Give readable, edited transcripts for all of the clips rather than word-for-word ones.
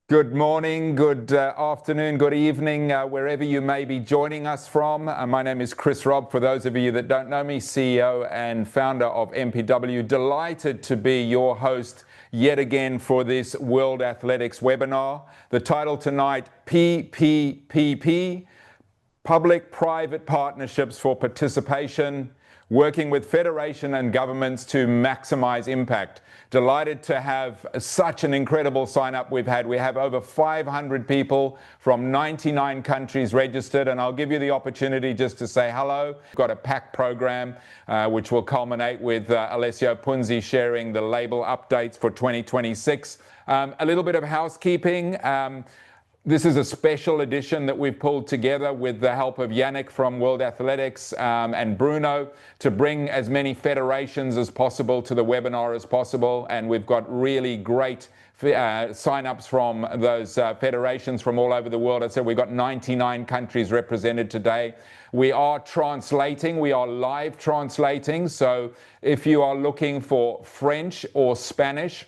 Good morning, good afternoon, good evening, wherever you may be joining us from. My name is Chris Robb. For those of you that don't know me, CEO and founder of MPW. Delighted to be your host yet again for this World Athletics webinar. The title tonight, PPPP, Public-Private Partnerships for Participation, working with federation and governments to maximize impact. Delighted to have such an incredible sign-up we've had. We have over 500 people from 99 countries registered, and I'll give you the opportunity just to say hello. We've got a packed program, which will culminate with Alessio Punzi sharing the label updates for 2026. A little bit of housekeeping. This is a special edition that we've pulled together with the help of Yannick from World Athletics and Bruno to bring as many federations as possible to the webinar as possible. And we've got really great sign-ups from those federations from all over the world. I said we've got 99 countries represented today. We are translating, we are live translating. So if you are looking for French or Spanish,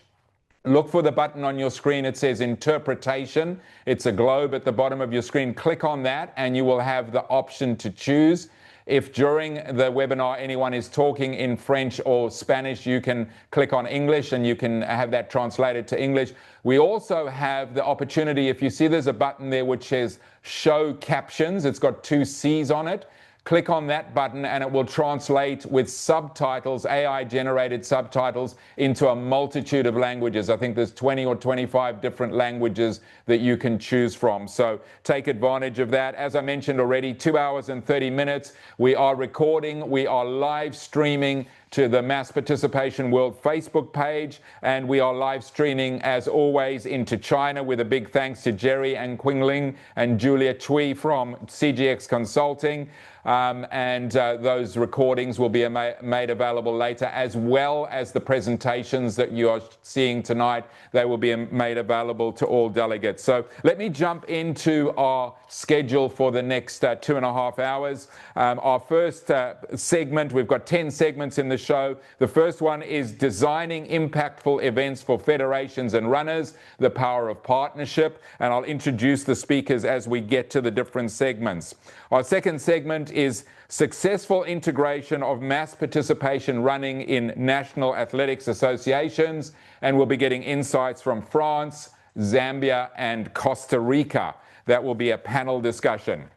look for the button on your screen. It says interpretation. It's a globe at the bottom of your screen. Click on that and you will have the option to choose. If during the webinar anyone is talking in French or Spanish, you can click on English and you can have that translated to English. We also have the opportunity, if you see there's a button there which says show captions, it's got two C's on it. Click on that button and it will translate with subtitles, AI-generated subtitles, into a multitude of languages. I think there's 20 or 25 different languages that you can choose from. So take advantage of that. As I mentioned already, 2 hours and 30 minutes. We are recording, we are live streaming to the Mass Participation World Facebook page, and we are live streaming as always into China with a big thanks to Jerry and Qingling and Julia Chui from CGX Consulting. Those recordings will be made available later, as well as the presentations that you are seeing tonight. They will be made available to all delegates. So let me jump into our schedule for the next 2.5 hours. Our first segment, we've got 10 segments in the show. The first one is designing impactful events for federations and runners, the power of partnership, and I'll introduce the speakers as we get to the different segments. Our second segment is successful integration of mass participation running in national athletics associations, and we'll be getting insights from France, Zambia, and Costa Rica. That will be a panel discussion.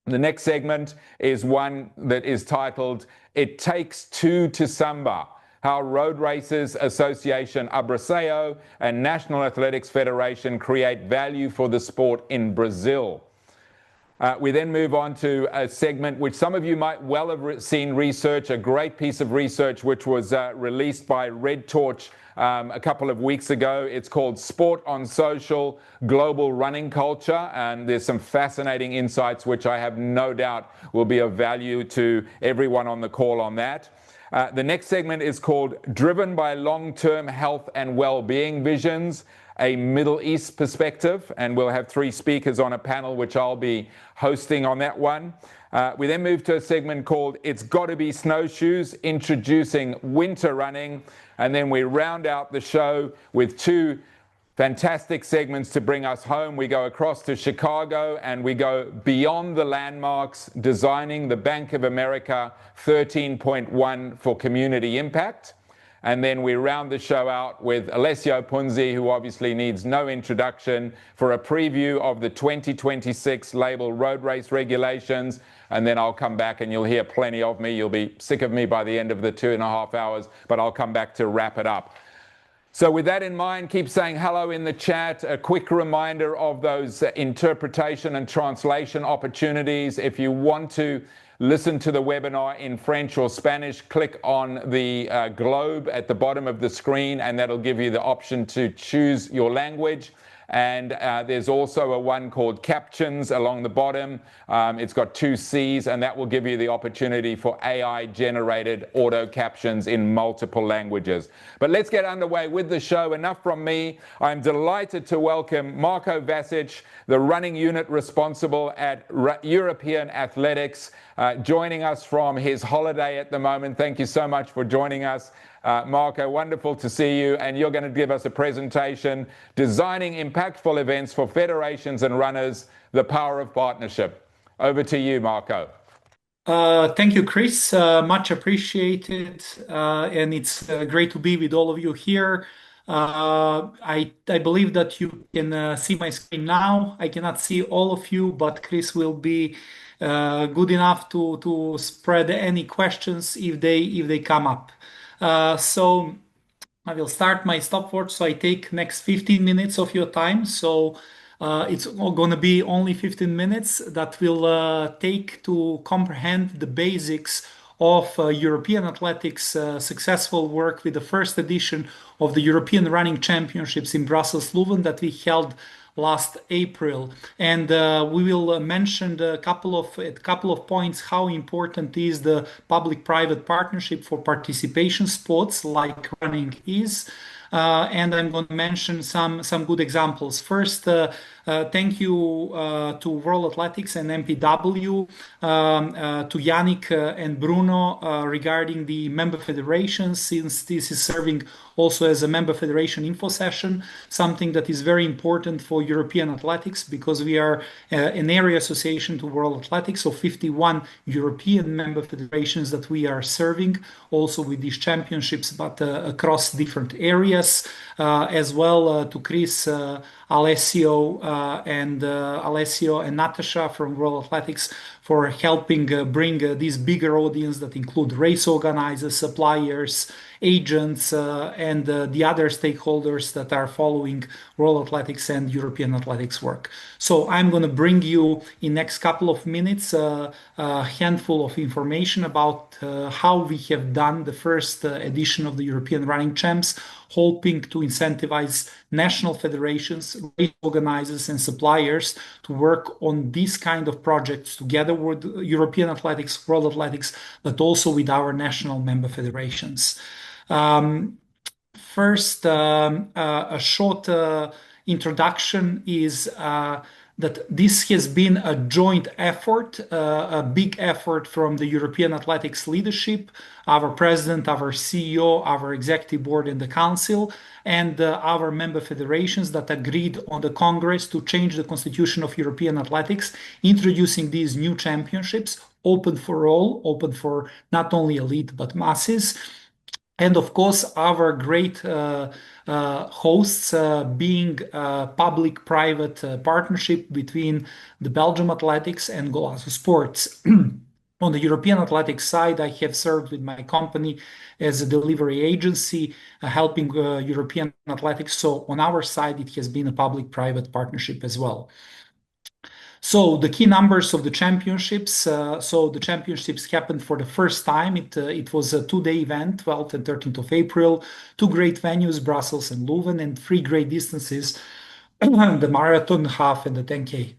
The next segment is one that is titled, It Takes Two to Samba, how Road Racers Association Abraceo and National Athletics Federation create value for the sport in Brazil. We then move on to a segment which some of you might well have seen research, a great piece of research which was released by Red Torch a couple of weeks ago. It's called Sport on Social, Global Running Culture, and there's some fascinating insights which I have no doubt will be of value to everyone on the call on that. The next segment is called Driven by Long-Term Health and Well-Being Visions, a Middle East Perspective, and we'll have 3 speakers on a panel which I'll be hosting on that one. We then move to a segment called It's Gotta Be Snowshoes, introducing winter running, and then we round out the show with 2 fantastic segments to bring us home. We go across to Chicago and we go beyond the landmarks, designing the Bank of America 13.1 for community impact. And then we round the show out with Alessio Punzi, who obviously needs no introduction, for a preview of the 2026 label road race regulations. And then I'll come back and you'll hear plenty of me. You'll be sick of me by the end of the 2.5 hours, but I'll come back to wrap it up. So with that in mind, keep saying hello in the chat. A quick reminder of those interpretation and translation opportunities. If you want to listen to the webinar in French or Spanish, click on the globe at the bottom of the screen, and that'll give you the option to choose your language. And there's also a one called Captions along the bottom. It's got 2 C's, and that will give you the opportunity for AI-generated auto captions in multiple languages. But let's get underway with the show. Enough from me. I'm delighted to welcome Marko Vasic, the running unit responsible at European Athletics, joining us from his holiday at the moment. Thank you so much for joining us. Marco, wonderful to see you. And you're going to give us a presentation, Designing Impactful Events for Federations and Runners, the Power of Partnership. Over to you, Marco. Thank you, Chris. Much appreciated. And it's great to be with all of you here. I believe that you can see my screen now. I cannot see all of you, but Chris will be good enough to spread any questions if they come up. So I will start my stopwatch. So I take next 15 minutes of your time. So it's going to be only 15 minutes that will take to comprehend the basics of European athletics successful work with the first edition of the European Running Championships in Brussels, Leuven that we held last April, and we will mention a couple of points how important is the public-private partnership for participation sports like running is. And I'm going to mention some good examples. First, thank you to World Athletics and MPW, to Yannick and Bruno regarding the member federations, since this is serving also as a member federation info session, something that is very important for European athletics because we are an area association to World Athletics, so 51 European member federations that we are serving also with these championships, but across different areas, as well to Chris, Alessio and Natasha from World Athletics for helping bring this bigger audience that include race organizers, suppliers, agents, and the other stakeholders that are following World Athletics and European athletics work. So I'm going to bring you in next couple of minutes a handful of information about how we have done the first edition of the European Running Champs, hoping to incentivize national federations, race organizers, and suppliers to work on these kind of projects together with European athletics, World Athletics, but also with our national member federations. First, a short introduction is that this has been a joint effort, a big effort from the European athletics leadership, our president, our CEO, our executive board, and the council, and our member federations that agreed on the Congress to change the constitution of European athletics, introducing these new championships, open for all, open for not only elite but masses. And of course, our great hosts being a public-private partnership between the Belgium Athletics and Golazo Sports. On the European athletics side, I have served with my company as a delivery agency, helping European athletics. So on our side, it has been a public-private partnership as well. So the key numbers of the championships. So the championships happened for the first time. It was a two-day event, 12th and 13th of April, two great venues, Brussels and Leuven, and three great distances, the marathon, half, and the 10K.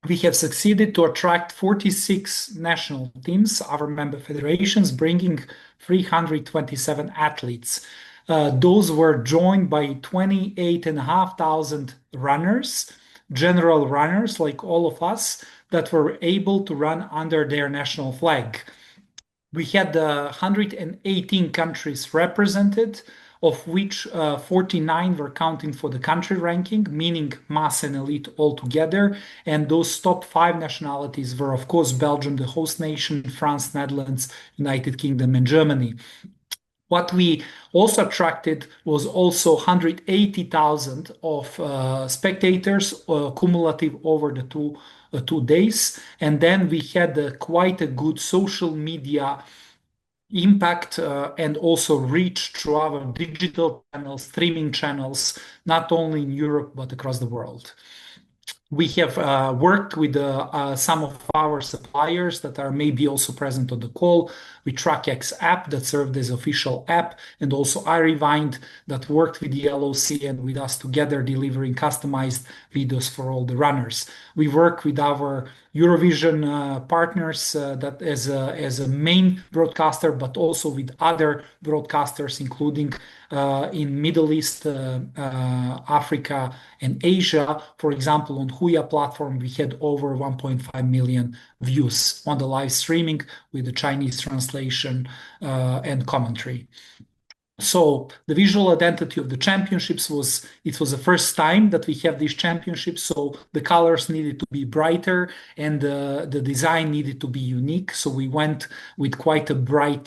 We have succeeded to attract 46 national teams, our member federations, bringing 327 athletes. Those were joined by 28,500 runners, general runners like all of us, that were able to run under their national flag. We had 118 countries represented, of which 49 were counting for the country ranking, meaning mass and elite altogether. And those top 5 nationalities were, of course, Belgium, the host nation, France, Netherlands, United Kingdom, and Germany. What we also attracted was also 180,000 of spectators cumulative over the two days. And then we had quite a good social media impact and also reach through our digital channels, streaming channels, not only in Europe, but across the world. We have worked with some of our suppliers that are maybe also present on the call. With TrackX app that served as official app, and also iRewind that worked with the LOC and with us together, delivering customized videos for all the runners. We work with our Eurovision partners that as a main broadcaster, but also with other broadcasters, including in Middle East, Africa, and Asia, for example, on Huya platform, we had over 1.5 million views on the live streaming with the Chinese translation and commentary. So the visual identity of the championships was the first time that we have these championships. So the colors needed to be brighter and the design needed to be unique. So we went with quite a bright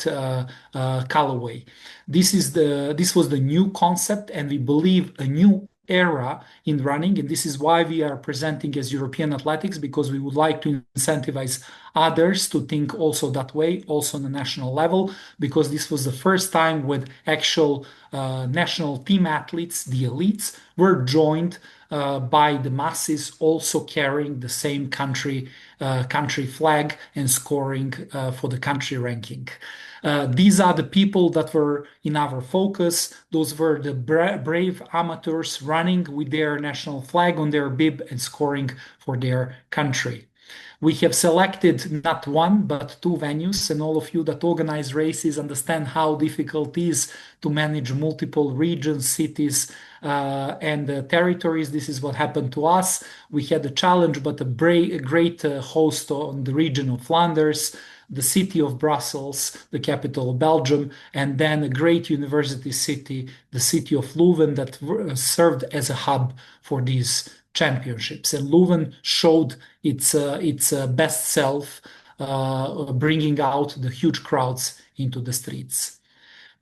colorway. This was the new concept, and we believe a new era in running, and this is why we are presenting as European Athletics, because we would like to incentivize others to think also that way, also on the national level, because this was the first time when actual national team athletes, the elites, were joined by the masses also carrying the same country flag and scoring for the country ranking. These are the people that were in our focus. Those were the brave amateurs running with their national flag on their bib and scoring for their country. We have selected not one, but two venues, and all of you that organize races understand how difficult it is to manage multiple regions, cities, and territories. This is what happened to us. We had a challenge, but a great host on the region of Flanders, the city of Brussels, the capital of Belgium, and then a great university city, the city of Leuven, that served as a hub for these championships. And Leuven showed its best self, bringing out the huge crowds into the streets.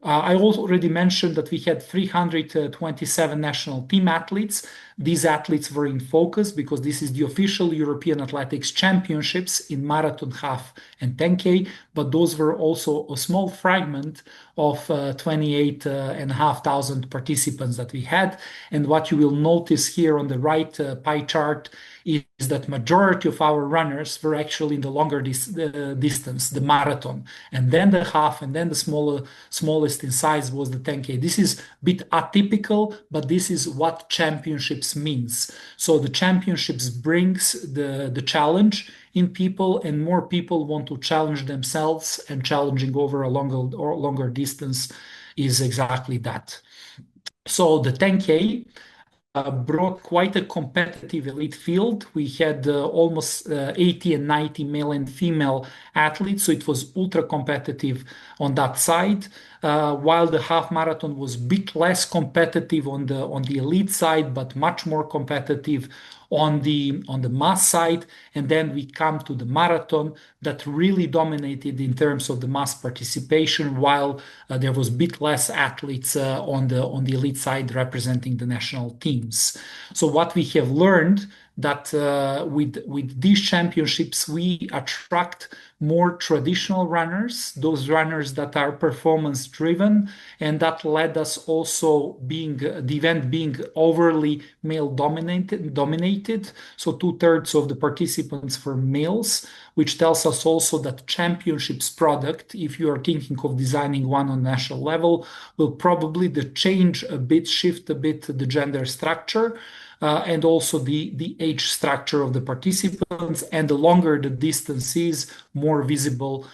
I already mentioned that we had 327 national team athletes. These athletes were in focus because this is the official European Athletics Championships in marathon, half, and 10K, but those were also a small fragment of 28,500 participants that we had. And what you will notice here on the right pie chart is that majority of our runners were actually in the longer distance, the marathon, and then the half, and then the smallest in size was the 10K. This is a bit atypical, but this is what championships means. So the championships brings the challenge in people, and more people want to challenge themselves, and challenging over a longer distance is exactly that. So the 10K brought quite a competitive elite field. We had almost 80 and 90 male and female athletes, so it was ultra competitive on that side. While the half marathon was a bit less competitive on the elite side, but much more competitive on the mass side. And then we come to the marathon that really dominated in terms of the mass participation, while there was a bit less athletes on the elite side representing the national teams. So what we have learned that with these championships, we attract more traditional runners, those runners that are performance driven, and that led us also the event being overly male dominated. So 2/3 of the participants were males, which tells us also that championships product, if you are thinking of designing one on national level, will probably shift a bit the gender structure. And also the age structure of the participants, and the longer the distance is, more visible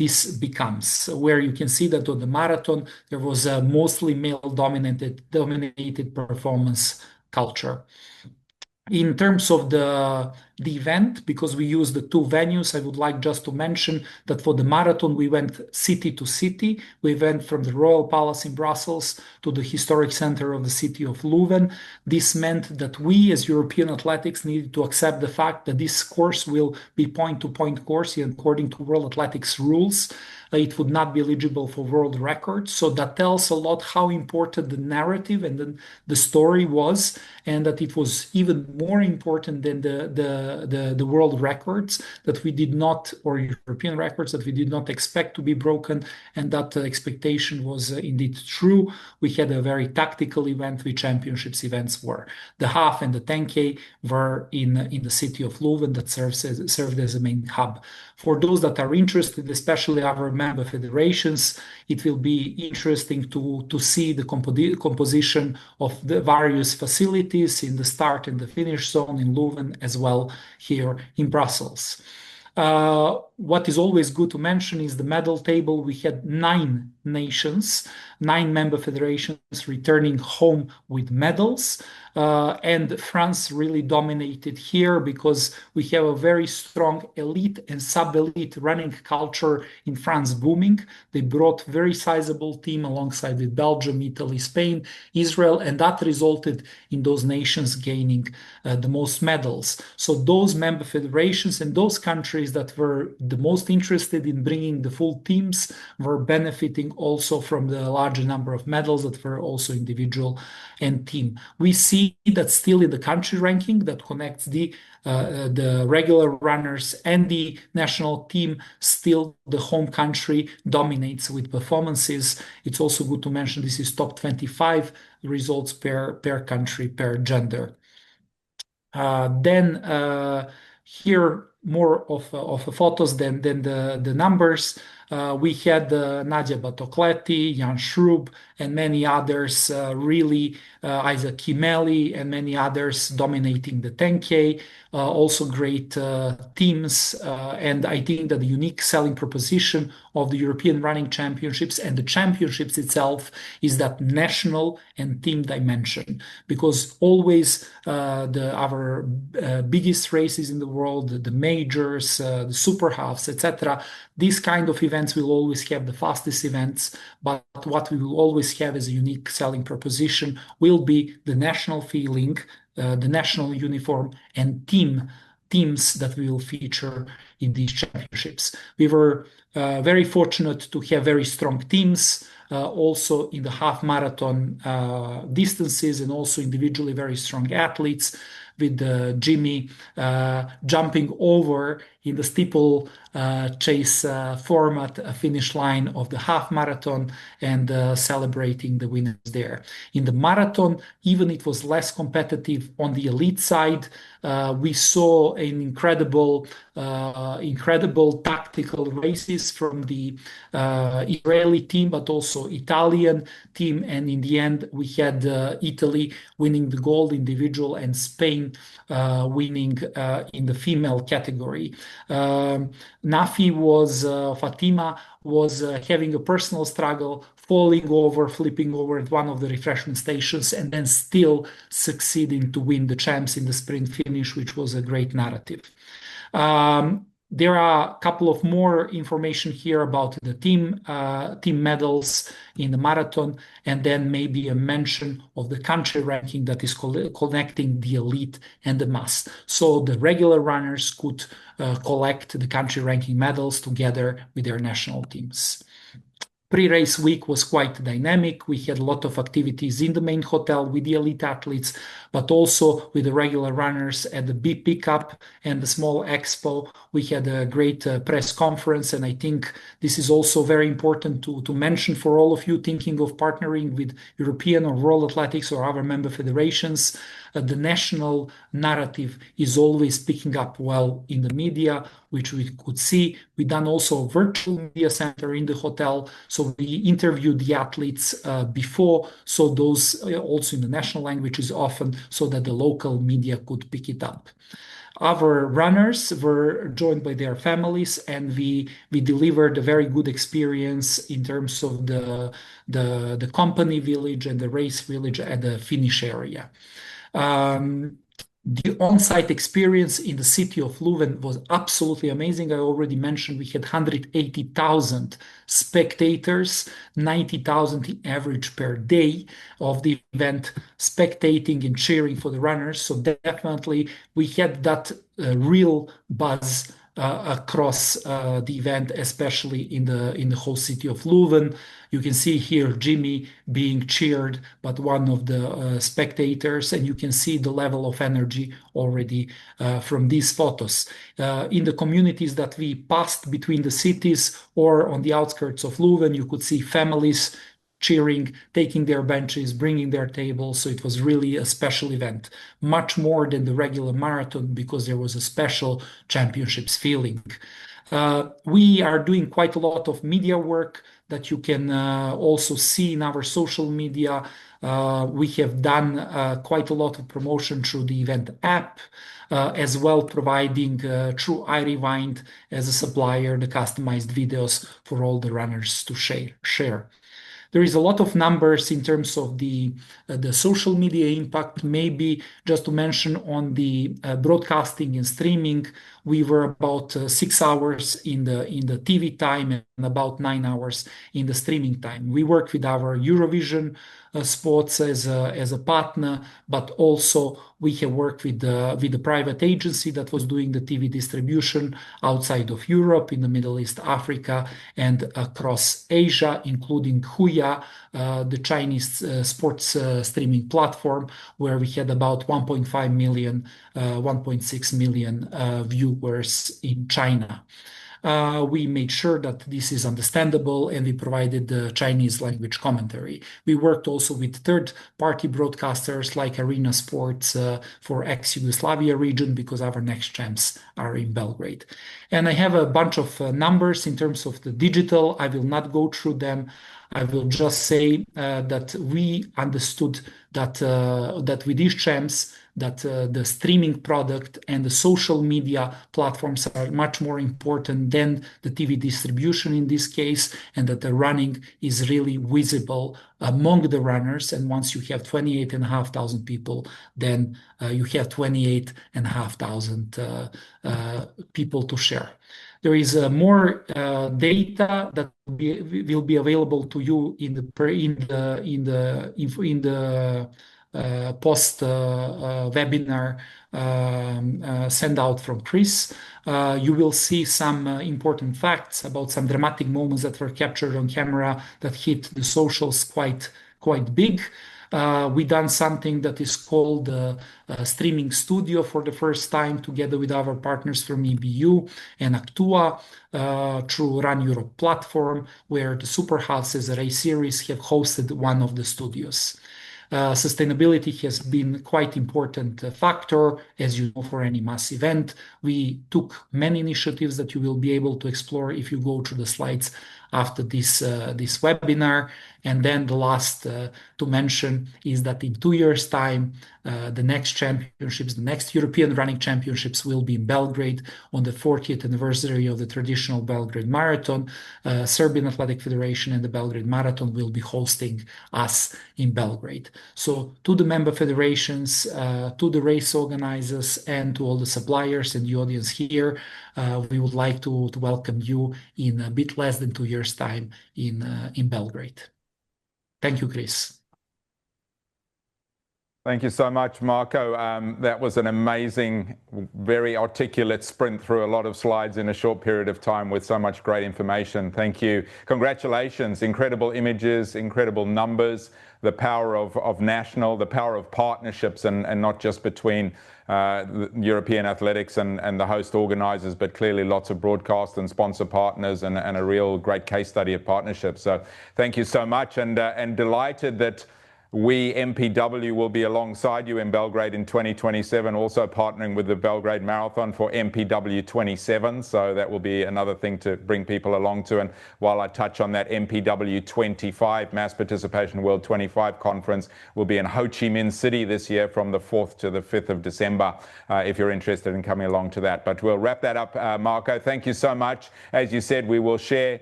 this becomes. Where you can see that on the marathon, there was a mostly male-dominated performance culture. In terms of the event, because we use the two venues, I would like just to mention that for the marathon, we went city to city. We went from the Royal Palace in Brussels to the historic center of the city of Leuven. This meant that we, as European Athletics, needed to accept the fact that this course will be point-to-point course according to World Athletics rules. It would not be eligible for world records. So that tells a lot how important the narrative and the story was, and that it was even more important than the world records that we did not, or European records that we did not expect to be broken, and that expectation was indeed true. We had a very tactical event, which championships events were. The half and the 10K were in the city of Leuven that served as a main hub. For those that are interested, especially our member federations, it will be interesting to see the composition of the various facilities in the start and the finish zone in Leuven, as well here in Brussels. What is always good to mention is the medal table. We had 9 nations, 9 member federations returning home with medals. And France really dominated here because we have a very strong elite and sub-elite running culture in France booming. They brought very sizable team alongside with Belgium, Italy, Spain, Israel, and that resulted in those nations gaining the most medals. So those member federations and those countries that were the most interested in bringing the full teams were benefiting also from the larger number of medals that were also individual and team. We see that still in the country ranking that connects the regular runners and the national team, still the home country dominates with performances. It's also good to mention this is top 25 results per country, per gender. Then here more of photos than the numbers. We had Nadia Batocletti, Jan Schrub, and many others, really Isaac Kimeli and many others dominating the 10K. Also great teams. And I think that the unique selling proposition of the European Running Championships and the championships itself is that national and team dimension. Because always our biggest races in the world, the majors, the super halves, etc., these kind of events will always have the fastest events, but what we will always have as a unique selling proposition will be the national feeling, the national uniform, and teams that we will feature in these championships. We were very fortunate to have very strong teams, also in the half marathon distances, and also individually very strong athletes, with Jimmy jumping over in the steeple chase format, a finish line of the half marathon, and celebrating the winners there. In the marathon, even it was less competitive on the elite side. We saw an incredible tactical races from the Israeli team, but also Italian team. And in the end, we had Italy winning the gold individual and Spain winning in the female category. Fatima was having a personal struggle, falling over, flipping over at one of the refreshment stations, and then still succeeding to win the champs in the sprint finish, which was a great narrative. There are a couple of more information here about the team medals in the marathon, and then maybe a mention of the country ranking that is connecting the elite and the mass. So the regular runners could collect the country ranking medals together with their national teams. Pre-race week was quite dynamic. We had a lot of activities in the main hotel with the elite athletes, but also with the regular runners at the B pickup and the small expo. We had a great press conference, and I think this is also very important to mention for all of you thinking of partnering with European or World Athletics or other member federations. The national narrative is always picking up well in the media, which we could see. We done also a virtual media center in the hotel, so we interviewed the athletes before, so those also in the national languages often, so that the local media could pick it up. Our runners were joined by their families, and we delivered a very good experience in terms of the company village and the race village at the finish area. The on-site experience in the city of Leuven was absolutely amazing. I already mentioned we had 180,000 spectators, 90,000 in average per day of the event, spectating and cheering for the runners. So definitely we had that real buzz across the event, especially in the whole city of Leuven. You can see here Jimmy being cheered by one of the spectators, and you can see the level of energy already from these photos. In the communities that we passed between the cities or on the outskirts of Leuven, you could see families cheering, taking their benches, bringing their tables. So it was really a special event, much more than the regular marathon, because there was a special championships feeling. We are doing quite a lot of media work that you can also see in our social media. We have done quite a lot of promotion through the event app, as well providing through iRewind as a supplier the customized videos for all the runners to share. There is a lot of numbers in terms of the social media impact. Maybe just to mention on the broadcasting and streaming, we were about 6 hours in the TV time and about 9 hours in the streaming time. We work with our Eurovision sports as a partner, but also we have worked with the private agency that was doing the TV distribution outside of Europe, in the Middle East, Africa, and across Asia, including Huya, the Chinese sports streaming platform, where we had about 1.5 million, 1.6 million viewers in China. We made sure that this is understandable, and we provided the Chinese language commentary. We worked also with third-party broadcasters like Arena Sports for ex-Yugoslavia region, because our next champs are in Belgrade. And I have a bunch of numbers in terms of the digital. I will not go through them. I will just say that we understood that with these champs, that the streaming product and the social media platforms are much more important than the TV distribution in this case, and that the running is really visible among the runners. And once you have 28,500 people, then you have 28,500 people to share. There is more data that will be available to you in the post webinar send out from Chris. You will see some important facts about some dramatic moments that were captured on camera that hit the socials quite big. We done something that is called Streaming Studio for the first time, together with our partners from EBU and Actua, through Run Europe platform, where the Superhouse as a race series have hosted one of the studios. Sustainability has been quite important factor, as you know, for any mass event. We took many initiatives that you will be able to explore if you go through the slides after this webinar. And then the last to mention is that in 2 years' time, the next championships, the next European Running Championships, will be in Belgrade on the 40th anniversary of the traditional Belgrade Marathon. Serbian Athletic Federation and the Belgrade Marathon will be hosting us in Belgrade. So to the member federations, to the race organizers, and to all the suppliers and the audience here, we would like to welcome you in a bit less than 2 years' time in Belgrade. Thank you, Chris. Thank you so much, Marco. That was an amazing, very articulate sprint through a lot of slides in a short period of time with so much great information. Thank you. Congratulations. Incredible images, incredible numbers, the power of national, the power of partnerships, and not just between European athletics and the host organizers, but clearly lots of broadcast and sponsor partners, and a real great case study of partnerships. So thank you so much, and delighted that we, MPW, will be alongside you in Belgrade in 2027, also partnering with the Belgrade Marathon for MPW 27. So that will be another thing to bring people along to. And while I touch on that, MPW 25, Mass Participation World 25 Conference, will be in Ho Chi Minh City this year from the 4th to the 5th of December, if you're interested in coming along to that. But we'll wrap that up, Marco. Thank you so much. As you said, we will share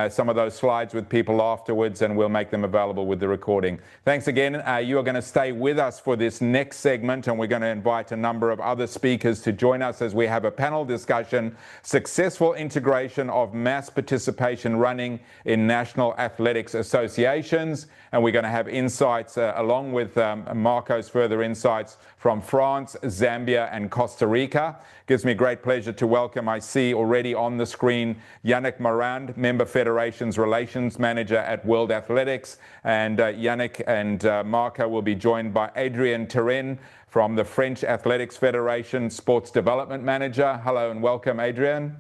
some of those slides with people afterwards, and we'll make them available with the recording. Thanks again. You are going to stay with us for this next segment, and we're going to invite a number of other speakers to join us as we have a panel discussion, Successful Integration of Mass Participation Running in National Athletics Associations. And we're going to have insights along with Marco's further insights from France, Zambia, and Costa Rica. Gives me great pleasure to welcome, I see already on the screen, Yannick Morand, Member Federations Relations Manager at World Athletics. And Yannick and Marco will be joined by Adrien Terren from the French Athletics Federation Sports Development Manager. Hello and welcome, Adrien.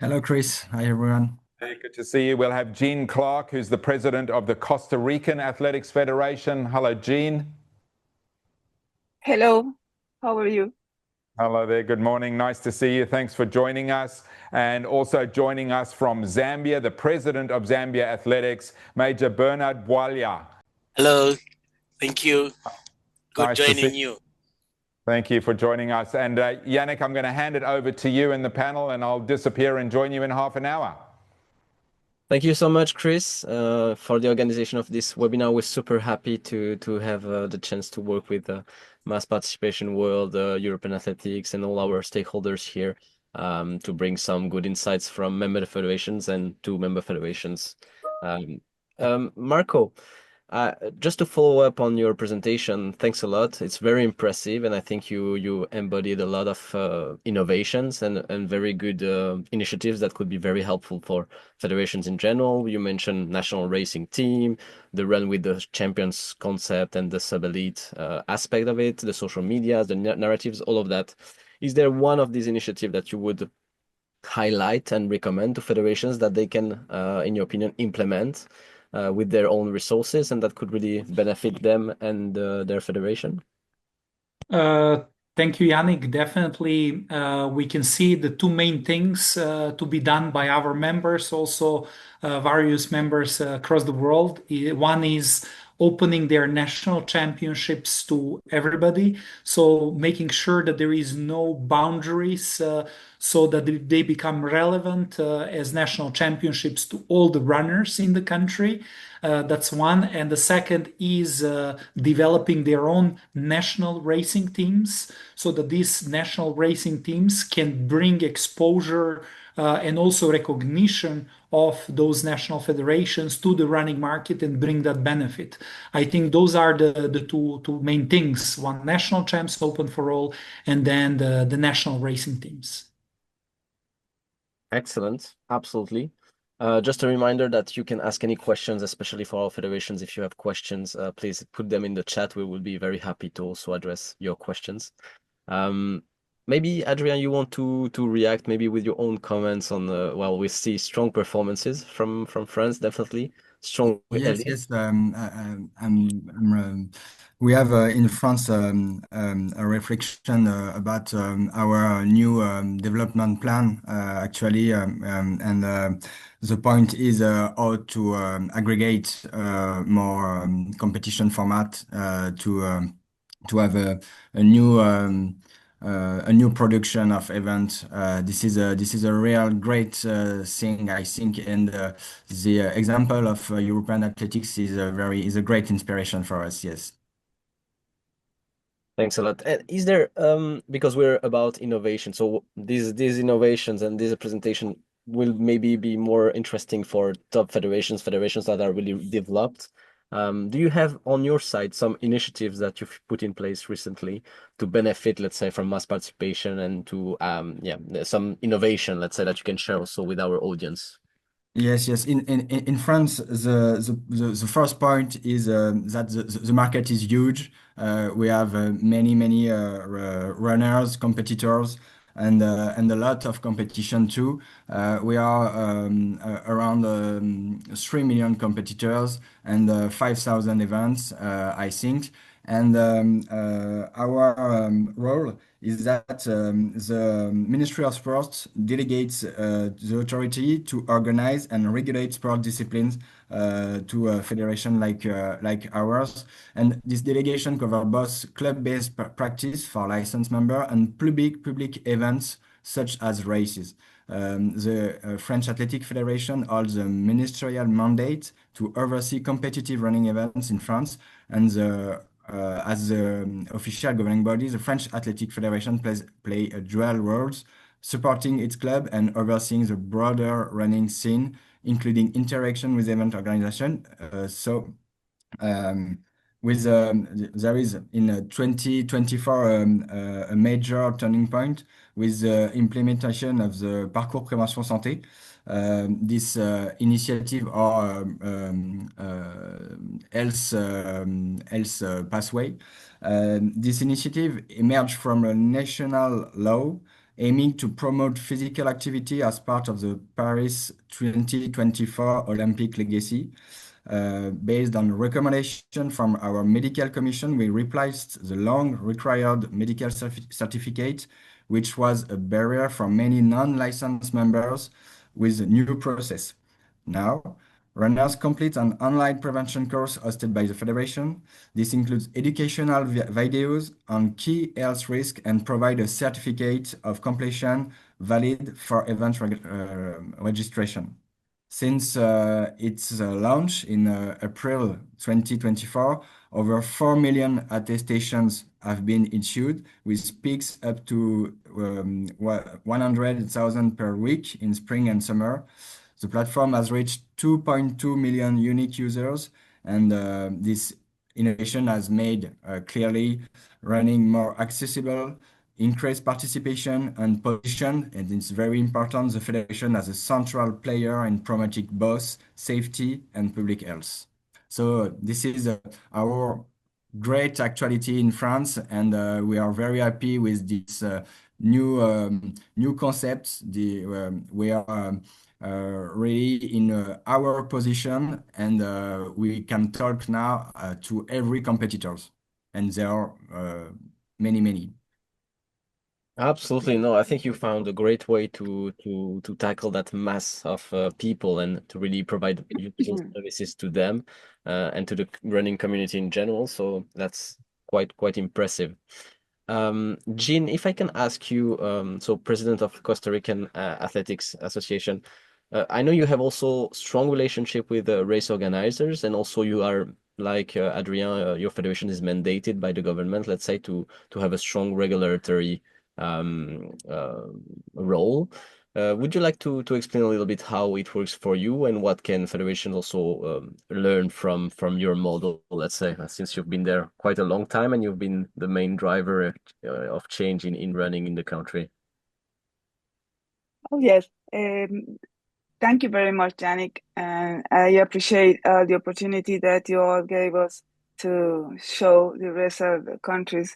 Hello, Chris. Hi, everyone. Hey, good to see you. We'll have Jean Clark, who's the president of the Costa Rican Athletics Federation. Hello, Jean. Hello, how are you? Hello there. Good morning. Nice to see you. Thanks for joining us. And also joining us from Zambia, the president of Zambia Athletics, Major Bernard Bwalya. Hello, thank you. Good Nice to see joining you. you. Thank you for joining us. And Yannick, I'm going to hand it over to you in the panel, and I'll disappear and join you in half an hour. Thank you so much, Chris, for the organization of this webinar. We're super happy to have the chance to work with Mass Participation World, European Athletics, and all our stakeholders here to bring some good insights from member federations and to member federations. Marco, just to follow up on your presentation, thanks a lot. It's very impressive, and I think you embodied a lot of innovations and very good initiatives that could be very helpful for federations in general. You mentioned national racing team, the run with the champions concept and the sub-elite aspect of it, the social media, the narratives, all of that. Is there one of these initiatives that you would highlight and recommend to federations that they can, in your opinion, implement with their own resources and that could really benefit them and their federation? Thank you, Yannick. Definitely, we can see the two main things to be done by our members, also various members across the world. One is opening their national championships to everybody, so making sure that there is no boundaries, so that they become relevant as national championships to all the runners in the country. That's one. And the second is developing their own national racing teams so that these national racing teams can bring exposure and also recognition of those national federations to the running market and bring that benefit. I think those are the two main things. One, national champs open for all, and then the national racing teams. Excellent. Absolutely. Just a reminder that you can ask any questions, especially for our federations. If you have questions, please put them in the chat. We will be very happy to also address your questions. Maybe Adrian, you want to react maybe with your own comments on well, we see strong performances from France, definitely strong Yes, elite. yes. We have in France a reflection about our new development plan, actually, and the point is how to aggregate more competition format to have a new production of event. This is a real great thing, I think, and the example of European athletics is a great inspiration for us. Yes. Thanks a lot. And is there because we're about innovation, so these innovations and this presentation will maybe be more interesting for top federations that are really developed. Do you have on your side some initiatives that you've put in place recently to benefit, let's say, from mass participation and to some innovation, let's say, that you can share also with our audience? Yes, yes. In France, the first point is that the market is huge. We have many runners, competitors, and a lot of competition too. We are around 3 million competitors and 5,000 events, I think. And our role is that the Ministry of Sports delegates the authority to organize and regulate sport disciplines to a federation like ours. And this delegation covers both club-based practice for licensed member and public events such as races. The French Athletic Federation holds a ministerial mandate to oversee competitive running events in France, and as the official governing body, the French Athletic Federation play a dual roles, supporting its club and overseeing the broader running scene, including interaction with event organization. There is in 2024 a major turning point with the implementation of the Parcours Prévention Santé. This initiative or health pathway. This initiative emerged from a national law aiming to promote physical activity as part of the Paris 2024 Olympic legacy. Based on recommendation from our medical commission, we replaced the long required medical certificate, which was a barrier for many non-licensed members, with a new process. Now, runners complete an online prevention course hosted by the Federation. This includes educational videos on key health risks and provide a certificate of completion valid for event registration. Since its launch in April 2024, over 4 million attestations have been issued, with peaks up to 100,000 per week in spring and summer. The platform has reached 2.2 million unique users, and this innovation has made clearly running more accessible, increased participation and position, and it's very important, the Federation as a central player in promoting both safety and public health. So this is our great actuality in France, and we are very happy with this new concepts. We are really in our position, and we can talk now to every competitors, and there are many. Absolutely. No, I think you found a great way to tackle that mass of people and to really provide useful services to them and to the running community in general. So that's quite impressive. Jean, if I can ask you, so president of Costa Rican Athletics Association, I know you have also strong relationship with race organizers, and also you are like Adrien, your federation is mandated by the government, let's say, to have a strong regulatory role. Would you like to explain a little bit how it works for you and what can federations also learn from your model, let's say, since you've been there quite a long time and you've been the main driver of change in running in the country? Oh, yes. Thank you very much, Yannick. And I appreciate the opportunity that you all gave us to show the rest of the countries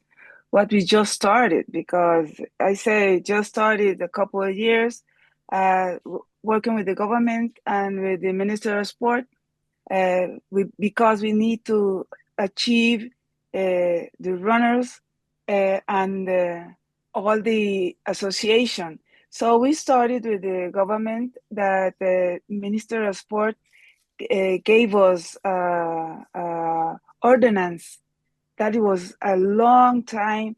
what we just started, because I say just started a couple of years working with the government and with the Minister of Sport, because we need to achieve the runners and all the association. So we started with the government that the Minister of Sport gave us ordinance. That it was a long time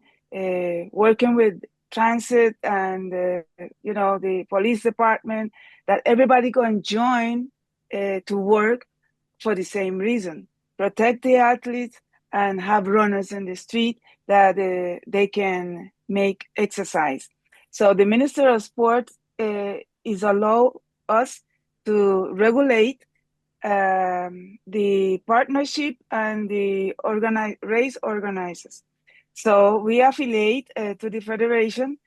working with transit and the police department, that everybody go and join to work for the same reason: protect the athletes and have runners in the street that they can make exercise. So the Minister of Sport is allow us to regulate the partnership and the race organizers. So we affiliate to the federation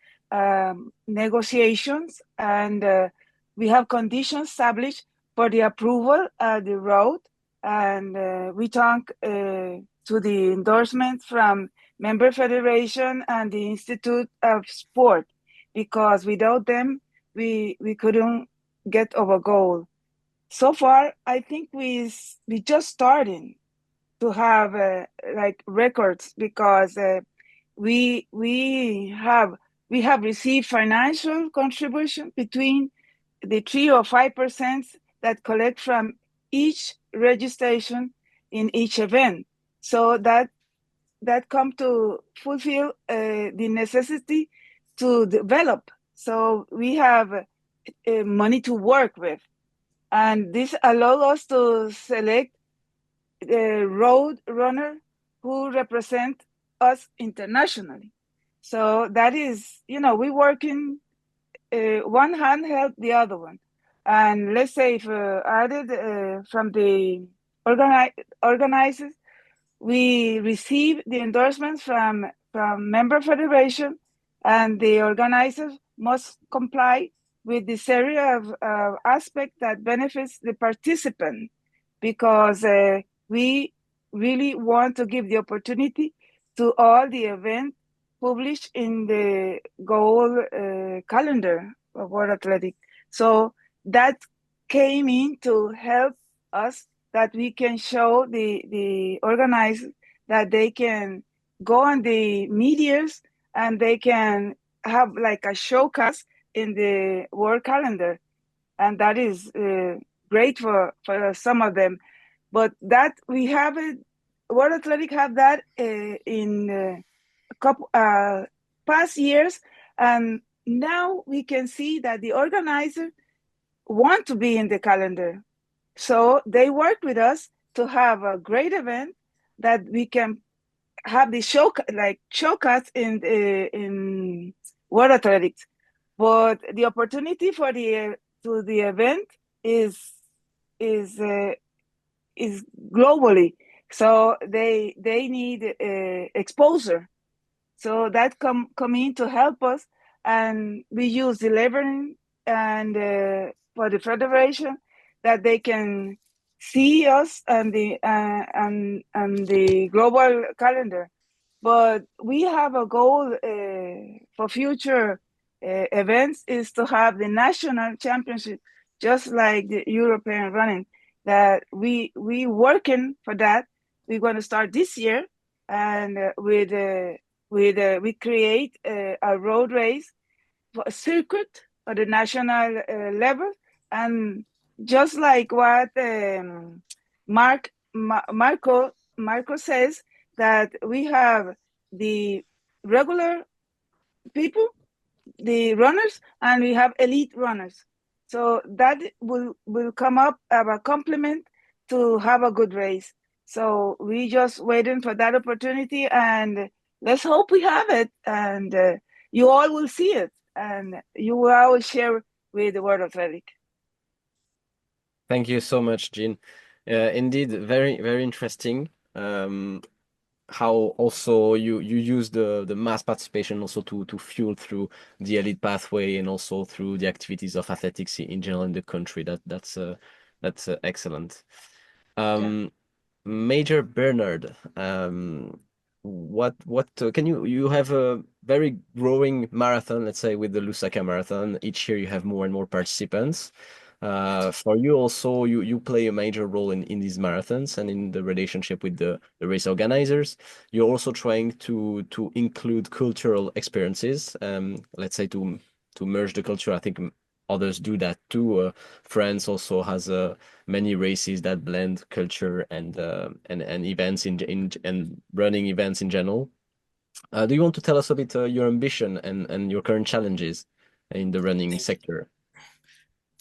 negotiations, and we have conditions established for the approval of the road, and we thank to the endorsement from member federation and the Institute of Sport, because without them we couldn't get our goal. So far, I think we just starting to have like records, because we have received financial contribution between the 3 or 5% that collect from each registration in each event. So that come to fulfill the necessity to develop. So we have money to work with. And this allows us to select the road runner who represent us internationally. So that is, we work in one hand help the other one. And let's say if added from the organizers, we receive the endorsements from member federation, and the organizers must comply with this area of aspect that benefits the participant, because we really want to give the opportunity to all the events published in the goal calendar of World Athletic. So that came in to help us that we can show the organizers that they can go on the medias and they can have like a showcase in the world calendar. And that is great for some of them. But that we have it, World Athletic have that in a couple past years, and now we can see that the organizer want to be in the calendar. So they work with us to have a great event that we can have the showcase in World Athletics. But the opportunity for the event is globally. So they need exposure. So that come in to help us, and we use 11 and for the federation that they can see us and the global calendar. But we have a goal for future events is to have the national championship, just like the European running. That we working for that. We're going to start this year, and we create a road race for a circuit at the national level, and just like what Marco says, that we have the regular people, the runners, and we have elite runners. So that will come up as a complement to have a good race. So we just waiting for that opportunity, and let's hope we have it, and you all will see it, and you will always share with the World Athletic. Thank you so much, Jean. Indeed, very, very interesting. How also you use the mass participation also to fuel through the elite pathway and also through the activities of athletics in general in the country. That's excellent. Major Bernard, what can you have a very growing marathon, let's say with the Lusaka Marathon. Each year you have more and more participants. For you also, you play a major role in these marathons and in the relationship with the race organizers. You're also trying to include cultural experiences, let's say to merge the culture. I think others do that too. France also has many races that blend culture and events and running events in general. Do you want to tell us a bit your ambition and your current challenges in the running sector?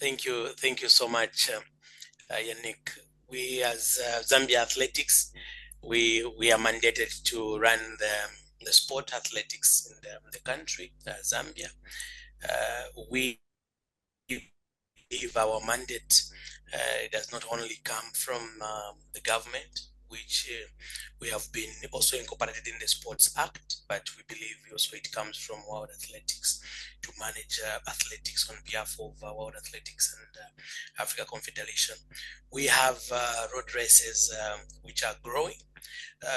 Thank you so much, Yannick. We as Zambia Athletics, we are mandated to run the sport athletics in the country, Zambia. We believe our mandate does not only come from the government, which we have been also incorporated in the Sports Act, but we believe also it comes from World Athletics to manage athletics on behalf of World Athletics and Africa Confederation. We have road races which are growing.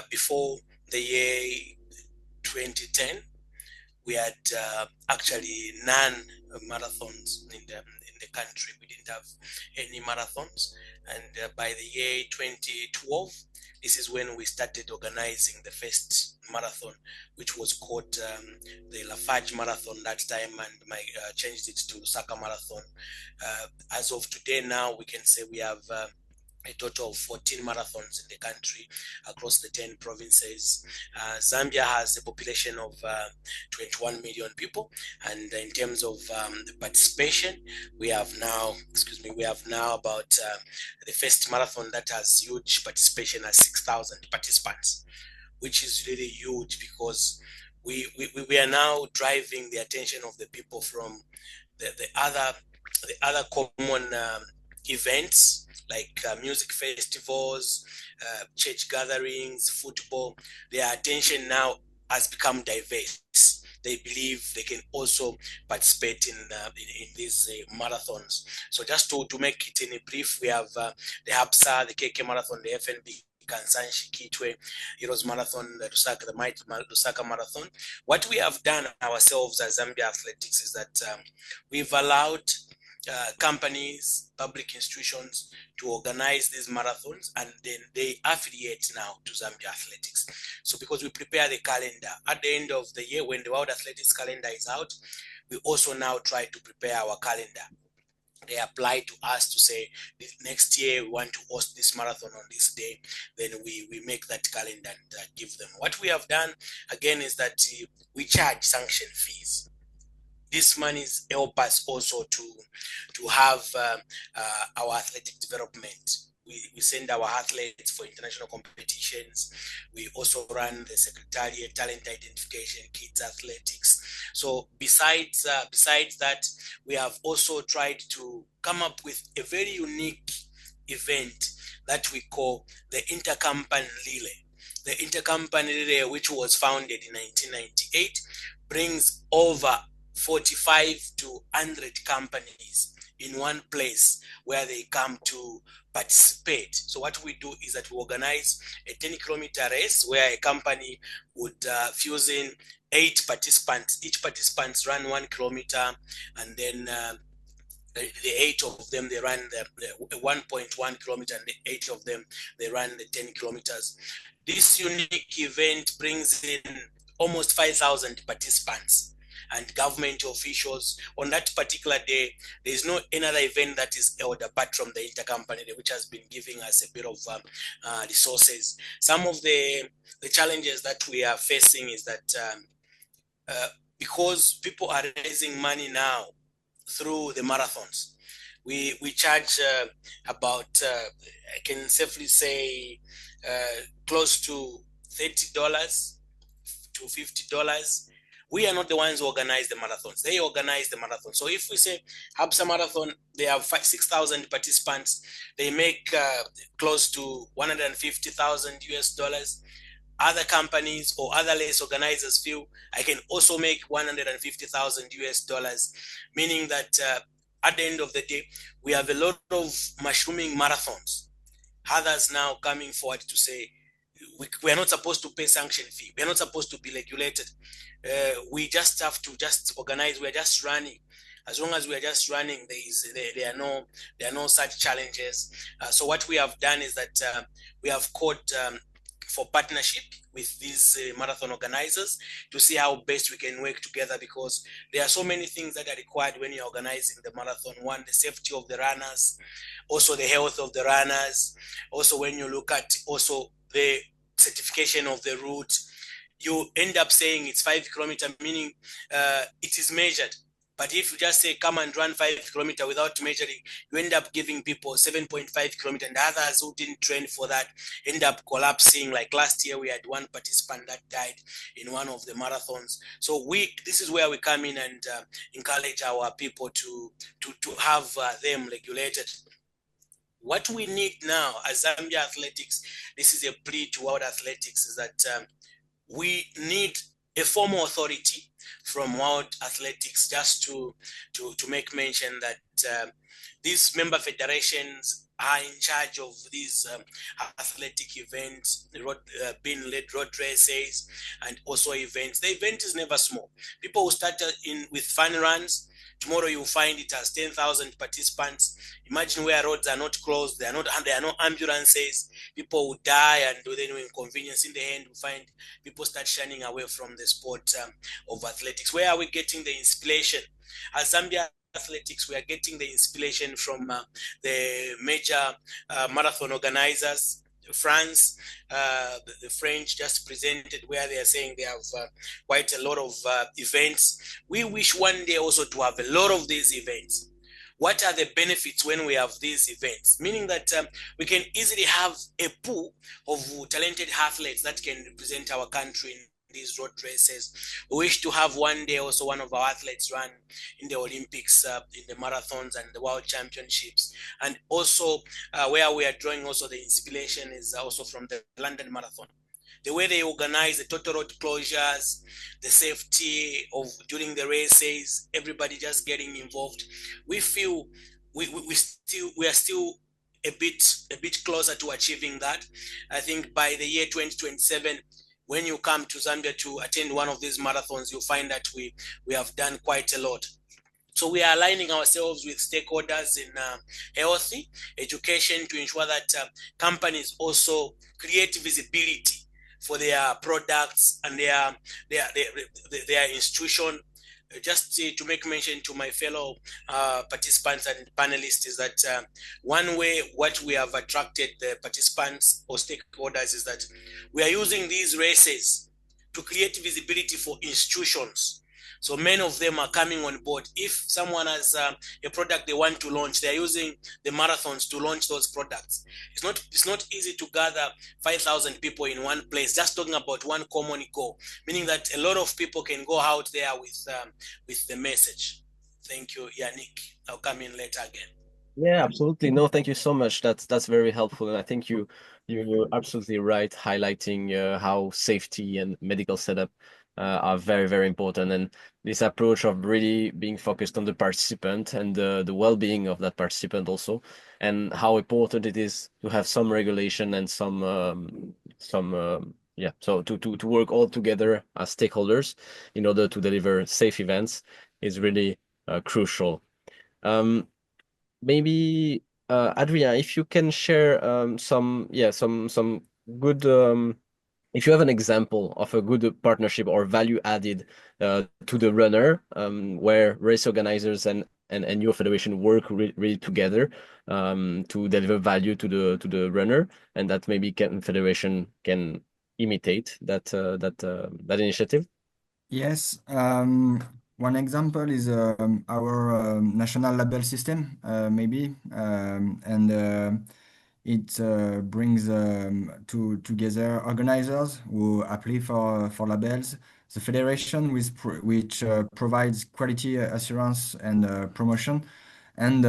Before the year 2010, we had actually none marathons in the country. We didn't have any marathons, and by the year 2012, this is when we started organizing the first marathon, which was called the Lafarge Marathon that time, and changed it to Lusaka Marathon. As of today now, we can say we have a total of 14 marathons in the country across the 10 provinces. Zambia has a population of 21 million people, and in terms of the participation, we have now about the first marathon that has huge participation as 6,000 participants, which is really huge because we are now driving the attention of the people from the other common events like music festivals, church gatherings, football. Their attention now has become diverse. They believe they can also participate in these marathons. So just to make it in a brief, we have the HAPSA, the KK Marathon, the FNB, Kansanshi, Kitwe, Heroes Marathon, the Lusaka Marathon. What we have done ourselves as Zambia Athletics is that we've allowed companies, public institutions to organize these marathons, and then they affiliate now to Zambia Athletics. So because we prepare the calendar at the end of the year, when the World Athletics calendar is out, we also now try to prepare our calendar. They apply to us to say, next year we want to host this marathon on this day. Then we make that calendar and give them. What we have done again is that we charge sanction fees. These monies help us also to have our athletic development. We send our athletes for international competitions. We also run the Secretariat Talent Identification, Kids Athletics. So besides that, we have also tried to come up with a very unique event that we call the Intercompany Relay. The Intercompany Relay, which was founded in 1998, brings over 45 to 100 companies in one place where they come to participate. So what we do is that we organize a 10-kilometer race where a company would fuse in 8 participants. Each participants run 1 kilometer, and then the 8 of them, they run the 1.1 kilometer, and the 8 of them, they run the 10 kilometers. This unique event brings in almost 5,000 participants and government officials. On that particular day, there is no another event that is held apart from the Intercompany Day, which has been giving us a bit of resources. Some of the challenges that we are facing is that because people are raising money now through the marathons, we charge about, I can safely say, close to $30 to $50. We are not the ones who organize the marathons. They organize the marathon. So if we say Habsa Marathon, they have 6,000 participants. They make close to 150,000 US dollars. Other companies or other race organizers feel I can also make 150,000 US dollars, meaning that at the end of the day, we have a lot of mushrooming marathons. Others now coming forward to say, we are not supposed to pay sanction fee. We are not supposed to be regulated. We just have to just organize. We are just running. As long as we are just running, there are no such challenges. So what we have done is that we have called for partnership with these marathon organizers to see how best we can work together, because there are so many things that are required when you're organizing the marathon. One, the safety of the runners, also the health of the runners. Also, when you look at also the certification of the route, you end up saying it's 5 kilometers, meaning it is measured. But if you just say, come and run 5 kilometers without measuring, you end up giving people 7.5 kilometers, and others who didn't train for that end up collapsing. Like last year, we had one participant that died in one of the marathons. So this is where we come in and encourage our people to have them regulated. What we need now as Zambia Athletics, this is a plea to World Athletics, is that we need a formal authority from World Athletics just to make mention that these member federations are in charge of these athletic events, being led road races, and also events. The event is never small. People will start with fun runs. Tomorrow you'll find it as 10,000 participants. Imagine where roads are not closed, there are no ambulances. People will die, and then inconvenience. In the end, we find people start shunning away from the sport of athletics. Where are we getting the inspiration? As Zambia Athletics, we are getting the inspiration from the major marathon organizers. France, the French just presented where they are saying they have quite a lot of events. We wish one day also to have a lot of these events. What are the benefits when we have these events? Meaning that we can easily have a pool of talented athletes that can represent our country in these road races. We wish to have one day also one of our athletes run in the Olympics, in the marathons and the World Championships. And also where we are drawing also the inspiration is also from the London Marathon. The way they organize the total road closures, the safety of during the races, everybody just getting involved. We feel we are still a bit closer to achieving that. I think by the year 2027, when you come to Zambia to attend one of these marathons, you'll find that we have done quite a lot. So we are aligning ourselves with stakeholders in healthy education to ensure that companies also create visibility for their products and their institution. Just to make mention to my fellow participants and panelists is that one way what we have attracted the participants or stakeholders is that we are using these races to create visibility for institutions. So many of them are coming on board. If someone has a product they want to launch, they're using the marathons to launch those products. It's not easy to gather 5,000 people in one place, just talking about one common goal, meaning that a lot of people can go out there with the message. Thank you, Yannick. I'll come in later again. Yeah, absolutely. No, thank you so much. That's very helpful, and I think you're absolutely right, highlighting how safety and medical setup are very, very important. And this approach of really being focused on the participant and the well-being of that participant also, and how important it is to have some regulation and yeah, so to work all together as stakeholders in order to deliver safe events is really crucial. Maybe Adrien, if you can share some good if you have an example of a good partnership or value added to the runner, where race organizers and your federation work really together to deliver value to the runner, and that maybe federation can imitate that initiative. Yes, one example is our national label system, maybe, and it brings together organizers who apply for labels, the federation which provides quality assurance and promotion, and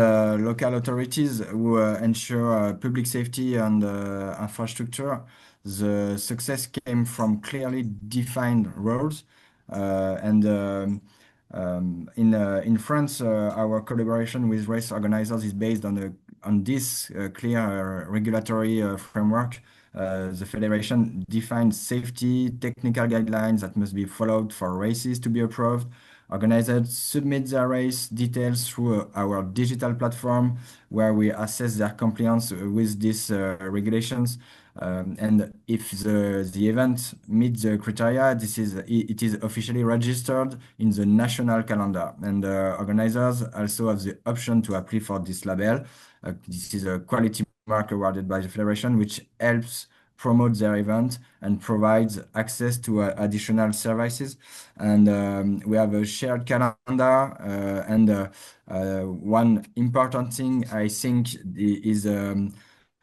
local authorities who ensure public safety and infrastructure. The success came from clearly defined roles. In France, our collaboration with race organizers is based on this clear regulatory framework. The federation defines safety technical guidelines that must be followed for races to be approved. Organizers submit their race details through our digital platform, where we assess their compliance with these regulations. And if the event meets the criteria, it is officially registered in the national calendar. And organizers also have the option to apply for this label. This is a quality mark awarded by the federation, which helps promote their event and provides access to additional services. And we have a shared calendar. And one important thing I think is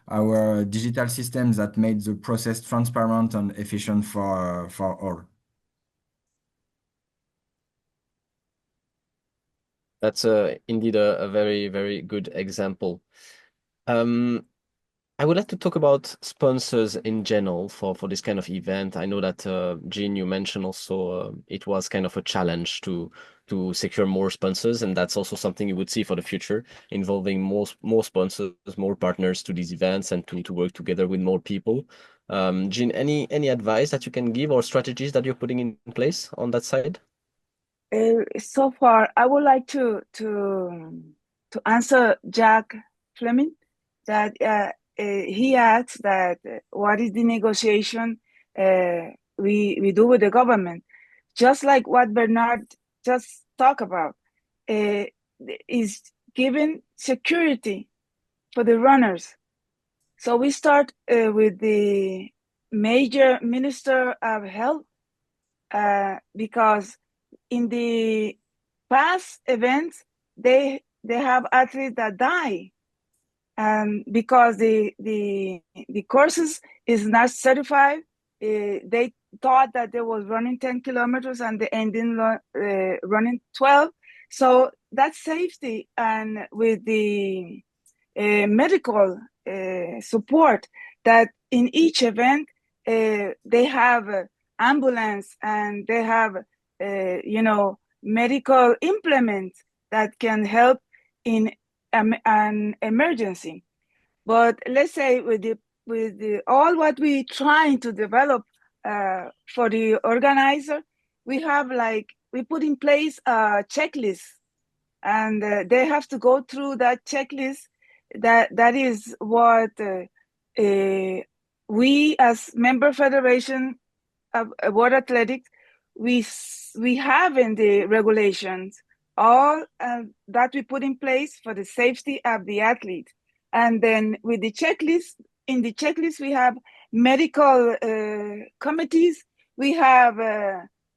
our digital systems that made the process transparent and efficient for all. That's indeed a very, very good example. I would like to talk about sponsors in general for this kind of event. I know that Jean, you mentioned also it was kind of a challenge to secure more sponsors, and that's also something you would see for the future, involving more sponsors, more partners to these events, and to work together with more people. Jean, any advice that you can give or strategies that you're putting in place on that side? So far, I would like to answer Jack Fleming that he asked that what is the negotiation we do with the government, just like what Bernard just talked about, is giving security for the runners. So we start with the major minister of health because in the past events, they have athletes that die, because the courses is not certified. They thought that they was running 10 kilometers and they ended running 12. So that's safety, and with the medical support that in each event they have ambulance and they have medical implements that can help in an emergency. But let's say with all what we trying to develop for the organizer, we put in place a checklist and they have to go through that checklist. That is what we as member federation of World Athletics, we have in the regulations all that we put in place for the safety of the athlete. And then with the checklist, in the checklist, we have medical committees, we have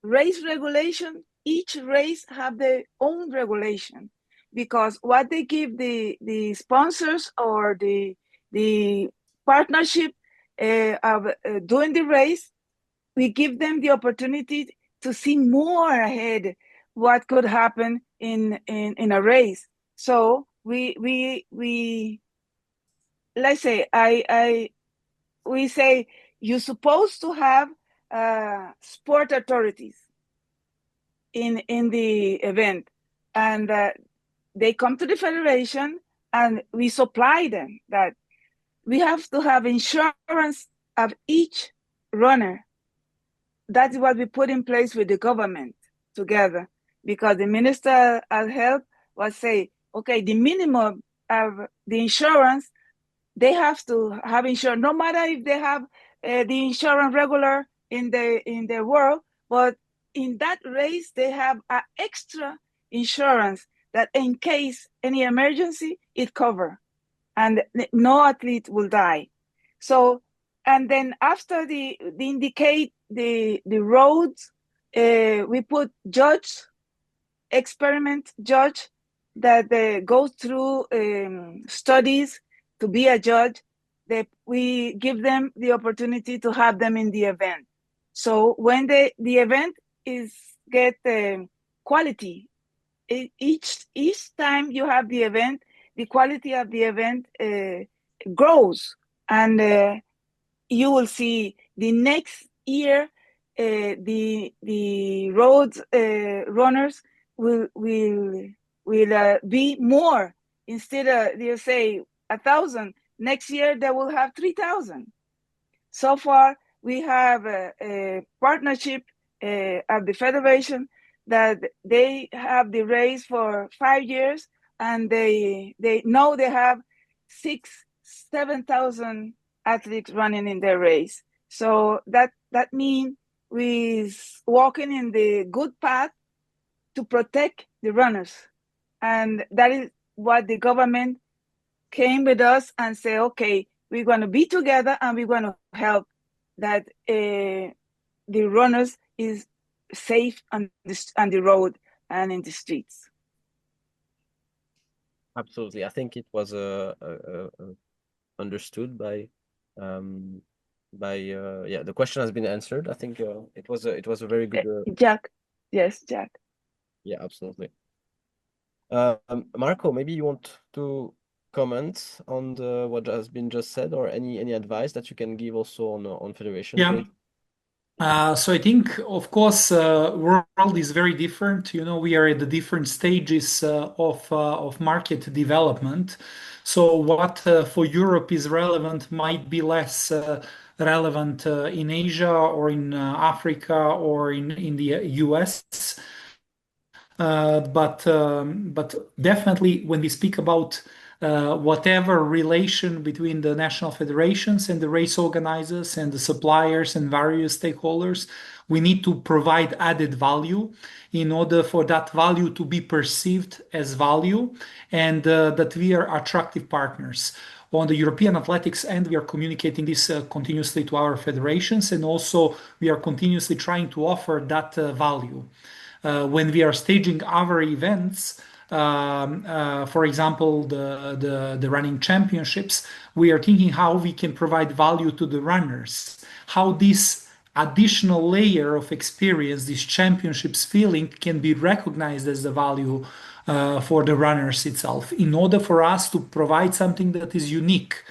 race regulation. Each race have their own regulation, because what they give the sponsors or the partnership of doing the race, we give them the opportunity to see more ahead what could happen in a race. So we let's say we say you're supposed to have sport authorities in the event, and they come to the federation, and we supply them that we have to have insurance of each runner. That's what we put in place with the government together, because the Minister of Health was say, okay, the minimum of the insurance, they have to have insurance, no matter if they have the insurance regular in the world, but in that race they have an extra insurance that in case any emergency, it cover, and no athlete will die. So, and then after the indicate the roads, we put experiment judge that go through studies to be a judge. That we give them the opportunity to have them in the event. So when the event is get quality, each time you have the event, the quality of the event grows, and you will see the next year the road runners will be more. Instead of they say 1,000, next year they will have 3,000. So far, we have a partnership of the federation that they have the race for 5 years, and they know they have 7,000 athletes running in their race. So that means we walking in the good path to protect the runners, and that is what the government came with us and say, okay, we're going to be together and we're going to help that the runners is safe on the road and in the streets. Absolutely. I think it was understood by the question has been answered. I think it was a very good Jack. Yes, Jack. Yeah, absolutely. Marco, maybe you want to comment on what has been just said, or any advice that you can give also on federation page? So I think, of course, world is very different. We are at the different stages of market development. So what for Europe is relevant might be less relevant in Asia or in Africa or in the US. But definitely when we speak about whatever relation between the national federations and the race organizers and the suppliers and various stakeholders, we need to provide added value in order for that value to be perceived as value, and that we are attractive partners. On the European athletics end, we are communicating this continuously to our federations, and also we are continuously trying to offer that value. When we are staging our events, for example, the running championships, we are thinking how we can provide value to the runners, how this additional layer of experience, this championships feeling, can be recognized as the value for the runners itself, in order for us to provide something that is unique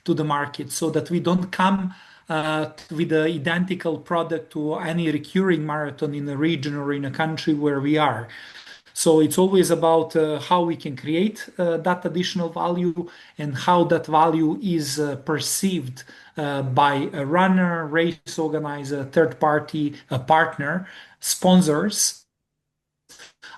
to the market, so that we don't come with the identical product to any recurring marathon in a region or in a country where we are. So it's always about how we can create that additional value, and how that value is perceived by a runner, race organizer, third party, a partner, sponsors,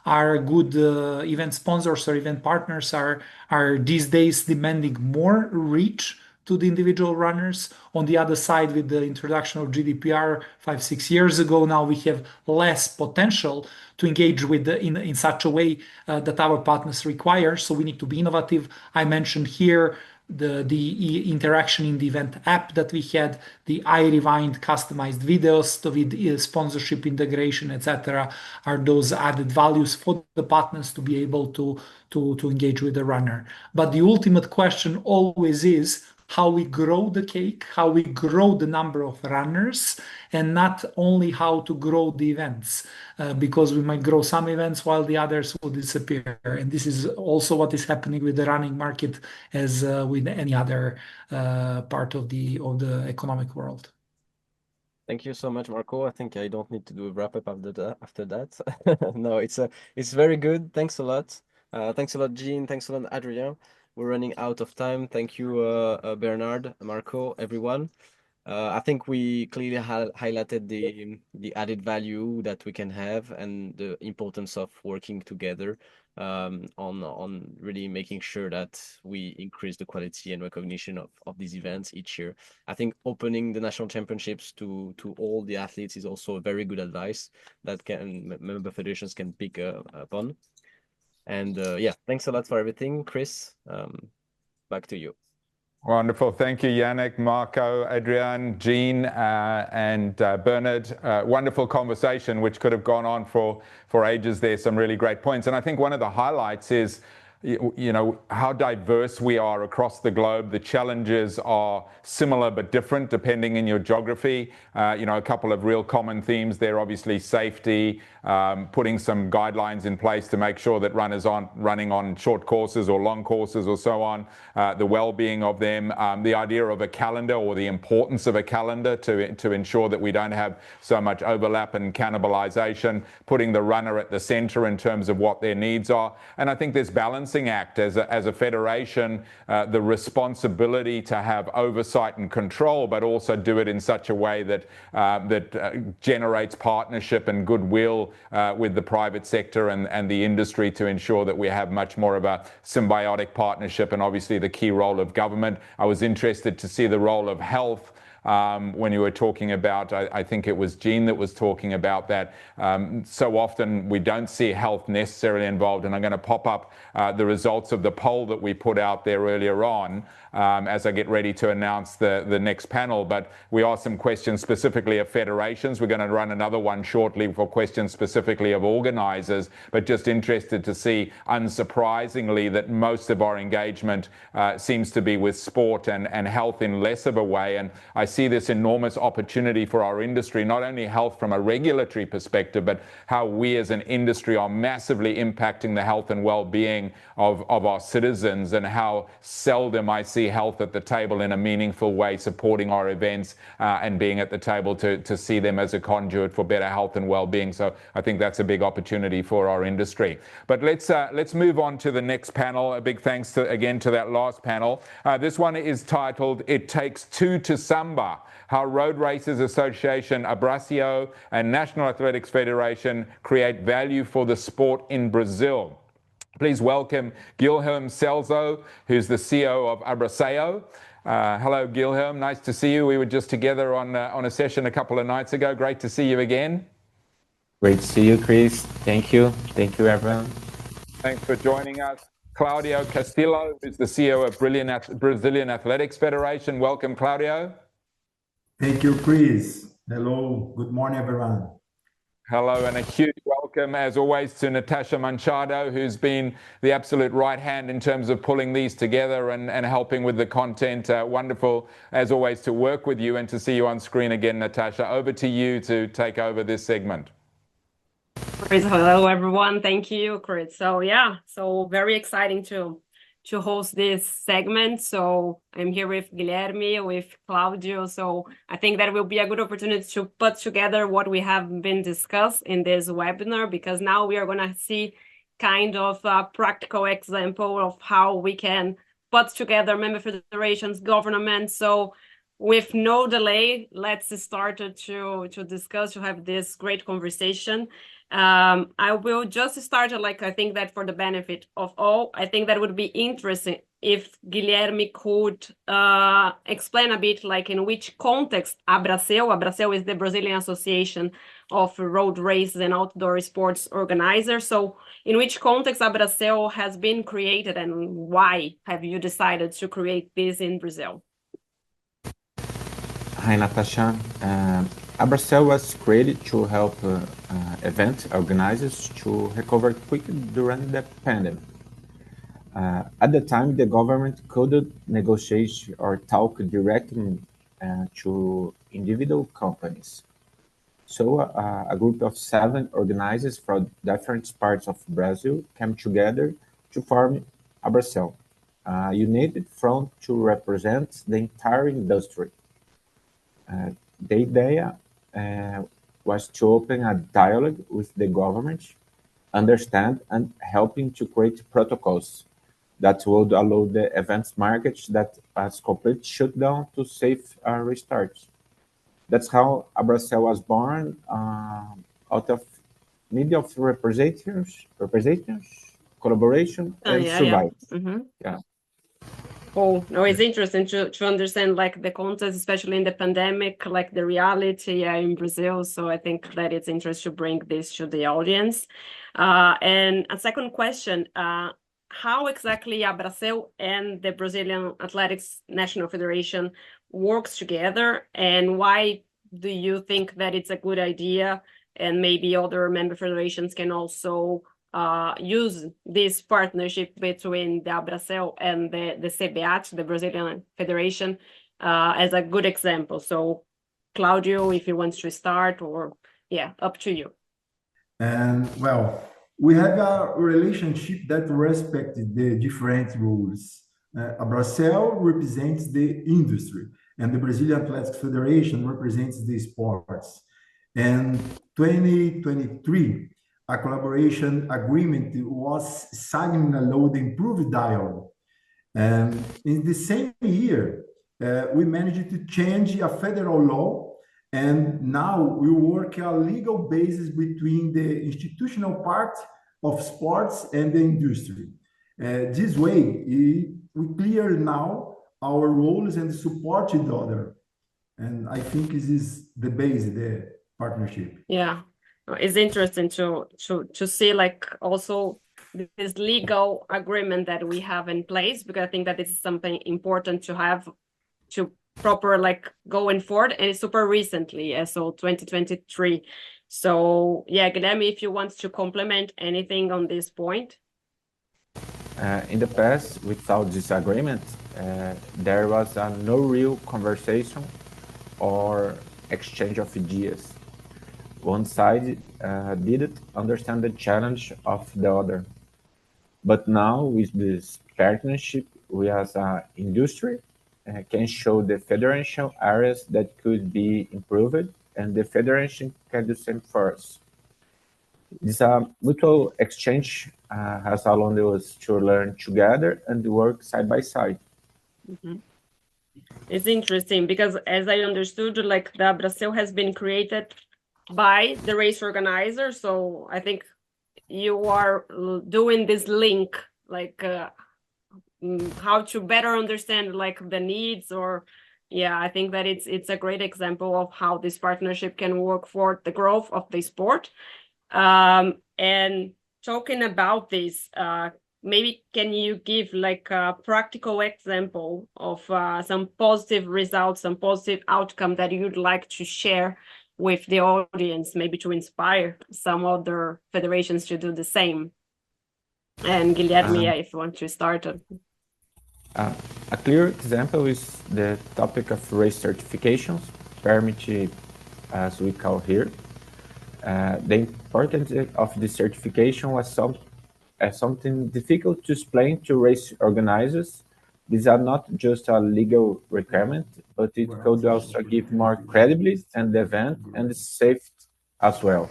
are good event sponsors or event partners are these days demanding more reach to the individual runners. On the other side, with the introduction of GDPR 5-6 years ago, now we have less potential to engage with in such a way that our partners require. So we need to be innovative. I mentioned here the interaction in the event app that we had, the iRewind customized videos with sponsorship integration, etc. are those added values for the partners to be able to engage with the runner. But the ultimate question always is how we grow the cake, how we grow the number of runners, and not only how to grow the events, because we might grow some events while the others will disappear. And this is also what is happening with the running market, as with any other part of the economic world. Thank you so much, Marco. I think I don't need to do a wrap up after that. No, it's very good. Thanks a lot. Thanks a lot, Jean. Thanks a lot, Adrien. We're running out of time. Thank you, Bernard, Marco, everyone. I think we clearly highlighted the added value that we can have and the importance of working together on really making sure that we increase the quality and recognition of these events each year. I think opening the national championships to all the athletes is also a very good advice that member federations can pick upon. And yeah, thanks a lot for everything, Chris. Back to you. Wonderful. Thank you, Yannick, Marco, Adrian, Jean, and Bernard. Wonderful conversation, which could have gone on for ages there. Some really great points. And I think one of the highlights is, you know, how diverse we are across the globe. The challenges are similar but different depending in your geography. You know, a couple of real common themes there, obviously safety, putting some guidelines in place to make sure that runners aren't running on short courses or long courses or so on, the well-being of them, the idea of a calendar or the importance of a calendar to ensure that we don't have so much overlap and cannibalization, putting the runner at the center in terms of what their needs are. And I think there's balancing act as a federation, the responsibility to have oversight and control, but also do it in such a way that generates partnership and goodwill with the private sector and the industry to ensure that we have much more of a symbiotic partnership, and obviously the key role of government. I was interested to see the role of health. When you were talking about, I think it was Jean that was talking about that. So often we don't see health necessarily involved, and I'm going to pop up the results of the poll that we put out there earlier on as I get ready to announce the next panel. But we asked some questions specifically of federations. We're going to run another one shortly for questions specifically of organizers, but just interested to see, unsurprisingly, that most of our engagement seems to be with sport and health in less of a way. And I see this enormous opportunity for our industry, not only health from a regulatory perspective, but how we as an industry are massively impacting the health and well-being of our citizens, and how seldom I see health at the table in a meaningful way, supporting our events and being at the table to see them as a conduit for better health and well-being. So I think that's a big opportunity for our industry. But let's move on to the next panel. A big thanks again to that last panel. This one is titled "It Takes Two to Samba: How Road Racers Association, Abracio, and National Athletics Federation Create Value for the Sport in Brazil." Please welcome Guilherme Celso, who's the CEO of Abracio. Hello, Guilherme. Nice to see you. We were just together on a session a couple of nights ago. Great to see you again. Great to see you, Chris. Thank you. Thank you, everyone. Thanks for joining us. Claudio Castillo, who's the CEO of Brazilian Athletics Federation. Welcome, Claudio. Thank you, Chris. Hello. Good morning, everyone. Hello, and a huge welcome, as always, to Natasha Manchado, who's been the absolute right hand in terms of pulling these together and helping with the content. Wonderful, as always, to work with you and to see you on screen again, Natasha. Over to you to take over this segment. Chris, hello, everyone. Thank you, Chris. So yeah, so very exciting to host this segment. So I'm here with Guilherme, with Claudio. So I think that will be a good opportunity to put together what we have been discussed in this webinar, because now we are going to see kind of a practical example of how we can put together member federations, governments. So with no delay, let's start to discuss, to have this great conversation. I will just start, like, I think that for the benefit of all, I think that would be interesting if Guilherme could explain a bit, like, in which context Abracel is the Brazilian Association of Road Races and Outdoor Sports Organizers. So in which context Abracel has been created, and why have you decided to create this in Brazil? Hi, Natasha. Abracel was created to help event organizers to recover quickly during the pandemic. At the time, the government couldn't negotiate or talk directly to individual companies. So a group of 7 organizers from different parts of Brazil came together to form Abracel, a united front to represent the entire industry. The idea was to open a dialogue with the government, understand and helping to create protocols that would allow the events market that was complete shutdown to safe restart. That's how Abracel was born, out of need of representatives, collaboration, and survival. Yeah. Oh, no, it's interesting to understand, like, the context, especially in the pandemic, like the reality in Brazil. So I think that it's interesting to bring this to the audience. And a second question, how exactly Abracel and the Brazilian Athletics National Federation works together, and why do you think that it's a good idea, and maybe other member federations can also use this partnership between the Abracel and the CBAT, the Brazilian Federation, as a good example? So Claudio, if you want to start, or yeah, up to you. And well, we have a relationship that respects the different rules. Abracel represents the industry, and the Brazilian Athletics Federation represents the sports. And 2023, a collaboration agreement was signed and allowed the improved dialogue. And in the same year, we managed to change a federal law, and now we work a legal basis between the institutional part of sports and the industry. This way, we clear now our roles and support each other. And I think this is the base, the partnership. Yeah, it's interesting to see, like, also this legal agreement that we have in place, because I think that it's something important to have to proper, like, going forward, and it's super recently, so 2023. So yeah, Guilherme, if you want to complement anything on this point. In the past, without this agreement, there was no real conversation or exchange of ideas. One side didn't understand the challenge of the other. But now, with this partnership, we as an industry can show the federation areas that could be improved, and the federation can do the same for us. This mutual exchange has allowed us to learn together and work side by side. It's interesting because, as I understood, like, the Abracel has been created by the race organizer. So I think you are doing this link, like, how to better understand, like, the needs, or yeah, I think that it's a great example of how this partnership can work for the growth of the sport. And talking about this, maybe can you give, like, a practical example of some positive results, some positive outcome that you'd like to share with the audience, maybe to inspire some other federations to do the same? And Guilherme, if you want to start. A clear example is the topic of race certifications, permit as we call here. The importance of the certification was something difficult to explain to race organizers. These are not just a legal requirement, but it could also give more credibility and the event and safety as well.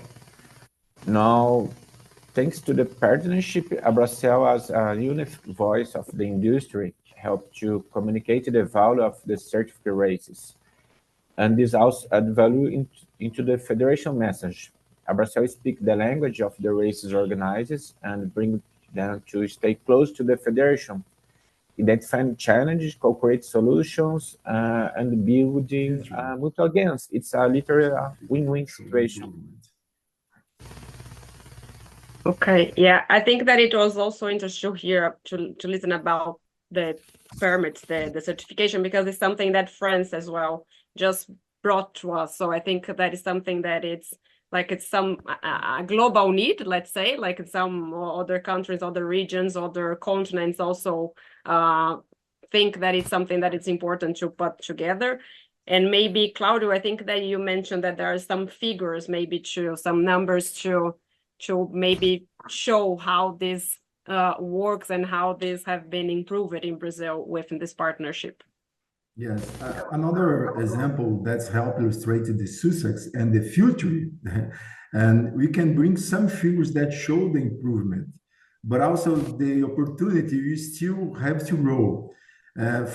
Now, thanks to the partnership, Abracel as a unique voice of the industry help to communicate the value of the certificate races. And this also add value into the federation message. Abraçel speak the language of the races organizers and bring them to stay close to the federation, identifying challenges, co-create solutions, and building mutual gains. It's a literally a win-win situation. Okay, yeah, I think that it was also interesting here to listen about the permits, the certification, because it's something that France as well just brought to us. So I think that is something that it's some a global need, let's say, like some other countries, other regions, other continents also think that it's something that it's important to put together. And maybe, Claudio, I think that you mentioned that there are some figures, maybe some numbers to maybe show how this works and how this have been improved in Brazil within this partnership. Yes, another example that's helped illustrate the success and the future, and we can bring some figures that show the improvement, but also the opportunity we still have to grow.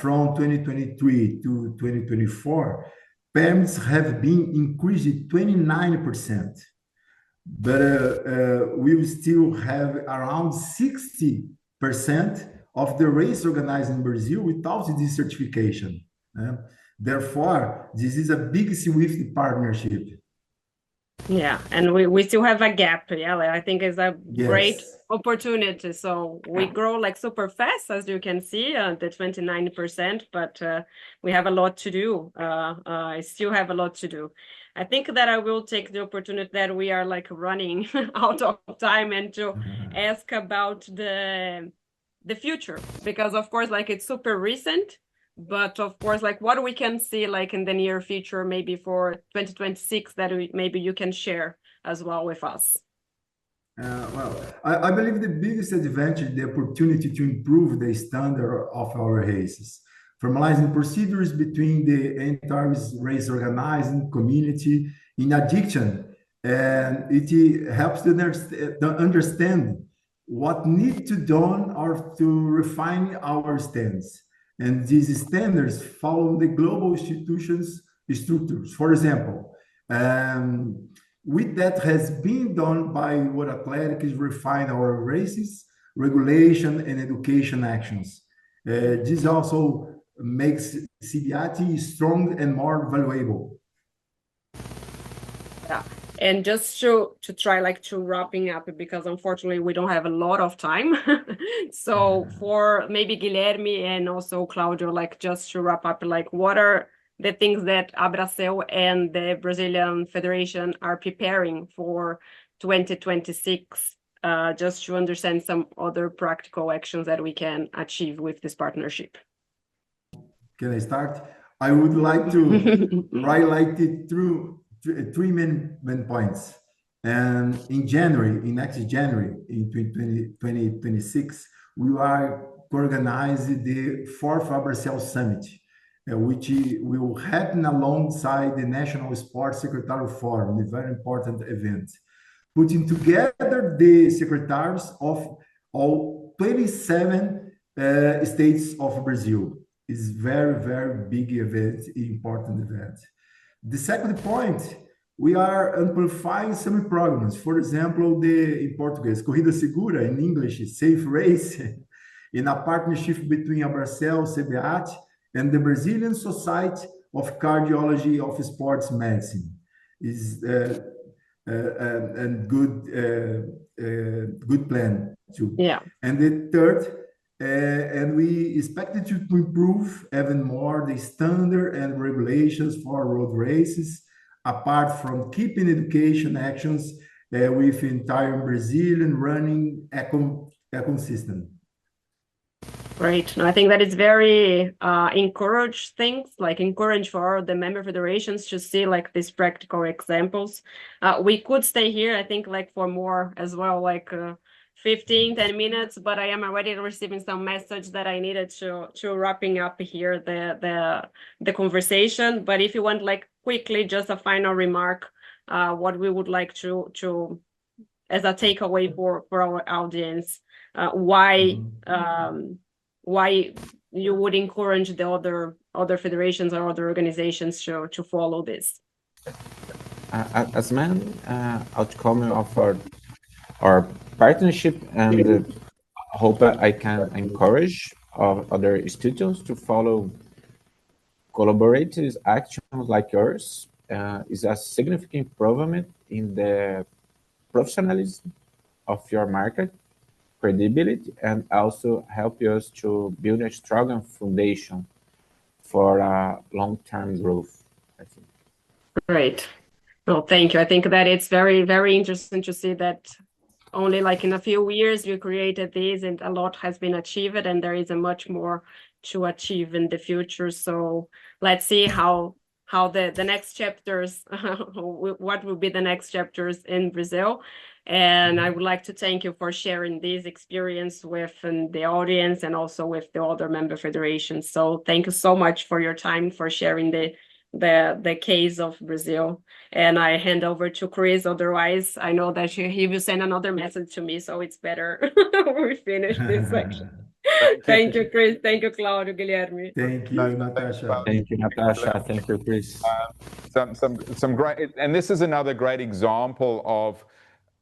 From 2023 to 2024, permits have been increased 29%, but we will still have around 60% of the race organized in Brazil without this certification. Therefore, this is a big SWIFT partnership. Yeah, and we still have a gap. Yeah, I think it's a great Yes. opportunity. So we grow like super fast, as you can see, the 29%, but we have a lot to do. I still have a lot to do. I think that I will take the opportunity that we are like running out of time and to ask about the future, because of course, like it's super recent. But of course, like what we can see like in the near future, maybe for 2026, that maybe you can share as well with us. Well, I believe the biggest advantage, the opportunity to improve the standard of our races, formalizing procedures between the entire race organizing community. In addition, and it helps to understand what needs to done or to refine our stance. And these standards follow the global institutions structures. For example, with that has been done by World Athletics refine our races, regulation, and education actions. This also makes CBAT strong and more valuable. Yeah. And just to try like to wrapping up, because unfortunately we don't have a lot of time. So for maybe Guilherme and also Claudio, like just to wrap up, like what are the things that Abraçel and the Brazilian Federation are preparing for 2026, just to understand some other practical actions that we can achieve with this partnership. Can I start? I would like to highlight it through three main points. And in next January, in 2026, we are organizing the fourth Abraçel Summit, which will happen alongside the National Sports Secretary Forum, a very important event, putting together the secretaries of all 27 states of Brazil. It's very, very big event, important event. The second point, we are amplifying some programs. For example, in Portuguese, Corrida Segura, in English, Safe Race, in a partnership between Abraçel, CBAT, and the Brazilian Society of Cardiology of Sports Medicine. Is and good plan too. Yeah. And the third, and we expect to improve even more the standard and regulations for road races, apart from keeping education actions with entire Brazilian running ecosystem. Great. No, I think that is very encourage for the member federations to see like these practical examples. We could stay here, I think, like for more as well, like 10 minutes, but I am already receiving some message that I needed to wrapping up here the conversation. But if you want like quickly just a final remark, what we would like to as a takeaway for our audience, why why you would encourage the other federations or other organizations to follow this? As main outcome of our partnership, and hope I can encourage other studios to follow collaborative actions like yours, is a significant improvement in the professionalism of your market, credibility, and also help us to build a strong foundation for long-term growth, I think. Great. Well, thank you. I think that it's very, very interesting to see that only like in a few years we created this and a lot has been achieved, and there is a much more to achieve in the future. So let's see how the next chapters, what will be the next chapters in Brazil. And I would like to thank you for sharing this experience with the audience and also with the other member federations. So thank you so much for your time, for sharing the case of Brazil. And I hand over to Chris. Otherwise, I know that he will send another message to me, so it's better we finish this section. Thank you, Chris. Thank you, Claudio, Guilherme. Thank you, Natasha. Thank you, Natasha. Thank you, Chris. Some great, and this is another great example of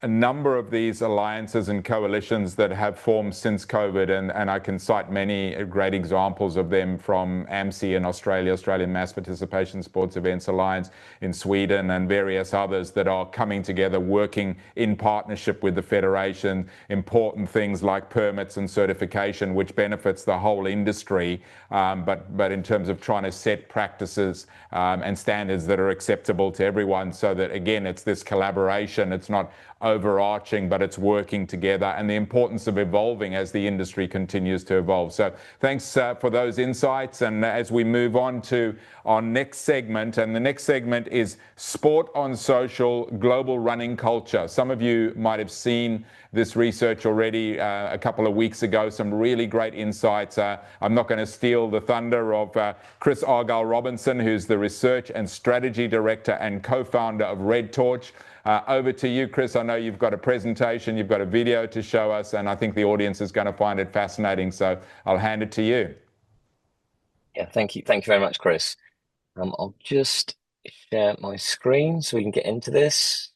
a number of these alliances and coalitions that have formed since COVID, and I can cite many great examples of them from AMSI in Australia, Australian Mass Participation Sports Events Alliance in Sweden, and various others that are coming together, working in partnership with the Federation, important things like permits and certification, which benefits the whole industry, but in terms of trying to set practices and standards that are acceptable to everyone, so that, again, it's this collaboration, it's not overarching, but it's working together, and the importance of evolving as the industry continues to evolve. So thanks for those insights. And as we move on to our next segment, and the next segment is Sport on Social, Global Running Culture. Some of you might have seen this research already a couple of weeks ago, some really great insights. I'm not going to steal the thunder of Chris Argyle-Robinson, who's the Research and Strategy Director and co-founder of Red Torch. Over to you, Chris. I know you've got a presentation, you've got a video to show us, and I think the audience is going to find it fascinating. So I'll hand it to you. Yeah, thank you. Thank you very much, Chris. I'll just share my screen so we can get into this.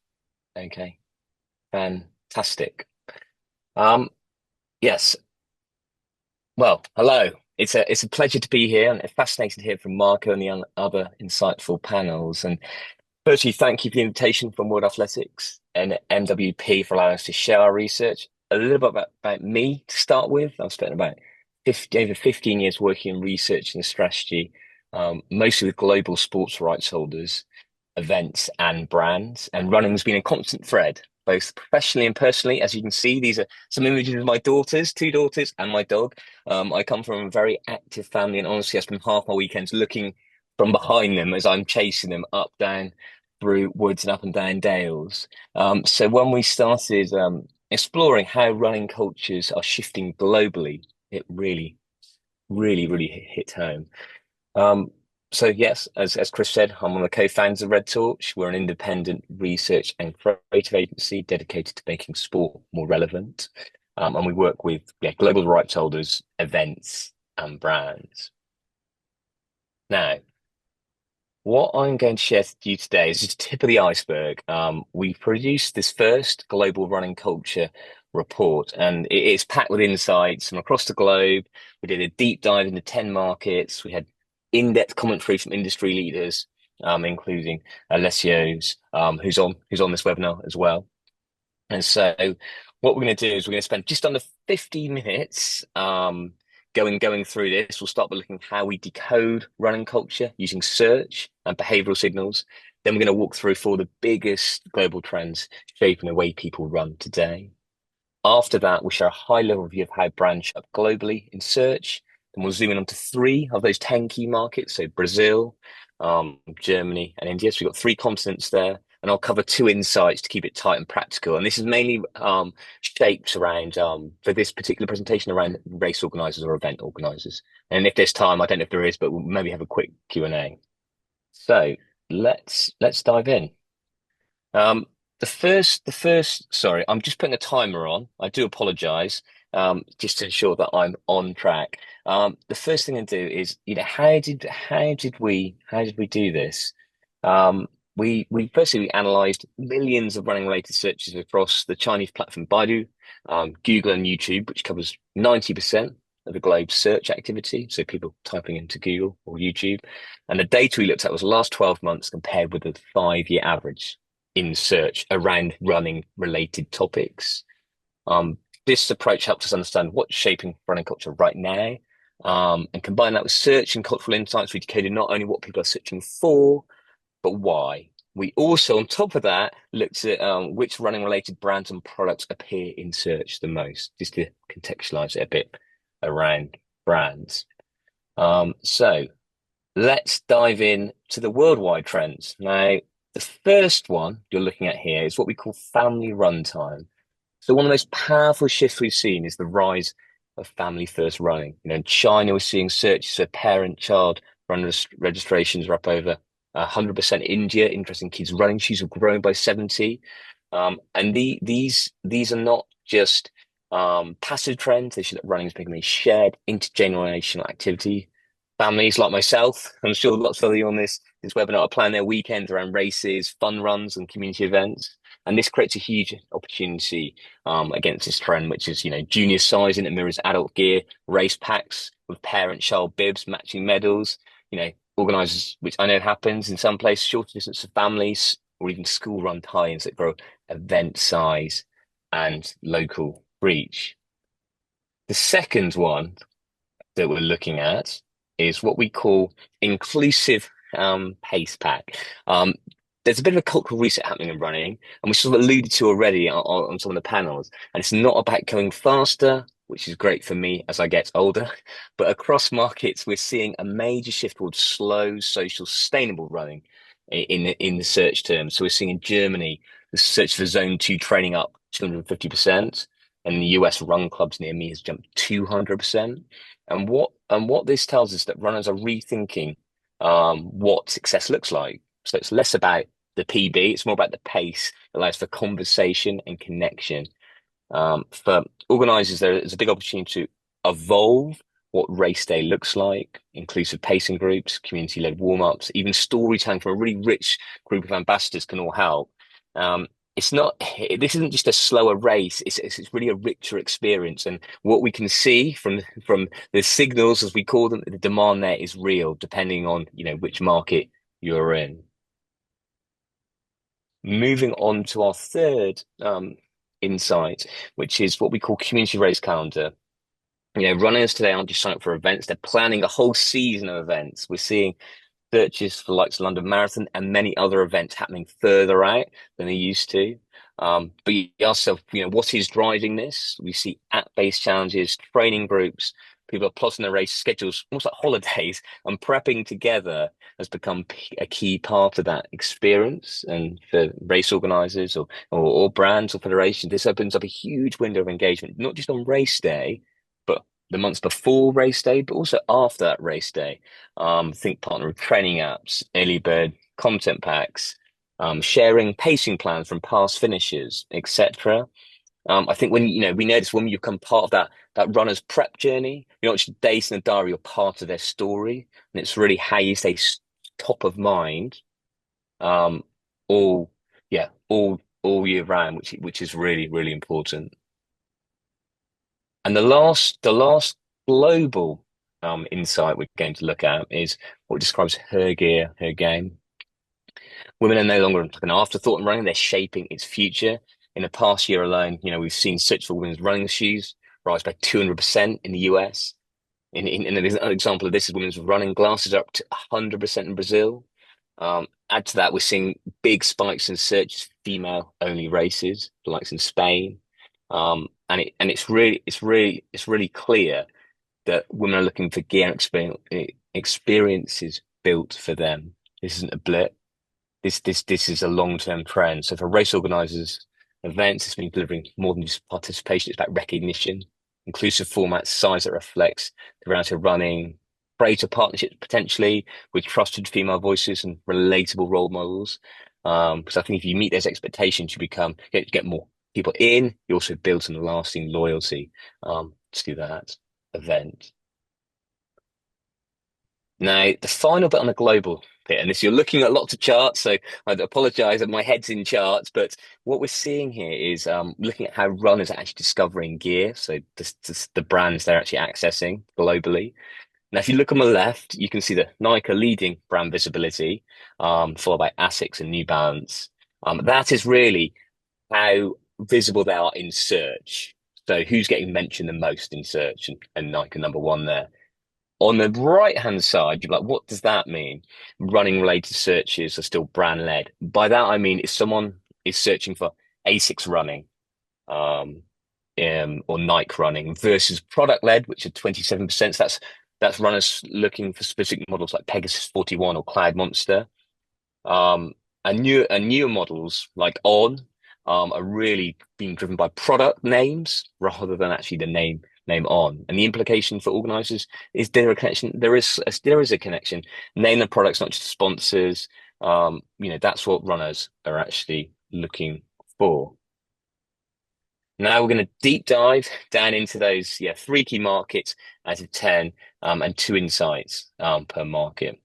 Okay, fantastic. Yes. Well, hello. It's a pleasure to be here, and fascinating to hear from Marco and the other insightful panels. And firstly, thank you for the invitation from World Athletics and MWP for allowing us to share our research. A little bit about me to start with. I've spent about over 15 years working in research and strategy, mostly with global sports rights holders, events and brands. And running has been a constant thread, both professionally and personally. As you can see, these are some images of my daughters, 2 daughters and my dog. I come from a very active family, and honestly, I spend half my weekends looking from behind them as I'm chasing them up, down, through woods and up and down dales. So when we started exploring how running cultures are shifting globally, it really hit home. So yes, as Chris said, I'm one of the co-founders of Red Torch. We're an independent research and creative agency dedicated to making sport more relevant. And we work with global rights holders, events and brands. Now, what I'm going to share with you today is just the tip of the iceberg. We produced this first global running culture report, and it is packed with insights from across the globe. We did a deep dive into 10 markets. We had in-depth commentary from industry leaders, including Alessio's, who's on this webinar as well. And so what we're going to do is we're going to spend just under 50 minutes going through this. We'll start by looking at how we decode running culture using search and behavioral signals. Then we're going to walk through 4 of the biggest global trends shaping the way people run today. After that, we'll share a high-level view of how brands show up globally in search. Then we'll zoom in onto 3 of those 10 key markets, so Brazil, Germany, and India. So we've got 3 continents there. And I'll cover 2 insights to keep it tight and practical. And this is mainly shaped around, for this particular presentation, around race organisers or event organisers. And if there's time, I don't know if there is, but we'll maybe have a quick Q&A. So let's dive in. The first, sorry, I'm just putting a timer on. I do apologise, just to ensure that I'm on track. The first thing I do is, how did we do this? We firstly analyzed millions of running related searches across the Chinese platform Baidu, Google and YouTube, which covers 90% of the globe's search activity. So people typing into Google or YouTube. And the data we looked at was the last 12 months compared with the 5-year average in search around running related topics. This approach helps us understand what's shaping running culture right now. And combine that with search and cultural insights, we decoded not only what people are searching for, but why. We also, on top of that, looked at which running related brands and products appear in search the most, just to contextualize it a bit around brands. So let's dive in to the worldwide trends. Now, the first one you're looking at here is what we call family runtime. So one of the most powerful shifts we've seen is the rise of family first running. In China, we're seeing searches for parent-child run registrations are up over 100%. India, interesting, kids running shoes have grown by 70. And these are not just passive trends. They show that running is becoming a shared intergenerational activity. Families like myself, I'm sure lots of you on this webinar, are planning their weekends around races, fun runs, and community events. And this creates a huge opportunity against this trend, which is, junior sizing that mirrors adult gear, race packs with parent-child bibs, matching medals, organisers, which I know happens in some places, shorter distance of families, or even school-run tie-ins that grow event size and local reach. The second one that we're looking at is what we call inclusive pace pack. There's a bit of a cultural reset happening in running, and we sort of alluded to already on some of the panels. And it's not about going faster, which is great for me as I get older, but across markets, we're seeing a major shift towards slow, social, sustainable running in the search terms. So we're seeing in Germany, the search for zone 2 training up 250%, and in the US, run clubs near me has jumped 200%. And what this tells us that runners are rethinking what success looks like. So it's less about the PB, it's more about the pace that allows for conversation and connection. For organisers, there's a big opportunity to evolve what race day looks like, inclusive pacing groups, community-led warm-ups, even storytelling from a really rich group of ambassadors can all help. This isn't just a slower race, it's really a richer experience. And what we can see from the signals, as we call them, the demand there is real, depending on, which market you're in. Moving on to our third insight, which is what we call community race calendar. Runners today aren't just signing up for events, they're planning a whole season of events. We're seeing searches for likes of London Marathon and many other events happening further out than they used to. But you ask yourself, what is driving this? We see app-based challenges, training groups, people are plotting their race schedules, almost like holidays, and prepping together has become a key part of that experience. And for race organisers or brands or federations, this opens up a huge window of engagement, not just on race day, but the months before race day, but also after that race day. Think partner with training apps, early bird content packs, sharing pacing plans from past finishes, etc. I think when we notice when you become part of that runner's prep journey, you're not just days in the diary, you're part of their story, and it's really how you stay top of mind, all year round, which is really, really important. And the last global insight we're going to look at is what describes her gear, her game. Women are no longer an afterthought in running; they're shaping its future. In the past year alone, we've seen search for women's running shoes rise by 200% in the US. In an example of this is women's running glasses are up to 100% in Brazil. Add to that, we're seeing big spikes in searches for female-only races, like in Spain. And it's really clear that women are looking for gear and experiences built for them. This isn't a blip. This is a long-term trend. So for race organisers, events, it's been delivering more than just participation. It's about recognition, inclusive formats, size that reflects the reality of running, creator partnerships potentially with trusted female voices and relatable role models. Because I think if you meet those expectations, you get more people in. You also build some lasting loyalty to that event. Now, the final bit on the global bit, and this you're looking at lots of charts, so I apologize that my head's in charts, but what we're seeing here is looking at how runners are actually discovering gear, so the brands they're actually accessing globally. Now, if you look on the left, you can see the Nike leading brand visibility, followed by Asics and New Balance. That is really how visible they are in search. So who's getting mentioned the most in search, and Nike number one there. On the right-hand side, you're like, what does that mean? Running related searches are still brand led. By that, I mean, if someone is searching for ASICS running, or Nike running versus product led, which are 27%. So that's runners looking for specific models like Pegasus 41 or Cloud Monster. And newer models like On are really being driven by product names rather than actually the name On. And the implication for organizers is there a connection? There is a connection. Name the products, not just sponsors. That's what runners are actually looking for. Now we're going to deep dive down into those 3 key markets out of 10, and 2 insights per market.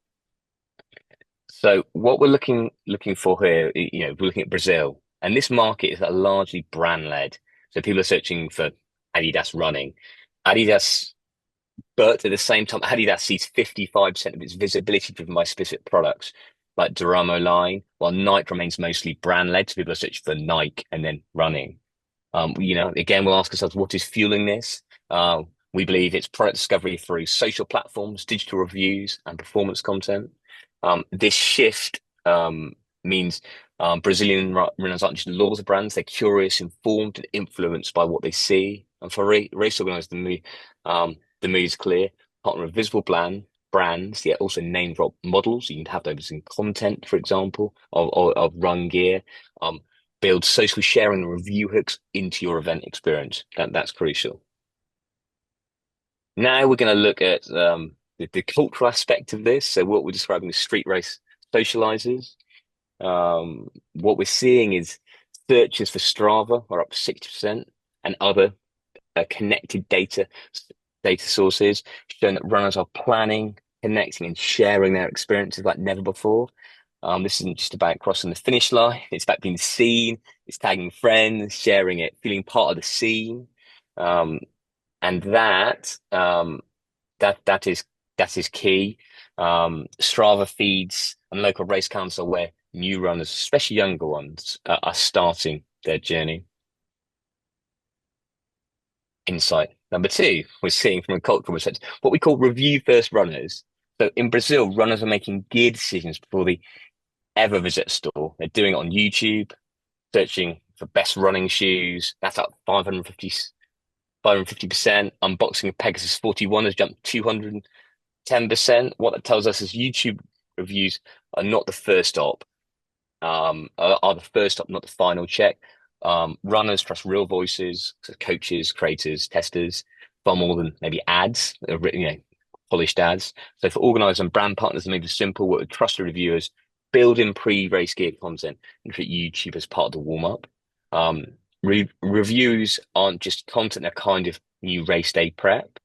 So what we're looking for here, we're looking at Brazil, and this market is largely brand led. So people are searching for Adidas running, but at the same time, Adidas sees 55% of its visibility driven by specific products like Duramo line, while Nike remains mostly brand led. So people are searching for Nike and then running. Again, we'll ask ourselves, what is fueling this? We believe it's product discovery through social platforms, digital reviews, and performance content. This shift means Brazilian runners aren't just loyal to brands; they're curious, informed, and influenced by what they see. And for race organizers, the mood is clear: partner with visible brands, yet also name drop models. You can have those in content, for example, of run gear. Build social sharing and review hooks into your event experience. That's crucial. Now we're going to look at the cultural aspect of this. So what we're describing as street race socializers. What we're seeing is searches for Strava are up 60%, and other connected data sources showing that runners are planning, connecting, and sharing their experiences like never before. This isn't just about crossing the finish line. It's about being seen. It's tagging friends, sharing it, feeling part of the scene, and that is key. Strava feeds and local race counts are where new runners, especially younger ones, are starting their journey. Insight number 2, we're seeing from a cultural perspective what we call review first runners. So in Brazil, runners are making gear decisions before they ever visit a store. They're doing it on YouTube, searching for best running shoes. That's up 550%. Unboxing of Pegasus 41 has jumped 210%. What that tells us is YouTube reviews are not the first stop, are the first stop, not the final check. Runners trust real voices, so coaches, creators, testers, far more than maybe ads, polished ads. So for organizers and brand partners, maybe simple, what would trusted reviewers build in pre-race gear content and treat YouTube as part of the warm-up. Reviews aren't just content, they're kind of new race day prep.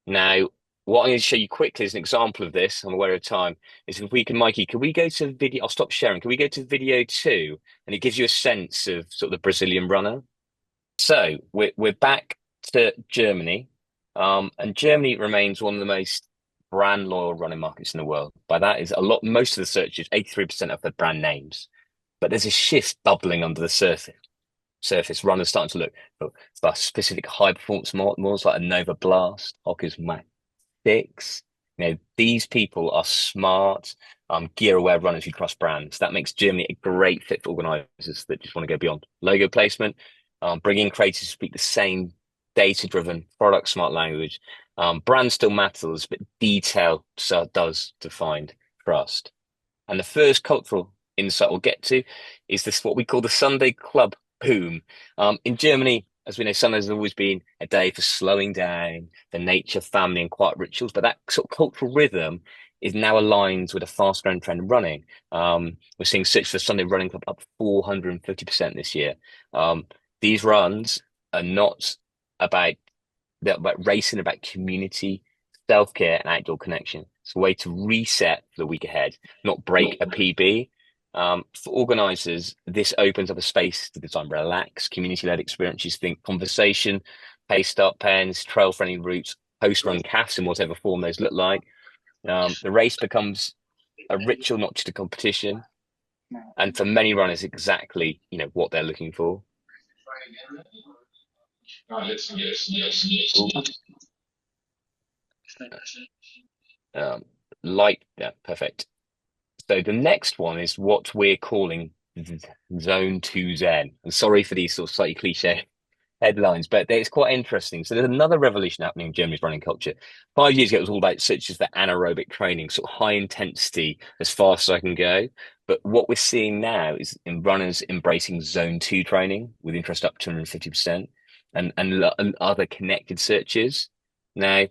Now, what I'm going to show you quickly as an example of this, I'm aware of time, is if we can, Mikey, can we go to video? I'll stop sharing. Can we go to video 2? And it gives you a sense of sort of the Brazilian runner. So we're back to Germany, and Germany remains one of the most brand loyal running markets in the world. By that is most of the searches, 83% of the brand names. But there's a shift bubbling under the surface. Runners starting to look for specific high performance models like a Nova Blast, Hoka's Max 6. These people are smart, gear aware runners who trust brands. That makes Germany a great fit for organizers that just want to go beyond logo placement, bringing creators to speak the same data-driven, product smart language. Brand still matters, but detail does define trust. And the first cultural insight we'll get to is this, what we call the Sunday club boom. In Germany, as we know, Sundays has always been a day for slowing down, for nature, family, and quiet rituals. But that sort of cultural rhythm is now aligned with a fast-growing trend of running. We're seeing search for Sunday running club up 450% this year. These runs are not about racing, about community, self-care, and outdoor connection. It's a way to reset for the week ahead, not break a PB. For organisers, this opens up a space to design relaxed, community-led experiences. Think conversation, pace start pens, trail-friendly routes, post-run CAFs in whatever form those look like. The race becomes a ritual, not just a competition. And for many runners, exactly what they're looking for. Yeah, perfect. So the next one is what we're calling Zone 2 Zen. And sorry for these sort of slightly cliche headlines, but it's quite interesting. So there's another revolution happening in Germany's running culture. 5 years ago, it was all about such as the anaerobic training, sort of high intensity, as fast as I can go. But what we're seeing now is in runners embracing Zone 2 training with interest up 250% and other connected searches. Now,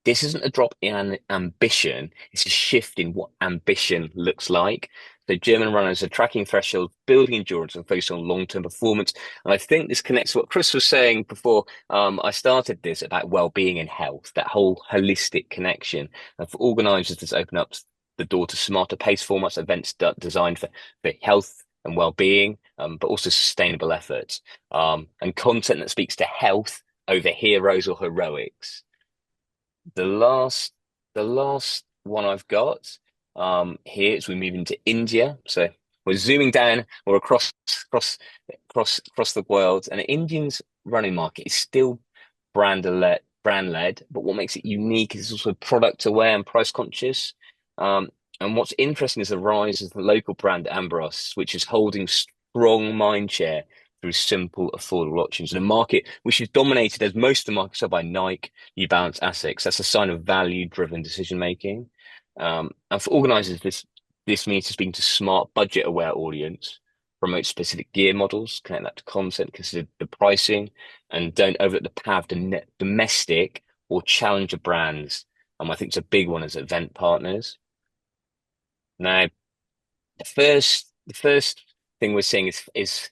this isn't a drop in ambition, it's a shift in what ambition looks like. So German runners are tracking thresholds, building endurance and focusing on long-term performance. And I think this connects to what Chris was saying before I started this about well-being and health, that whole holistic connection. And for organisers, this open up the door to smarter pace formats, events designed for health and well-being, but also sustainable efforts, and content that speaks to health over heroes or heroics. The last one I've got here is we move into India. So we're zooming down or across the world, and the Indian's running market is still brand led, but what makes it unique is also product aware and price conscious. And what's interesting is the rise of the local brand Ambros, which is holding strong mind share through simple, affordable options in a market which is dominated, as most of the markets are, by Nike, New Balance, Asics. That's a sign of value-driven decision-making. And for organisers, this means speaking to smart, budget-aware audience, promote specific gear models, connect that to content, consider the pricing, and don't overlook the power of domestic or challenger brands. I think it's a big one as event partners. Now, the first thing we're seeing is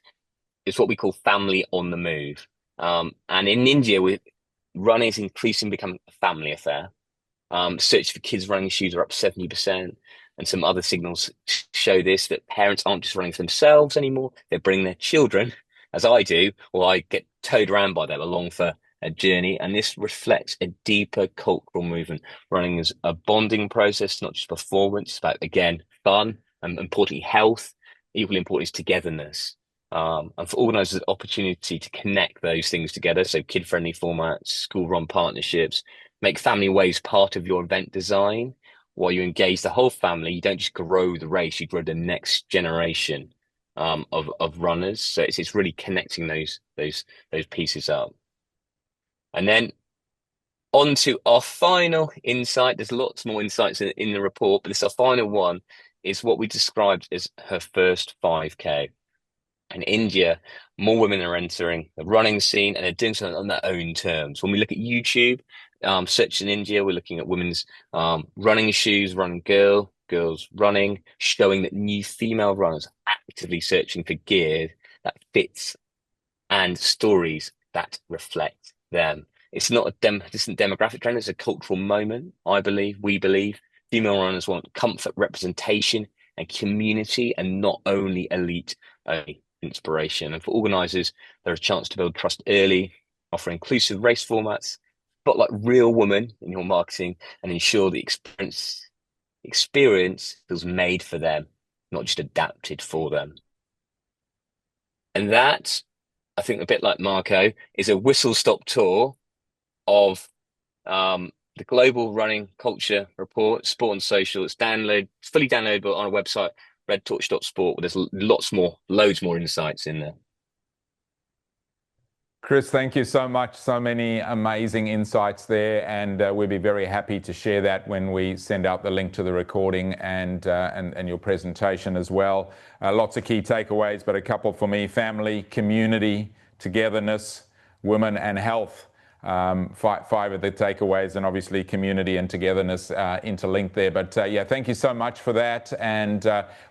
what we call family on the move. And in India, running is increasingly becoming a family affair. Search for kids running shoes are up 70%. And some other signals show this, that parents aren't just running for themselves anymore. They're bringing their children, as I do, or I get towed around by them along for a journey. And this reflects a deeper cultural movement. Running is a bonding process, not just performance. It's about, again, fun and importantly, health. Equally important is togetherness. And for organisers, opportunity to connect those things together. So kid-friendly formats, school-run partnerships, make family waves part of your event design. While you engage the whole family, you don't just grow the race, you grow the next generation of runners. So it's really connecting those pieces up. And then on to our final insight. There's lots more insights in the report, but this our final one is what we described as her first 5K. In India, more women are entering the running scene and they're doing something on their own terms. When we look at YouTube, search in India, we're looking at women's running shoes, running girls running, showing that new female runners are actively searching for gear that fits and stories that reflect them. It's not a distant demographic trend, it's a cultural moment, we believe. Female runners want comfort, representation, and community, and not only elite inspiration. And for organisers, there's a chance to build trust early, offer inclusive race formats, spotlight real women in your marketing, and ensure the experience feels made for them, not just adapted for them. And that, I think, a bit like Marco, is a whistle-stop tour of the Global Running Culture Report, Sport and Social. It's fully downloadable on our website, redtorch.sport. There's loads more insights in there. Chris, thank you so much. So many amazing insights there, and we'll be very happy to share that when we send out the link to the recording and your presentation as well. Lots of key takeaways, but a couple for me: family, community, togetherness, women, and health. 5 of the takeaways, and obviously community and togetherness interlinked there. But yeah, thank you so much for that, and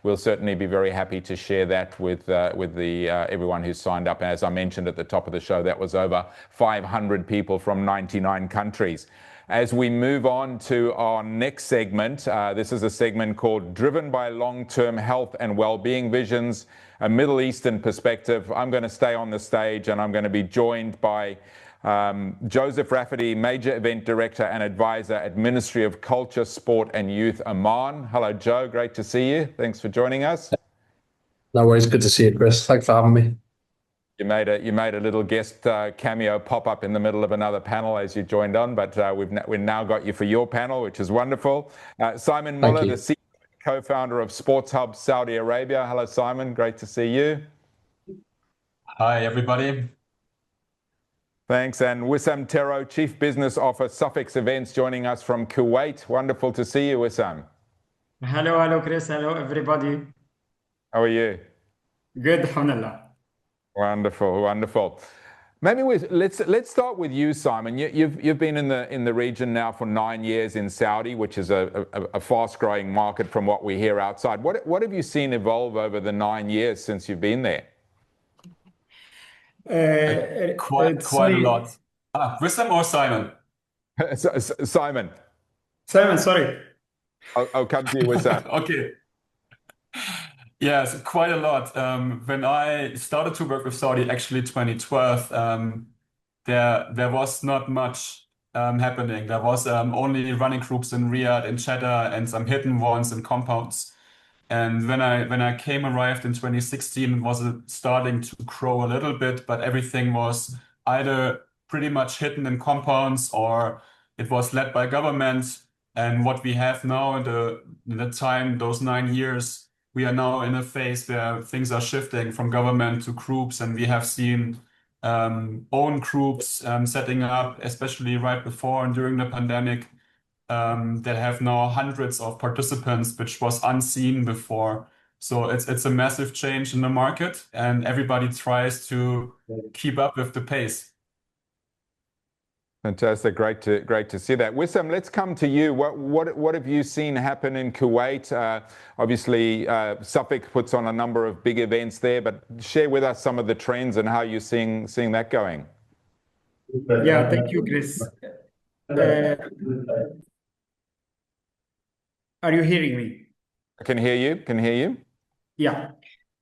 we'll certainly be very happy to share that with everyone who's signed up. And as I mentioned at the top of the show, that was over 500 people from 99 countries. as we move on to our next segment. This is a segment called Driven by Long-Term Health and Wellbeing Visions, a Middle Eastern Perspective. I'm going to stay on the stage and I'm going to be joined by Joseph Rafferty, Major Event Director and Advisor at Ministry of Culture, Sport and Youth, Oman. Hello, Joe. Great to see you. Thanks for joining us. No worries. Good to see you, Chris. Thanks for having me. You made a little guest cameo pop up in the middle of another panel as you joined on, but we've now got you for your panel, which is wonderful. Simon Muller, the CEO and co-founder of Sports Hub Saudi Arabia. Hello, Simon. Great to see you. Hi, everybody. Thanks. And Wissam Tero, Chief Business Officer, Suffix Events, joining us from Kuwait. Wonderful to see you, Wissam. Hello, Chris. Hello, everybody. How are you? Good, alhamdulillah. Wonderful. Maybe let's start with you, Simon. You've been in the region now for 9 years in Saudi, which is a fast-growing market from what we hear outside. What have you seen evolve over the 9 years since you've been there? Quite a lot. Wissam or Simon? Simon. Simon, sorry. I'll come to you, Wissam. Okay. Yes, quite a lot. When I started to work with Saudi, actually 2012, there was not much happening. There was only running groups in Riyadh, in Jeddah, and some hidden ones in compounds. And when I arrived in 2016, it was starting to grow a little bit, but everything was either pretty much hidden in compounds or it was led by government. And what we have now in the time, those 9 years, we are now in a phase where things are shifting from government to groups, and we have seen own groups setting up, especially right before and during the pandemic, that have now hundreds of participants, which was unseen before. So it's a massive change in the market, and everybody tries to keep up with the pace. Fantastic, great to see that. Wissam, let's come to you. What have you seen happen in Kuwait? Obviously, Suffolk puts on a number of big events there, but share with us some of the trends and how you're seeing that going. Yeah, thank you, Chris. Are you hearing me? I can hear you. Yeah.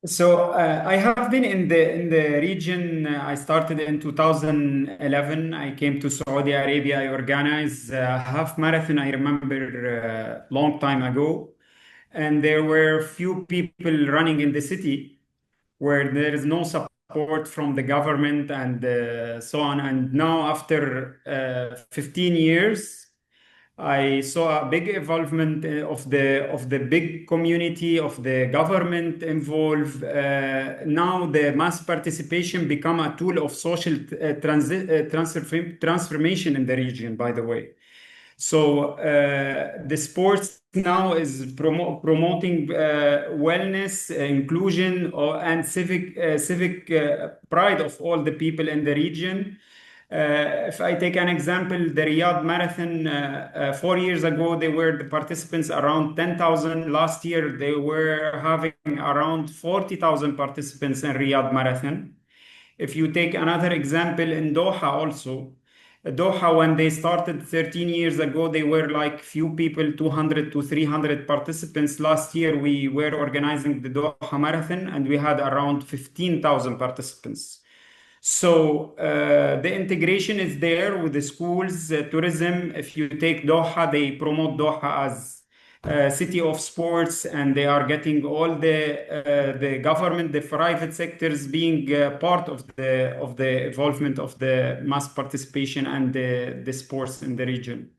So I have been in the region. I started in 2011. I came to Saudi Arabia. I organized a half marathon. I remember a long time ago, and there were few people running in the city where there is no support from the government and so on. And now, after 15 years, I saw a big involvement of the big community, of the government involved. Now the mass participation become a tool of social transformation in the region, by the way. So the sports now is promoting wellness, inclusion, and civic pride of all the people in the region. If I take an example, the Riyadh Marathon, 4 years ago, they were the participants around 10,000. Last year, they were having around 40,000 participants in Riyadh Marathon. If you take another example in Doha also, Doha, when they started 13 years ago, they were like few people, 200 to 300 participants. Last year, we were organizing the Doha Marathon and we had around 15,000 participants. So the integration is there with the schools, tourism. If you take Doha, they promote Doha as a city of sports, and they are getting all the government, the private sectors being part of the involvement of the mass participation and the sports in the region.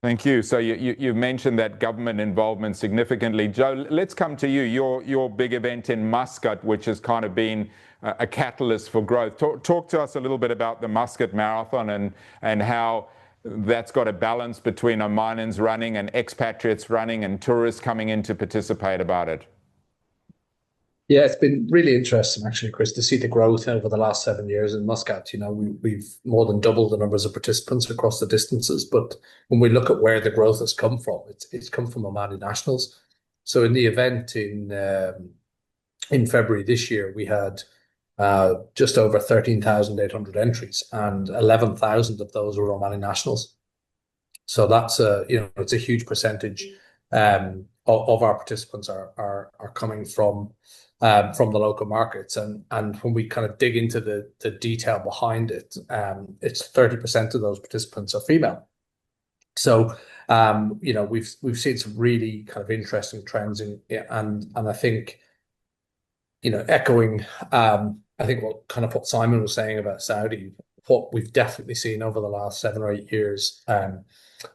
Thank you. So you've mentioned that government involvement significantly. Joe, let's come to you. Your big event in Muscat, which has kind of been a catalyst for growth. Talk to us a little bit about the Muscat Marathon and how that's got a balance between Omanans running and expatriates running and tourists coming in to participate about it. Yeah, it's been really interesting, actually, Chris, to see the growth over the last 7 years in Muscat. You know, we've more than doubled the numbers of participants across the distances. But when we look at where the growth has come from, it's come from Omani nationals. So in the event in February this year, we had just over 13,800 entries, and 11,000 of those were Romani nationals. So that's it's a huge percentage of our participants are coming from the local markets, and when we kind of dig into the detail behind it, it's 30% of those participants are female. So we've seen some really kind of interesting trends and I think echoing I think what Simon was saying about Saudi, what we've definitely seen over the last 7 or 8 years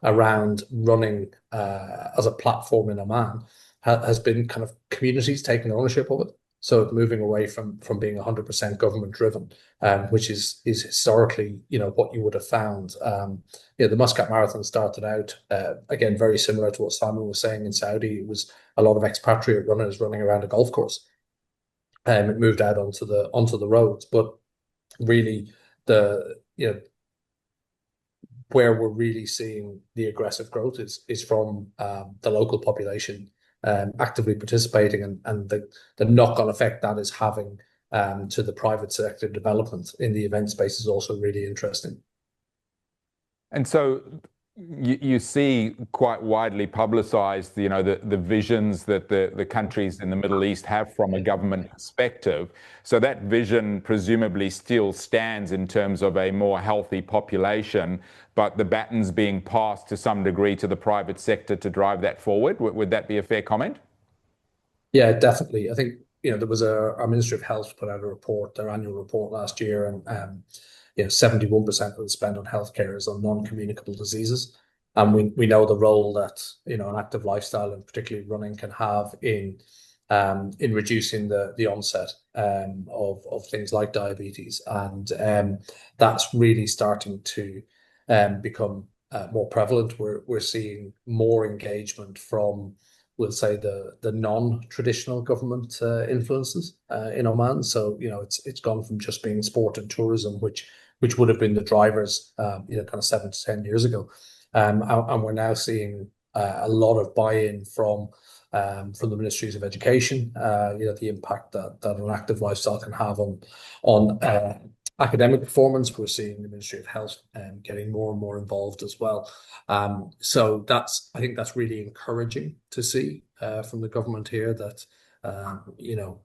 around running as a platform in Oman has been kind of communities taking ownership of it. So moving away from being 100% government driven, which is historically, what you would have found. The Muscat Marathon started out again very similar to what Simon was saying in Saudi. It was a lot of expatriate runners running around a golf course. It moved out onto the roads, but really where we're really seeing the aggressive growth is from the local population actively participating, and the knock-on effect that is having to the private sector development in the event space is also really interesting. And so you see quite widely publicized, the visions that the countries in the Middle East have from a government perspective. So that vision presumably still stands in terms of a more healthy population, but the baton's being passed to some degree to the private sector to drive that forward. Would that be a fair comment? Yeah, definitely. I think there was our Ministry of Health put out a report, their annual report last year, and 71% of the spend on healthcare is on non-communicable diseases. And we know the role that an active lifestyle, and particularly running, can have in reducing the onset of things like diabetes. And that's really starting to become more prevalent. We're seeing more engagement from, we'll say, the non-traditional government influences in Oman. So it's gone from just being sport and tourism, which would have been the drivers kind of 7 to 10 years ago, and we're now seeing a lot of buy-in from the ministries of education. The impact that an active lifestyle can have on academic performance. We're seeing the Ministry of Health getting more and more involved as well. So I think that's really encouraging to see from the government here, that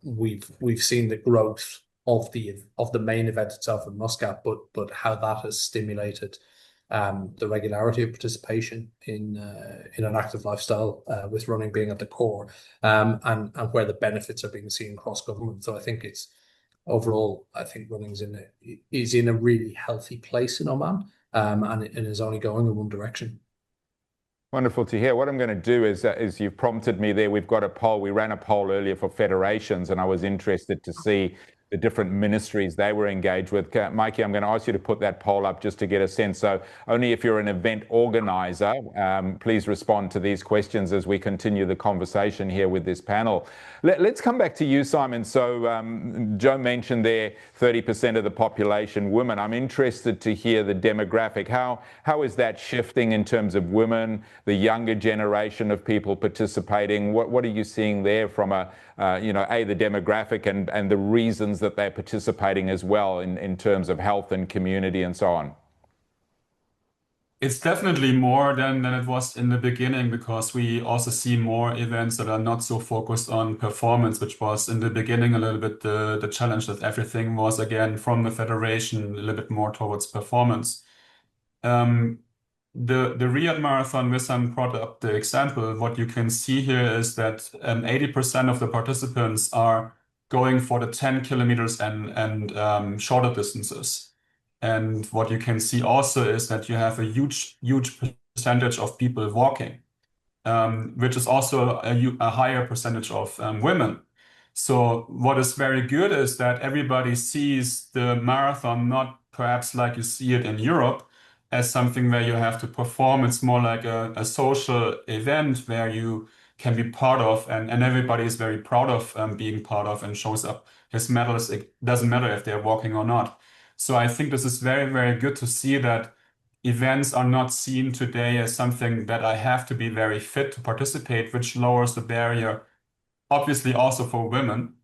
we've seen the growth of the main event itself in Muscat, but how that has stimulated the regularity of participation in an active lifestyle, with running being at the core, and where the benefits are being seen across government. So I think it's overall, I think running is in a really healthy place in Oman, and is only going in one direction. Wonderful to hear. What I'm going to do is you've prompted me there. We've got a poll. We ran a poll earlier for federations, and I was interested to see the different ministries they were engaged with. Mikey, I'm going to ask you to put that poll up just to get a sense. So only if you're an event organizer, please respond to these questions as we continue the conversation here with this panel. Let's come back to you, Simon. So Joe mentioned there 30% of the population women. I'm interested to hear the demographic. How is that shifting in terms of women, the younger generation of people participating? What are you seeing there from the demographic and the reasons that they're participating as well in terms of health and community and so on? It's definitely more than it was in the beginning, because we also see more events that are not so focused on performance, which was in the beginning a little bit the challenge, that everything was, again, from the federation, a little bit more towards performance. The Riyadh Marathon, Wissam brought up the example. What you can see here is that 80% of the participants are going for the 10 kilometers and shorter distances. And what you can see also is that you have a huge percentage of people walking, which is also a higher percentage of women. So what is very good is that everybody sees the marathon not perhaps like you see it in Europe, as something where you have to perform. It's more like a social event where you can be part of, and everybody is very proud of being part of and shows up his medals. It doesn't matter if they're walking or not. So I think this is very, very good to see that events are not seen today as something that I have to be very fit to participate, which lowers the barrier, obviously also for women.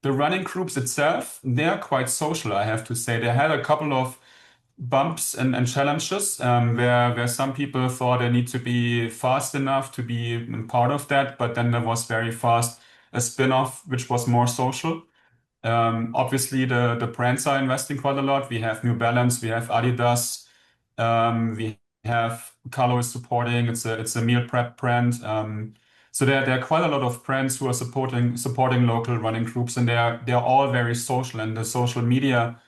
the running groups itself, they're quite social, I have to say. They had a couple of bumps and challenges where some people thought they need to be fast enough to be part of that, but then there was very fast a spin-off which was more social. Obviously, the brands are investing quite a lot. We have New Balance, we have Adidas, we have Carlo is supporting. It's a meal prep brand. So there are quite a lot of brands who are supporting local running groups, and they're all very social, and the social media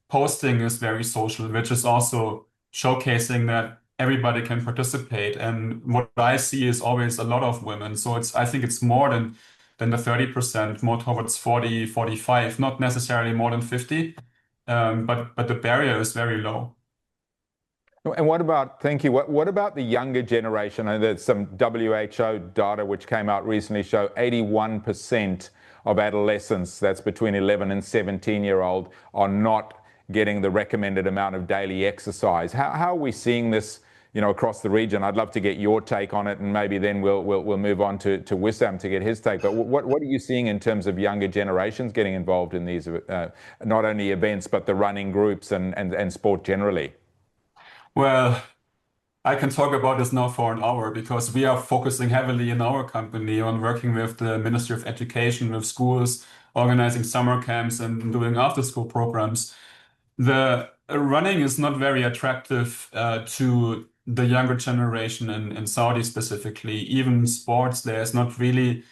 posting is very social, which is also showcasing that everybody can participate. And what I see is always a lot of women. So I think it's more than the 30%, more towards 40, 45, not necessarily more than 50. But the barrier is very low. And thank you, what about the younger generation? I know there's some WHO data which came out recently show 81% of adolescents, that's between 11 and 17-year-old, are not getting the recommended amount of daily exercise. How are we seeing this, across the region? I'd love to get your take on it, and maybe then we'll move on to Wissam to get his take. But what are you seeing in terms of younger generations getting involved in these not only events but the running groups and sport generally? Well, I can talk about this now for an hour because we are focusing heavily in our company on working with the Ministry of Education, with schools, organizing summer camps and doing after-school programs. The running is not very attractive to the younger generation in Saudi specifically. Even sports, there's not really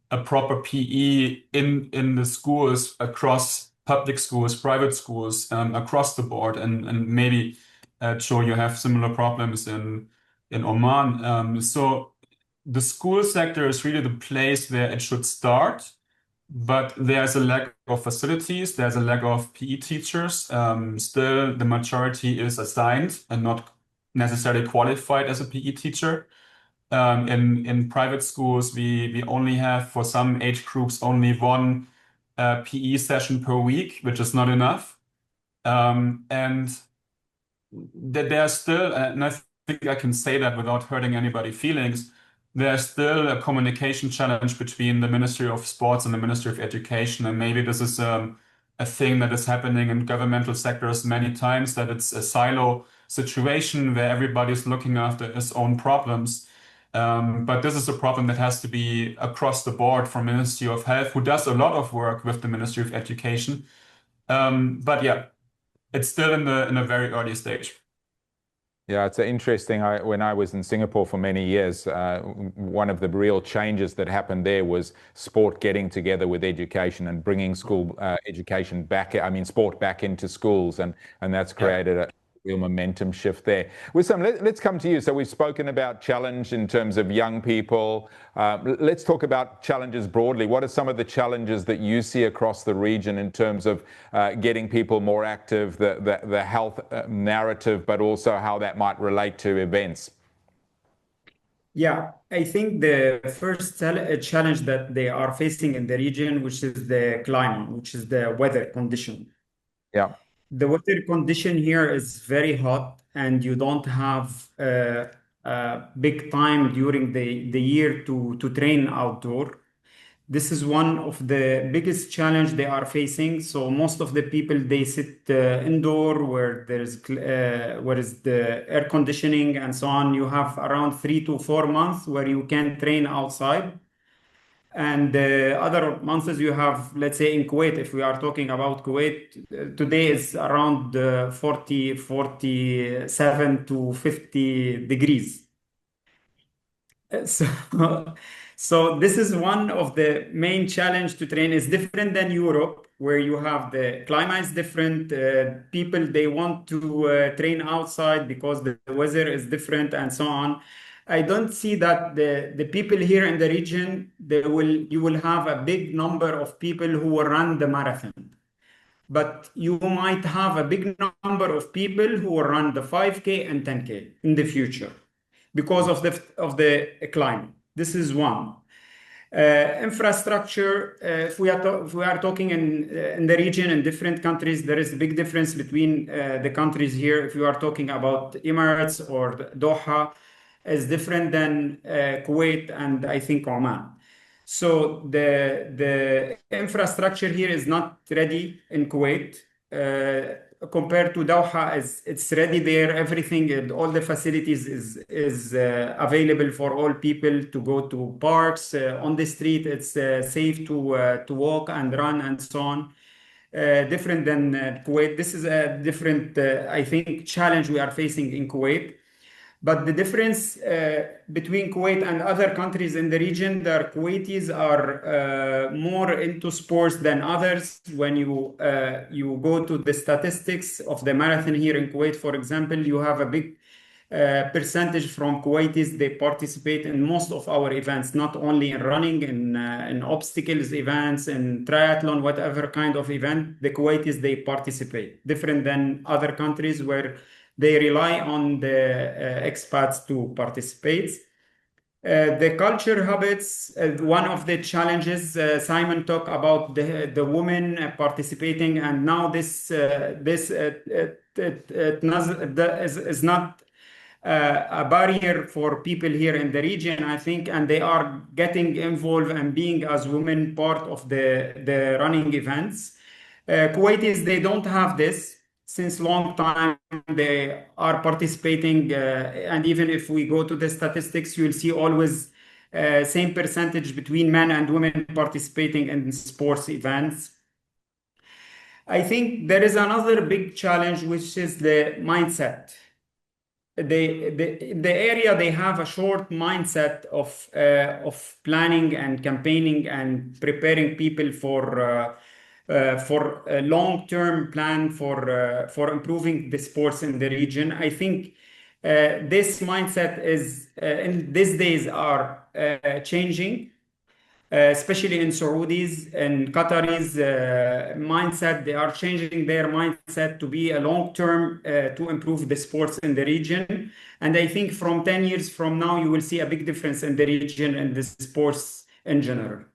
a proper PE in the schools across public schools, private schools, across the board, and maybe Joe, you have similar problems in Oman. So the school sector is really the place where it should start, but there's a lack of facilities, there's a lack of PE teachers. Still, the majority is assigned and not necessarily qualified as a PE teacher. In private schools, we only have, for some age groups, only one PE session per week, which is not enough. And that there's still, and I think I can say that without hurting anybody's feelings, there's still a communication challenge between the Ministry of Sports and the Ministry of Education. And maybe this is a thing that is happening in governmental sectors many times, that it's a silo situation where everybody's looking after his own problems. But this is a problem that has to be across the board from Ministry of Health, who does a lot of work with the Ministry of Education. But yeah, it's still in a very early stage. Yeah, it's interesting. When I was in Singapore for many years, one of the real changes that happened there was sport getting together with education and bringing school education back, sport back into schools, and that's created a real momentum shift there. Wissam, let's come to you. So we've spoken about challenge in terms of young people. Let's talk about challenges broadly. What are some of the challenges that you see across the region in terms of getting people more active, the health narrative, but also how that might relate to events? Yeah, I think the first challenge that they are facing in the region, which is the climate, which is the weather condition. Yeah. The weather condition here is very hot, and you don't have big time during the year to train outdoor. This is one of the biggest challenge they are facing. So most of the people, they sit indoor where is the air conditioning and so on. You have around 3 to 4 months where you can train outside. And the other months you have, let's say in Kuwait, if we are talking about Kuwait, today is around 47 to 50 degrees. So this is one of the main challenge to train. Is different than Europe, where you have the climate is different. People, they want to train outside because the weather is different and so on. I don't see that the people here in the region, you will have a big number of people who will run the marathon. But you might have a big number of people who will run the 5K and 10K in the future because of the climate. This is one. Infrastructure, if we are talking in the region, in different countries, there is a big difference between the countries here. If you are talking about Emirates or Doha, is different than Kuwait and I think Oman. So the infrastructure here is not ready in Kuwait. Compared to Doha, it's ready there. Everything, all the facilities is available for all people to go to parks on the street. It's safe to walk and run and so on. Different than Kuwait. This is a different, I think, challenge we are facing in Kuwait. But the difference between Kuwait and other countries in the region, the Kuwaitis are more into sports than others. When you go to the statistics of the marathon here in Kuwait, for example, you have a big percentage from Kuwaitis. They participate in most of our events, not only in running, in obstacles events, in triathlon, whatever kind of event. The Kuwaitis, they participate, different than other countries where they rely on the expats to participate. The culture habits, one of the challenges Simon talked about the women participating, and now this is not a barrier for people here in the region, I think, and they are getting involved and being as women part of the running events. Kuwaitis, they don't have this since long time. They are participating, and even if we go to the statistics, you'll see always same percentage between men and women participating in sports events. I think there is another big challenge, which is the mindset. The area, they have a short mindset of planning and campaigning and preparing people for a long-term plan for improving the sports in the region. I think this mindset is in these days are changing, especially in Saudis and Qataris mindset. They are changing their mindset to be a long-term to improve the sports in the region. And I think from 10 years from now, you will see a big difference in the region and the sports in general.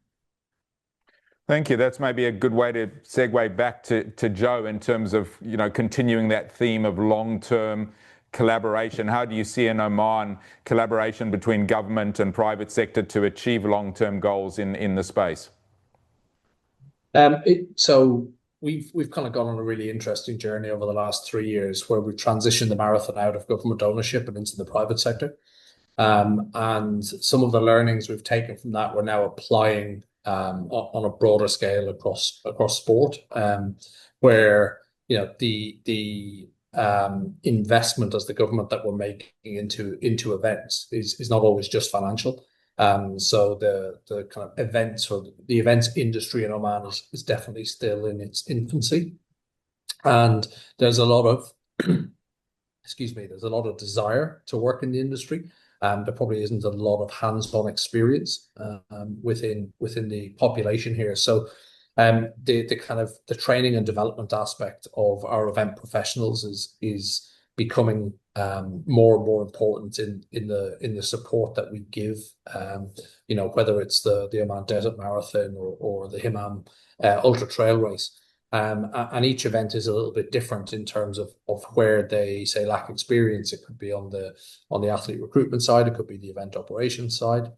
Thank you. That's maybe a good way to segue back to Joe in terms of, continuing that theme of long-term collaboration. How do you see in Oman collaboration between government and private sector to achieve long-term goals in the space? So we've kind of gone on a really interesting journey over the last 3 years where we've transitioned the marathon out of government ownership and into the private sector. And some of the learnings we've taken from that, we're now applying on a broader scale across sport, where the investment as the government that we're making into events is not always just financial. So the kind of events or the events industry in Oman is definitely still in its infancy, and there's a lot of there's a lot of desire to work in the industry. There probably isn't a lot of hands-on experience within the population here. So the kind of the training and development aspect of our event professionals is becoming more and more important in the support that we give. Whether it's the Oman Desert Marathon or the Himam Ultra Trail Race. And each event is a little bit different in terms of where they say lack experience. It could be on the athlete recruitment side, it could be the event operations side.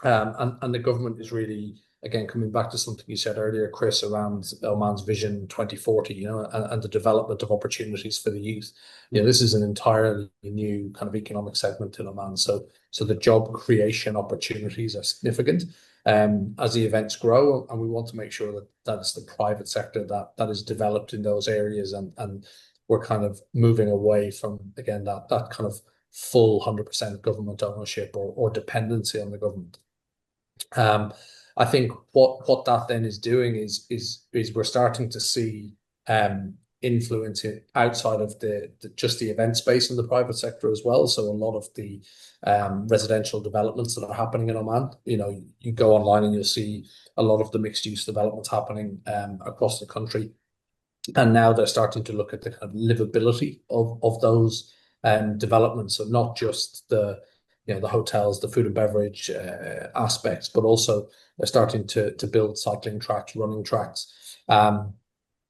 And the government is really, again, coming back to something you said earlier, Chris, around Oman's Vision 2040, and the development of opportunities for the youth. This is an entirely new kind of economic segment in Oman. So the job creation opportunities are significant as the events grow, and we want to make sure that it's the private sector that is developed in those areas, and we're kind of moving away from, again, that kind of full 100% government ownership or dependency on the government. I think what that then is doing is we're starting to see influence outside of just the event space in the private sector as well. So a lot of the residential developments that are happening in Oman, you go online and you'll see a lot of the mixed use developments happening across the country. And now they're starting to look at the kind of livability of those developments. So not just the hotels, the food and beverage aspects, but also they're starting to build cycling tracks, running tracks.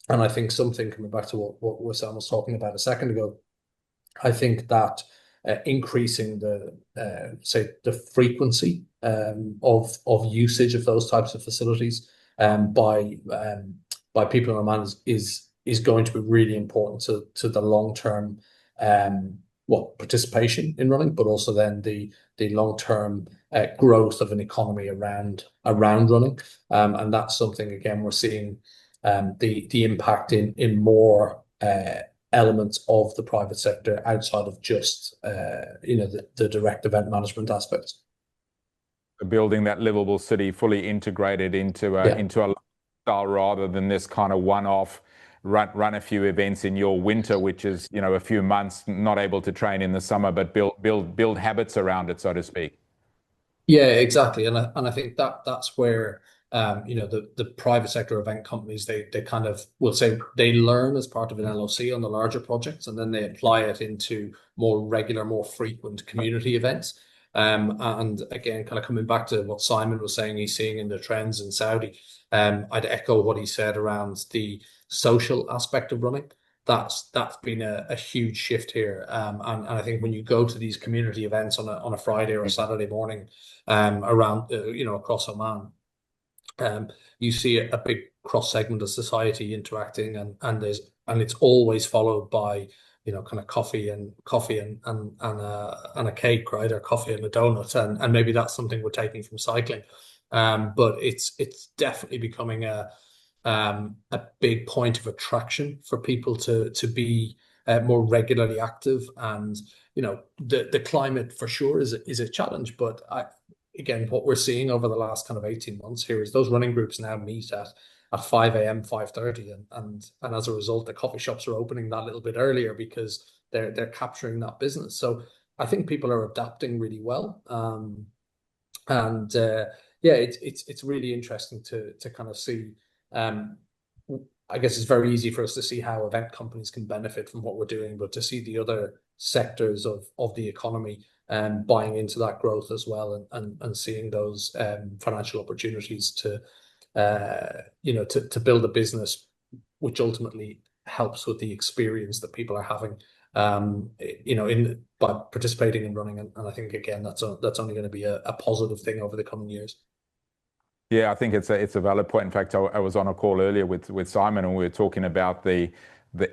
And I think something, coming back to what Wissam was talking about a second ago, I think that increasing the frequency of usage of those types of facilities by people in Oman is going to be really important to the long term participation in running, but also then the long term growth of an economy around running, and that's something again we're seeing the impact in more elements of the private sector outside of just the direct event management aspects. Building that livable city fully integrated into a lifestyle rather than this kind of one-off run a few events in your winter, which is a few months, not able to train in the summer, but build habits around it, so to speak. Yeah, exactly, and I think that's where the private sector event companies they kind of will say they learn as part of an LOC on the larger projects, and then they apply it into more regular, more frequent community events. And again, kind of coming back to what Simon was saying, he's seeing in the trends in Saudi. I'd echo what he said around the social aspect of running. That's been a huge shift here, and I think when you go to these community events on a Friday or a Saturday morning, around across Oman, you see a big cross segment of society interacting, and it's always followed by kind of coffee and a cake, right, or coffee and a donut, and maybe that's something we're taking from cycling, but it's definitely becoming a big point of attraction for people to be more regularly active, and the climate for sure is a challenge, but again, what we're seeing over the last kind of 18 months here is those running groups now meet at 5 a.m., 5:30, and as a result, the coffee shops are opening that little bit earlier because they're capturing that business. So I think people are adapting really well, and it's really interesting to kind of see. I guess it's very easy for us to see how event companies can benefit from what we're doing, but to see the other sectors of the economy buying into that growth as well, and seeing those financial opportunities to build a business which ultimately helps with the experience that people are having by participating in running, and I think again that's only going to be a positive thing over the coming years. Yeah, I think it's a valid point. In fact, I was on a call earlier with Simon, and we were talking about the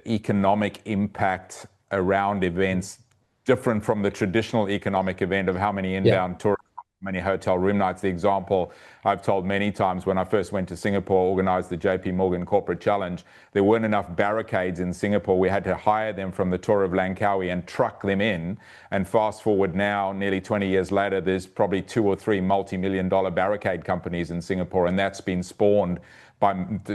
economic impact around events different from the traditional economic event of how many inbound tourists, many hotel room nights. The example I've told many times, when I first went to Singapore, organized the JP Morgan Corporate Challenge, there weren't enough barricades in Singapore. We had to hire them from the Tour of Langkawi and truck them in. And fast forward now, nearly 20 years later, there's probably 2 or 3 multi-million-dollar barricade companies in Singapore, and that's been spawned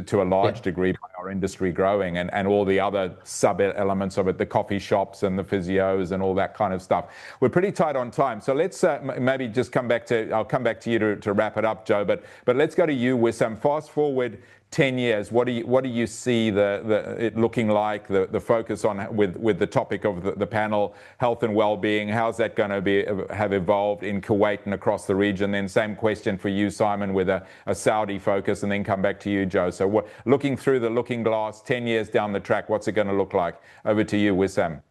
to a large degree by our industry growing, and all the other sub-elements of it, the coffee shops and the physios and all that kind of stuff. We're pretty tight on time, so let's maybe just I'll come back to you to wrap it up, Joe, but let's go to you with some fast forward 10 years. What do you see it looking like, the focus on with the topic of the panel, health and well-being? How's that going to have evolved in Kuwait and across the region? Then same question for you, Simon, with a Saudi focus, and then come back to you, Joe. So looking through the looking glass, 10 years down the track, what's it going to look like? Over to you, Wissam.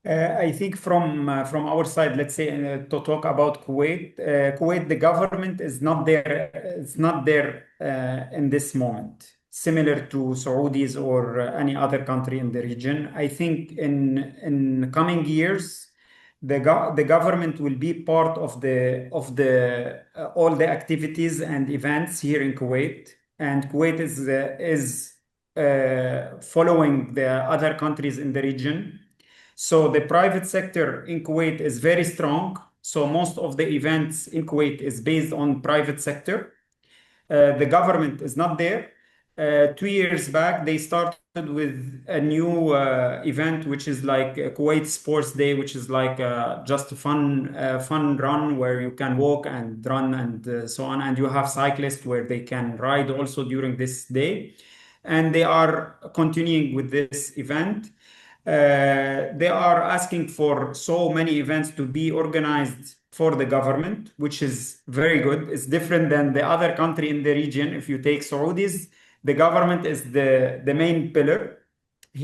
I think from our side, let's say to talk about Kuwait. Kuwait, the government is not there. It's not there in this moment. Similar to Saudis or any other country in the region. I think in coming years, the government will be part of all the activities and events here in Kuwait, and Kuwait is following the other countries in the region. So the private sector in Kuwait is very strong. So most of the events in Kuwait is based on private sector. The government is not there. 2 years back, they started with a new event, which is like Kuwait Sports Day, which is like just a fun run where you can walk and run and so on. And you have cyclists where they can ride also during this day. And they are continuing with this event. They are asking for so many events to be organized for the government, which is very good. It's different than the other country in the region. If you take Saudis, the government is the main pillar.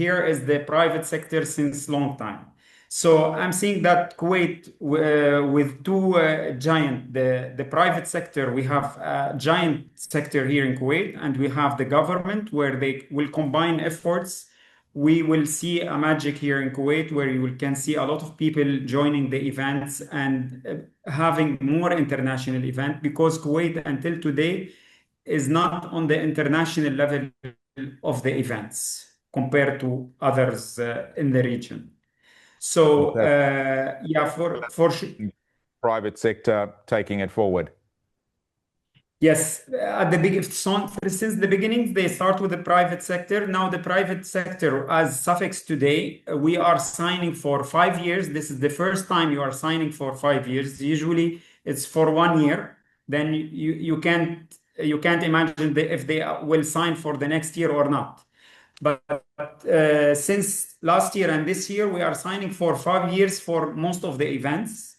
here is the private sector since long time. So I'm seeing that Kuwait with two giant, the private sector, we have a giant sector here in Kuwait, and we have the government where they will combine efforts. We will see a magic here in Kuwait where can see a lot of people joining the events and having more international event, because Kuwait until today is not on the international level of the events compared to others in the region. So yeah, for sure. Private sector taking it forward. Yes, at the beginning, since the beginning, they start with the private sector. Now the private sector, as Suffix today, we are signing for 5 years. This is the first time you are signing for 5 years. Usually it's for 1 year. Then you can't imagine if they will sign for the next year or not. But since last year and this year, we are signing for 5 years for most of the events.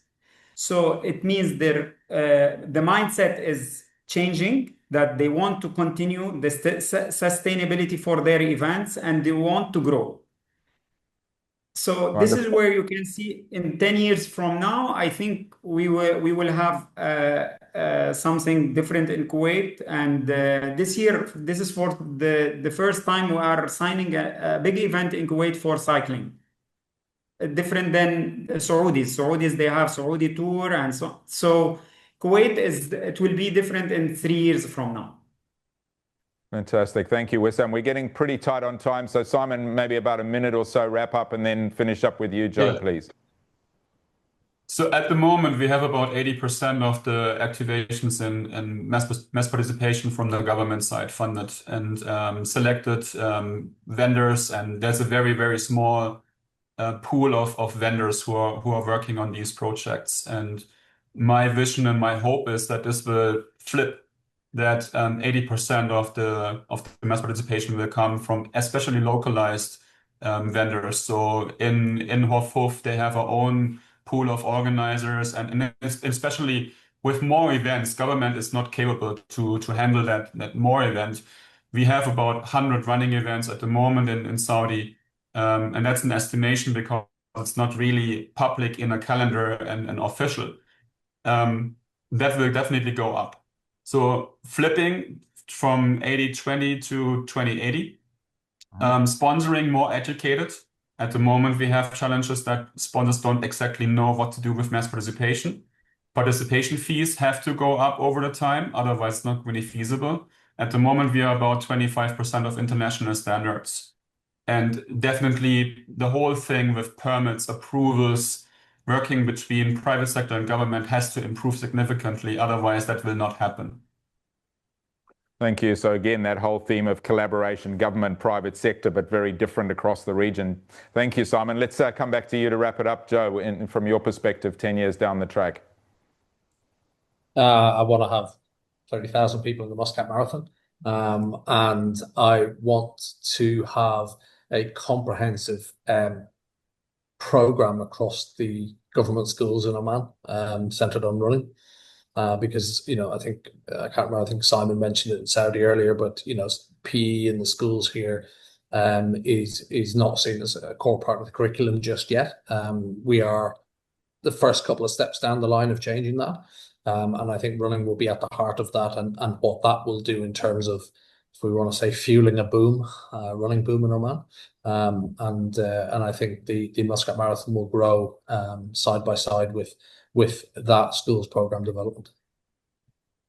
So it means the mindset is changing, that they want to continue the sustainability for their events and they want to grow. So Wonderful. This is where you can see in 10 years from now, I think we will have something different in Kuwait. And this year, this is for the first time we are signing a big event in Kuwait for cycling. Different than Saudis. Saudis, they have Saudi tour and so. So Kuwait it will be different in 3 years from now. Fantastic. Thank you, Wissam. We're getting pretty tight on time. So Simon, maybe about a minute or so wrap up and then finish up with you, Joe, please. So at the moment, we have about 80% of the activations in mass participation from the government side funded and selected vendors. And there's a very, very small pool of vendors who are working on these projects. And my vision and my hope is that this will flip, that 80% of the mass participation will come from especially localized vendors. So in Hofhof, they have our own pool of organizers, and especially with more events, government is not capable to handle that more event. We have about 100 running events at the moment in Saudi. And that's an estimation because it's not really public in a calendar and official. That will definitely go up. So flipping from 80-20 to 20-80, sponsoring more educated. At the moment, we have challenges that sponsors don't exactly know what to do with mass participation. Participation fees have to go up over the time, otherwise it's not really feasible. At the moment, we are about 25% of international standards. And definitely the whole thing with permits, approvals, working between private sector and government has to improve significantly. Otherwise, that will not happen. Thank you. So again, that whole theme of collaboration, government, private sector, but very different across the region. Thank you, Simon. Let's come back to you to wrap it up, Joe, from your perspective, 10 years down the track. I want to have 30,000 people in the Muscat Marathon. And I want to have a comprehensive program across the government schools in Oman, centered on running. Because, I think, I can't remember, I think Simon mentioned it in Saudi earlier, but, PE in the schools here is not seen as a core part of the curriculum just yet. We are the first couple of steps down the line of changing that. And I think running will be at the heart of that and what that will do in terms of, if we want to say, fueling a boom, running boom in Oman. And I think the Muscat Marathon will grow side by side with that schools program development.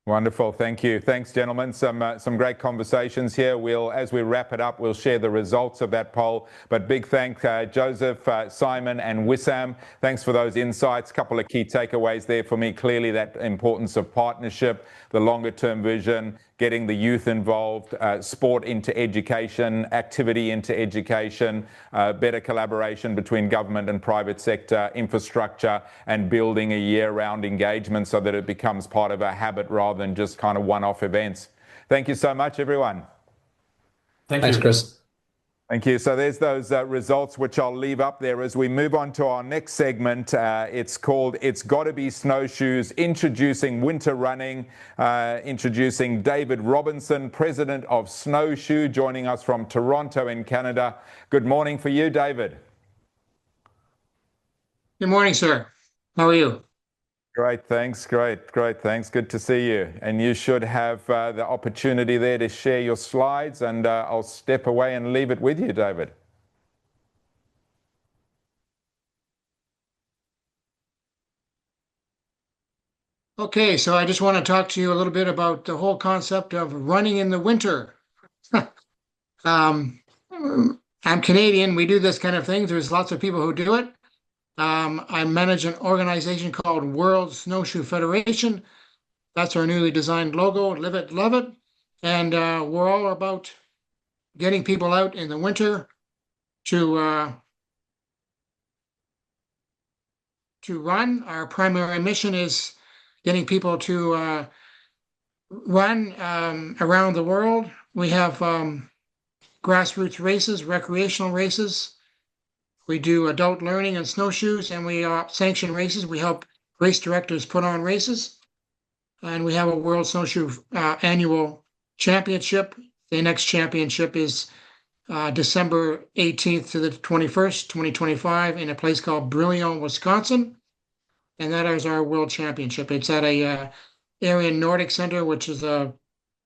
Wonderful. Thank you. Thanks, gentlemen. Some great conversations here. As we wrap it up, we'll share the results of that poll. But big thanks, Joseph, Simon and Wissam. Thanks for those insights. Couple of key takeaways there for me. Clearly, that importance of partnership, the longer term vision, getting the youth involved, sport into education, activity into education, better collaboration between government and private sector, infrastructure, and building a year-round engagement so that it becomes part of a habit rather than just kind of one-off events. Thank you so much, everyone. Thanks, Chris. Thank you. So there's those results, which I'll leave up there as we move on to our next segment. It's called It's Gotta Be Snowshoes, introducing winter running, introducing David Robinson, president of Snowshoe, joining us from Toronto in Canada. Good morning for you, David. Good morning, sir. How are you? Great, thanks. Great, thanks. Good to see you. And you should have the opportunity there to share your slides, and I'll step away and leave it with you, David. Okay, so I just want to talk to you a little bit about the whole concept of running in the winter. I'm Canadian. We do this kind of thing. There's lots of people who do it. I manage an organization called World Snowshoe Federation. That's our newly designed logo, Live It, Love It. And we're all about getting people out in the winter to run. Our primary mission is getting people to run around the world. We have grassroots races, recreational races. We do adult learning and snowshoes, and we sanction races. We help race directors put on races. And we have a World Snowshoe annual championship. The next championship is December 18th to the 21st, 2025, in a place called Brillion, Wisconsin. And that is our world championship. It's at a Aryan Nordic Center, which is a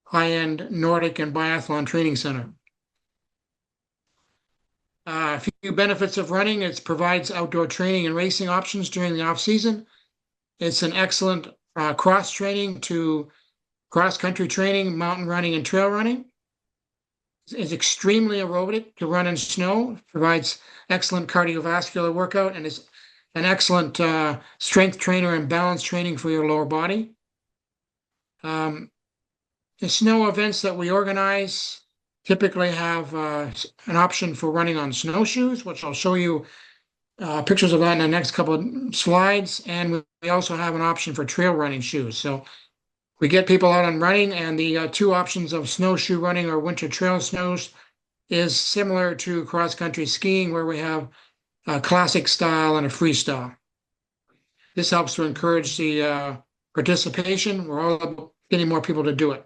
high-end Nordic and biathlon training center. A few benefits of running: it provides outdoor training and racing options during the off-season. It's an excellent cross-training to cross-country training, mountain running, and trail running. It's extremely aerobic to run in snow, provides excellent cardiovascular workout, and is an excellent strength trainer and balance training for your lower body. The snow events that we organize typically have an option for running on snowshoes, which I'll show you pictures of that in the next couple of slides. And we also have an option for trail running shoes. So we get people out and running, and the two options of snowshoe running or winter trail snows is similar to cross-country skiing, where we have a classic style and a freestyle. This helps to encourage the participation. We're all about getting more people to do it.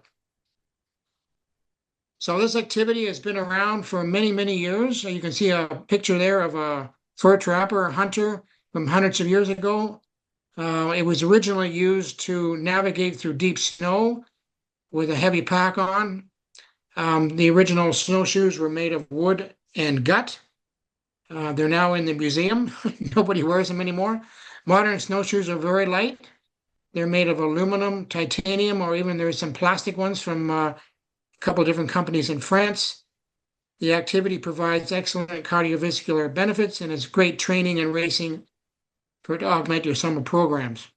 So this activity has been around for many, many years. You can see a picture there of a fur trapper, hunter from hundreds of years ago. It was originally used to navigate through deep snow with a heavy pack on. The original snowshoes were made of wood and gut. They're now in the museum. Nobody wears them anymore. Modern snowshoes are very light. They're made of aluminum, titanium, or even there's some plastic ones from a couple of different companies in France. The activity provides excellent cardiovascular benefits and is great training and racing to augment your summer programs.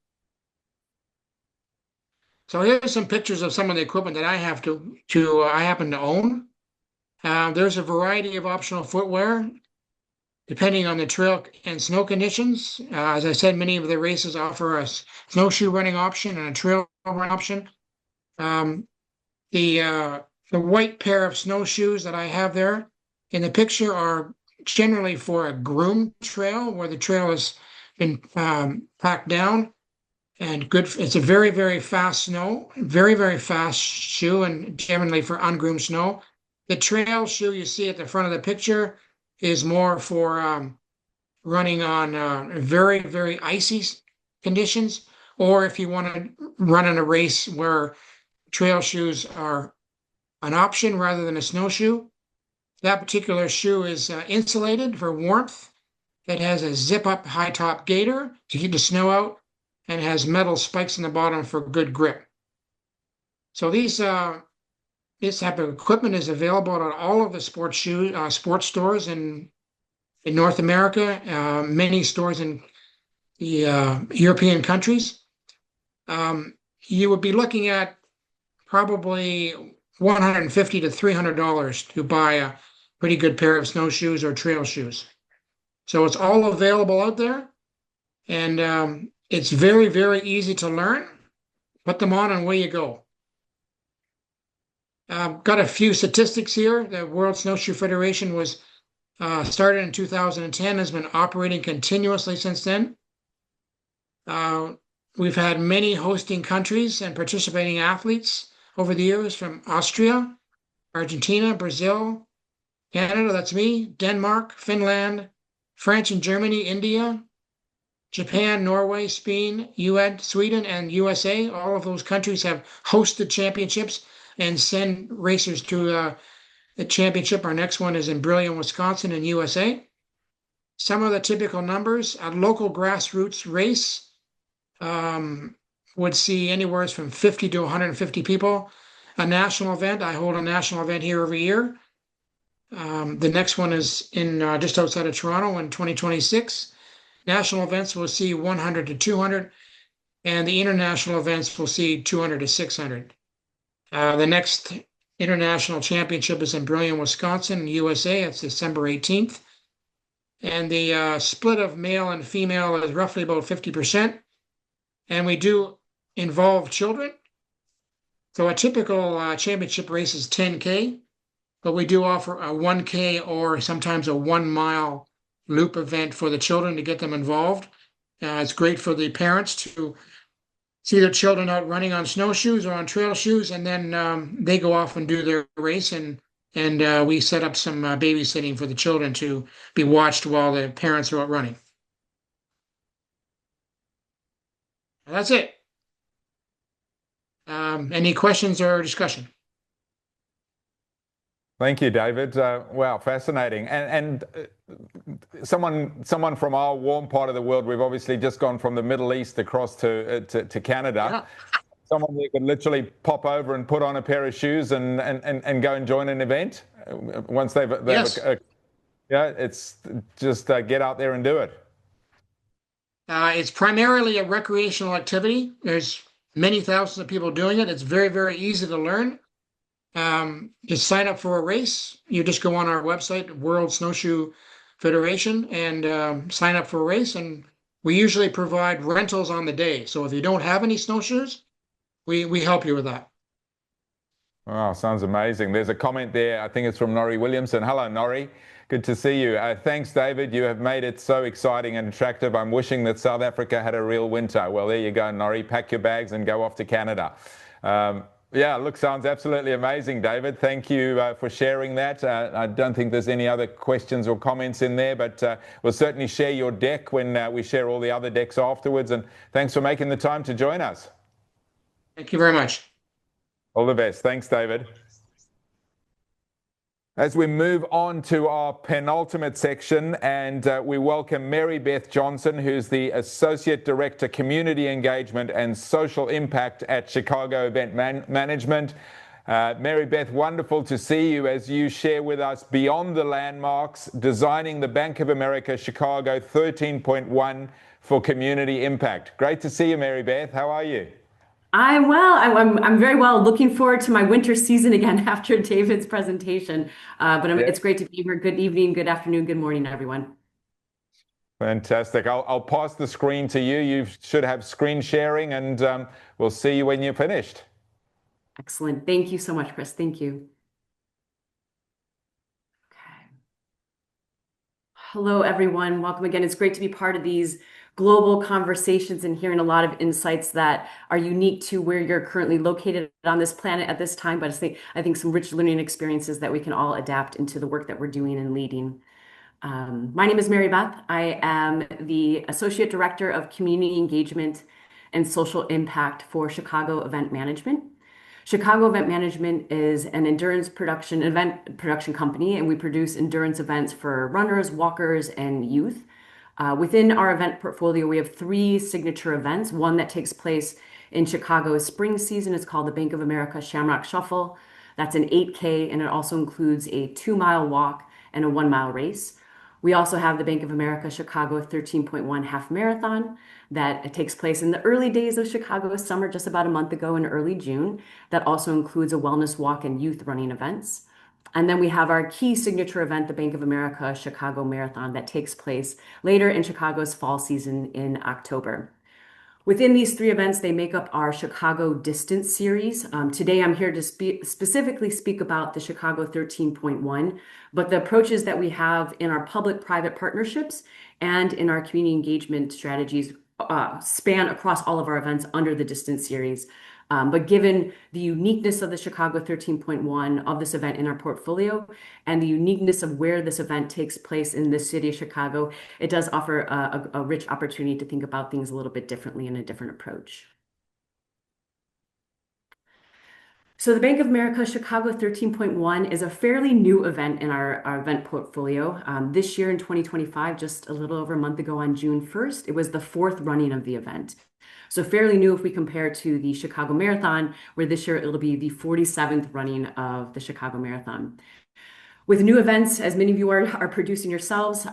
So here's some pictures of some of the equipment that I have I happen to own. There's a variety of optional footwear depending on the trail and snow conditions. As I said, many of the races offer a snowshoe running option and a trail run option. The white pair of snowshoes that I have there in the picture are generally for a groomed trail where the trail has been packed down and good. It's a very, very fast snow, very, very fast shoe, and generally for ungroomed snow. The trail shoe you see at the front of the picture is more for running on very, very icy conditions, or if you want to run in a race where trail shoes are an option rather than a snowshoe. That particular shoe is insulated for warmth. It has a zip-up high-top gaiter to keep the snow out, and has metal spikes in the bottom for good grip. So this type of equipment is available at all of the sports stores in North America, many stores in the European countries. You would be looking at probably $150 to $300 to buy a pretty good pair of snowshoes or trail shoes. So it's all available out there, and it's very, very easy to learn. Put them on and away you go. Got a few statistics here. The World Snowshoe Federation was started in 2010, has been operating continuously since then. We've had many hosting countries and participating athletes over the years from Austria, Argentina, Brazil, Canada, that's me, Denmark, Finland, France and Germany, India, Japan, Norway, Spain, UN, Sweden, and USA. All of those countries have hosted championships and send racers to the championship. Our next one is in Brillion, Wisconsin, in USA. Some of the typical numbers: a local grassroots race would see anywhere from 50 to 150 people. A national event, I hold a national event here every year. The next one is in just outside of Toronto in 2026. National events will see 100 to 200, and the international events will see 200 to 600. The next international championship is in Brillion, Wisconsin, USA. It's December 18th. And the split of male and female is roughly about 50%. And we do involve children. So a typical championship race is 10K, but we do offer a 1K or sometimes a 1 mile loop event for the children to get them involved. It's great for the parents to see their children out running on snowshoes or on trail shoes, and then they go off and do their race, and we set up some babysitting for the children to be watched while the parents are out running. That's it. Any questions or discussion? Thank you, David. Wow, fascinating. And someone from our warm part of the world, we've obviously just gone from the Middle East across to Canada. Yeah. Someone who can literally pop over and put on a pair of shoes and go and join an event once they've yes. Yeah, it's just get out there and do it. It's primarily a recreational activity. There's many thousands of people doing it. It's very, very easy to learn. Just sign up for a race. You just go on our website, World Snowshoe Federation, and sign up for a race. And we usually provide rentals on the day. So if you don't have any snowshoes, we help you with that. Oh, sounds amazing. There's a comment there. I think it's from Norrie Williamson. Hello, Norrie. Good to see you. Thanks, David. You have made it so exciting and attractive. I'm wishing that South Africa had a real winter. Well, there you go, Norrie. Pack your bags and go off to Canada. Yeah, look, sounds absolutely amazing, David. Thank you for sharing that. I don't think there's any other questions or comments in there, but we'll certainly share your deck when we share all the other decks afterwards. And thanks for making the time to join us. Thank you very much. All the best. Thanks, David. As we move on to our penultimate section, and we welcome Mary Beth Johnson, who's the Associate Director, Community Engagement and Social Impact at Chicago Event Management. Mary Beth, wonderful to see you as you share with us beyond the landmarks, designing the Bank of America Chicago 13.1 for community impact. Great to see you, Mary Beth. How are you? I'm well. I'm very well. Looking forward to my winter season again after David's presentation. It's great to be here. Good evening, good afternoon, good morning, everyone. Fantastic. I'll pass the screen to you. You should have screen sharing, and we'll see you when you're finished. Excellent. Thank you so much, Chris. Thank you. Okay. Hello, everyone. Welcome again. It's great to be part of these global conversations and hearing a lot of insights that are unique to where you're currently located on this planet at this time, but I think some rich learning experiences that we can all adapt into the work that we're doing and leading. My name is Mary Beth. I am the Associate Director of Community Engagement and Social Impact for Chicago Event Management. Chicago Event Management is an event production company, and we produce endurance events for runners, walkers, and youth. Within our event portfolio, we have 3 signature events. One that takes place in Chicago's spring season. It's called the Bank of America Shamrock Shuffle. That's an 8K, and it also includes a 2-mile walk and a 1-mile race. We also have the Bank of America Chicago 13.1 half marathon that takes place in the early days of Chicago's summer, just about a month ago in early June. That also includes a wellness walk and youth running events. And then we have our key signature event, the Bank of America Chicago Marathon, that takes place later in Chicago's fall season in October. Within these three events, they make up our Chicago Distance series. Today, I'm here to specifically speak about the Chicago 13.1, but the approaches that we have in our public-private partnerships and in our community engagement strategies span across all of our events under the Distance series. But given the uniqueness of the Chicago 13.1 of this event in our portfolio and the uniqueness of where this event takes place in the city of Chicago, it does offer a rich opportunity to think about things a little bit differently and a different approach. So the Bank of America Chicago 13.1 is a fairly new event in our event portfolio. This year in 2025, just a little over a month ago on June 1st, it was the fourth running of the event. So fairly new if we compare to the Chicago Marathon, where this year it'll be the 47th running of the Chicago Marathon. With new events, as many of you are producing yourselves,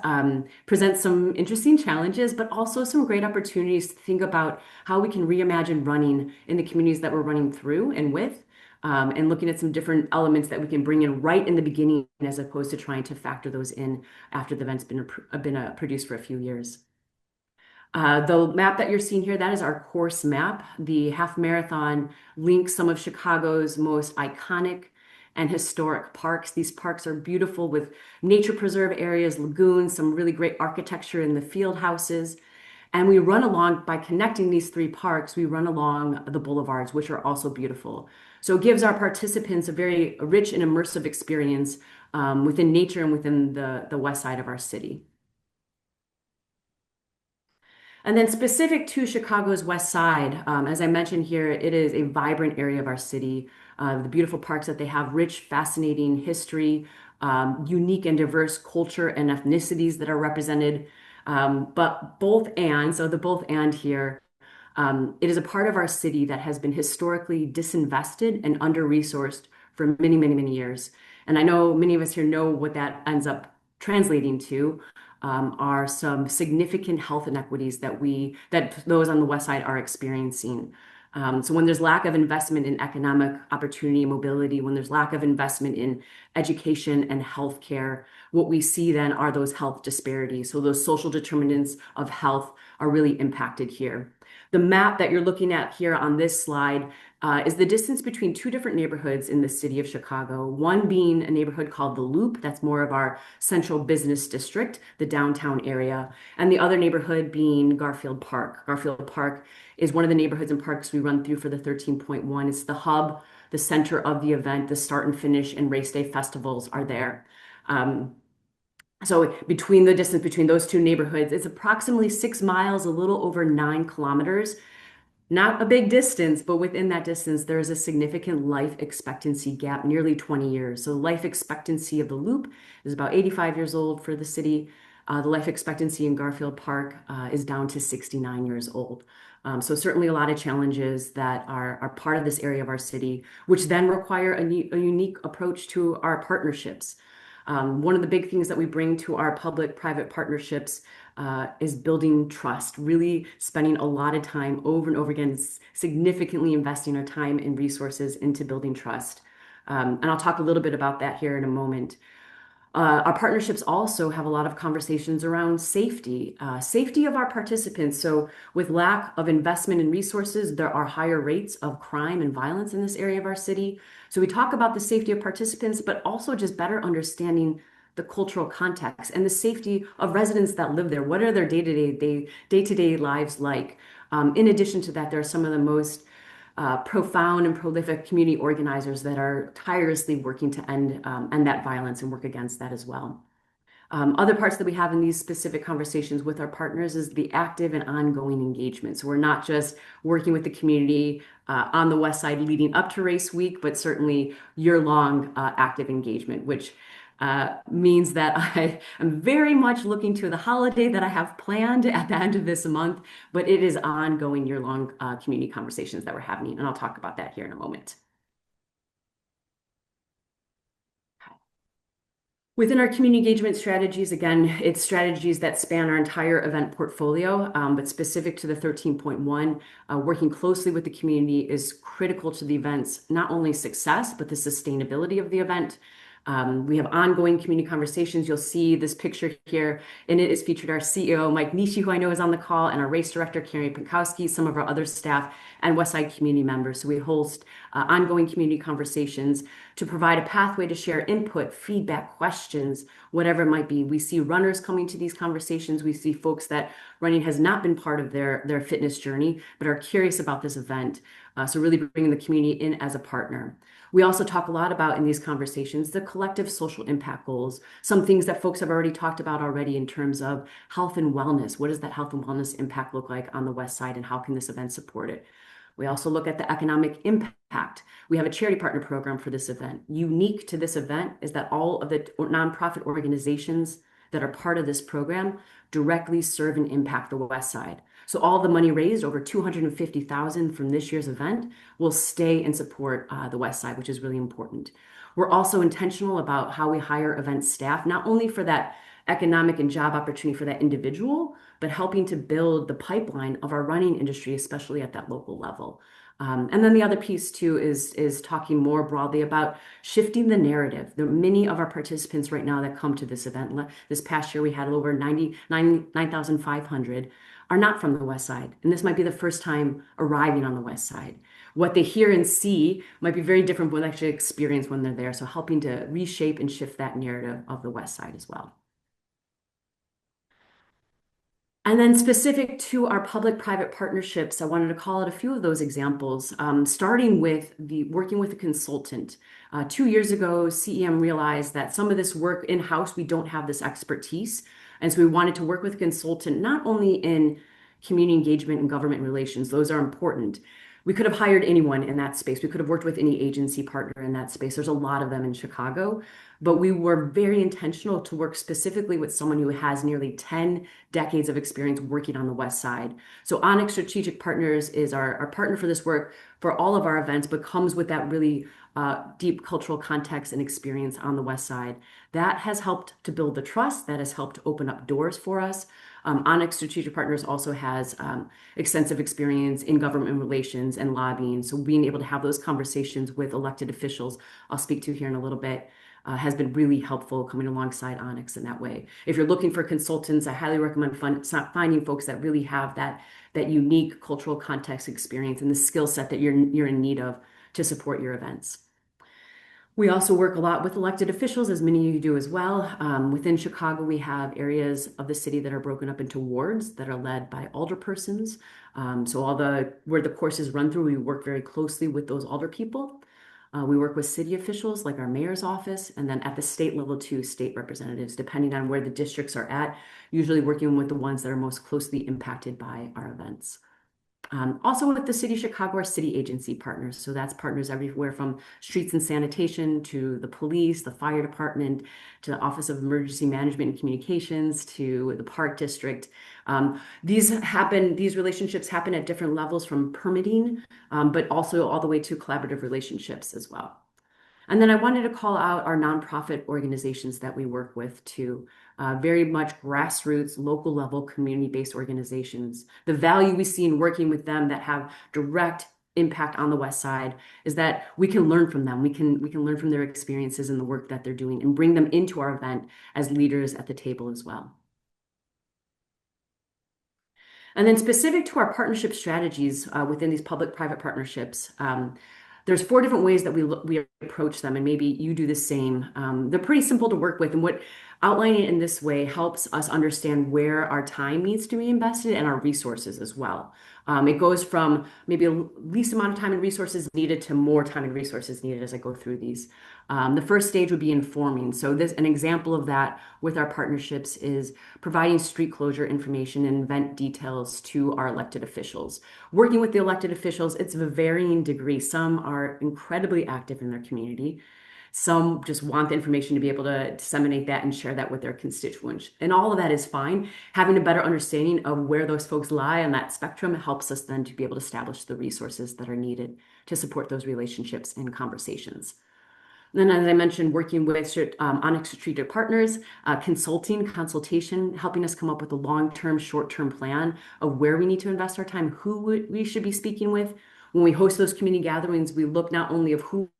present some interesting challenges, but also some great opportunities to think about how we can reimagine running in the communities that we're running through and with, and looking at some different elements that we can bring in right in the beginning as opposed to trying to factor those in after the event's been produced for a few years. The map that you're seeing here, that is our course map. The half marathon links some of Chicago's most iconic and historic parks. These parks are beautiful with nature preserve areas, lagoons, some really great architecture in the field houses. And we run along, by connecting these three parks, we run along the boulevards, which are also beautiful. So it gives our participants a very rich and immersive experience within nature and within the west side of our city. And then specific to Chicago's west side, as I mentioned here, it is a vibrant area of our city. The beautiful parks that they have, rich, fascinating history, unique and diverse culture and ethnicities that are represented. But the both and here, it is a part of our city that has been historically disinvested and under-resourced for many, many, many years. And I know many of us here know what that ends up translating to. Are some significant health inequities that those on the west side are experiencing. So when there's lack of investment in economic opportunity and mobility, when there's lack of investment in education and healthcare, what we see then are those health disparities. So those social determinants of health are really impacted here. The map that you're looking at here on this slide is the distance between two different neighborhoods in the city of Chicago. One being a neighborhood called the Loop, that's more of our central business district, the downtown area, and the other neighborhood being Garfield Park. Garfield Park is one of the neighborhoods and parks we run through for the 13.1. It's the hub, the center of the event. The start and finish and race day festivals are there. So between the distance between those two neighborhoods, it's approximately 6 miles, a little over 9 kilometers. Not a big distance, but within that distance, there is a significant life expectancy gap, nearly 20 years. So life expectancy of the Loop is about 85 years old for the city. The life expectancy in Garfield Park is down to 69 years old. So certainly a lot of challenges that are part of this area of our city, which then require a unique approach to our partnerships. One of the big things that we bring to our public-private partnerships is building trust, really spending a lot of time over and over again, significantly investing our time and resources into building trust. And I'll talk a little bit about that here in a moment. Our partnerships also have a lot of conversations around safety, safety of our participants. So with lack of investment in resources, there are higher rates of crime and violence in this area of our city. So we talk about the safety of participants, but also just better understanding the cultural context and the safety of residents that live there. What are their day-to-day lives like? In addition to that, there are some of the most profound and prolific community organizers that are tirelessly working to end that violence and work against that as well. Other parts that we have in these specific conversations with our partners is the active and ongoing engagement. So we're not just working with the community on the west side leading up to race week, but certainly year-long active engagement, which means that I am very much looking to the holiday that I have planned at the end of this month, but it is ongoing year-long community conversations that we're having, and I'll talk about that here in a moment. Within our community engagement strategies, again, it's strategies that span our entire event portfolio, but specific to the 13.1, working closely with the community is critical to the event's not only success, but the sustainability of the event. We have ongoing community conversations. You'll see this picture here, and it is featured our CEO, Mike Nishi, who I know is on the call, and our race director, Carrie Pankowski, some of our other staff, and Westside community members. So we host ongoing community conversations to provide a pathway to share input, feedback, questions, whatever it might be. We see runners coming to these conversations. We see folks that running has not been part of their fitness journey, but are curious about this event. So really bringing the community in as a partner. We also talk a lot about in these conversations the collective social impact goals, some things that folks have already talked about already in terms of health and wellness. What does that health and wellness impact look like on the West Side, and how can this event support it? We also look at the economic impact. We have a charity partner program for this event. Unique to this event is that all of the nonprofit organizations that are part of this program directly serve and impact the West Side. So all the money raised, over $250,000 from this year's event, will stay and support the West Side, which is really important. We're also intentional about how we hire event staff, not only for that economic and job opportunity for that individual, but helping to build the pipeline of our running industry, especially at that local level. And then the other piece too is talking more broadly about shifting the narrative. There are many of our participants right now that come to this event. This past year, we had over 9,500 are not from the West Side. And this might be the first time arriving on the West Side. What they hear and see might be very different from what they actually experience when they're there. So helping to reshape and shift that narrative of the West Side as well. And then specific to our public-private partnerships, I wanted to call out a few of those examples, starting with working with a consultant. 2 years ago, CEM realized that some of this work in-house, we don't have this expertise. And so we wanted to work with a consultant, not only in community engagement and government relations, those are important. We could have hired anyone in that space. We could have worked with any agency partner in that space. There's a lot of them in Chicago, but we were very intentional to work specifically with someone who has nearly 10 decades of experience working on the West Side. So Onyx Strategic Partners is our partner for this work for all of our events, but comes with that really deep cultural context and experience on the West Side. That has helped to build the trust. That has helped open up doors for us. Onyx Strategic Partners also has extensive experience in government relations and lobbying. So being able to have those conversations with elected officials, I'll speak to here in a little bit, has been really helpful coming alongside Onyx in that way. If you're looking for consultants, I highly recommend finding folks that really have that unique cultural context experience and the skill set that you're in need of to support your events. We also work a lot with elected officials, as many of you do as well. Within Chicago, we have areas of the city that are broken up into wards that are led by alderpersons. So where the courses run through, we work very closely with those alder people. We work with city officials like our mayor's office, and then at the state level too, state representatives, depending on where the districts are at, usually working with the ones that are most closely impacted by our events. Also with the City of Chicago, our city agency partners. So that's partners everywhere from streets and sanitation to the police, the fire department, to the Office of Emergency Management and Communications, to the Park District. These relationships happen at different levels from permitting, but also all the way to collaborative relationships as well. And then I wanted to call out our nonprofit organizations that we work with too. Very much grassroots, local level, community-based organizations. The value we see in working with them that have direct impact on the West Side is that we can learn from them. We can learn from their experiences and the work that they're doing and bring them into our event as leaders at the table as well. And then specific to our partnership strategies within these public-private partnerships, there's 4 different ways that we approach them, and maybe you do the same. They're pretty simple to work with, and what outlining it in this way helps us understand where our time needs to be invested and our resources as well. It goes from maybe a least amount of time and resources needed to more time and resources needed as I go through these. The first stage would be informing. So an example of that with our partnerships is providing street closure information and event details to our elected officials. Working with the elected officials, it's of a varying degree. Some are incredibly active in their community. Some just want the information to be able to disseminate that and share that with their constituents. And all of that is fine. Having a better understanding of where those folks lie on that spectrum helps us then to be able to establish the resources that are needed to support those relationships and conversations. And then, as I mentioned, working with Onyx Strategic Partners, consultation, helping us come up with a long-term, short-term plan of where we need to invest our time, who we should be speaking with, When we host those community gatherings, we look not only of who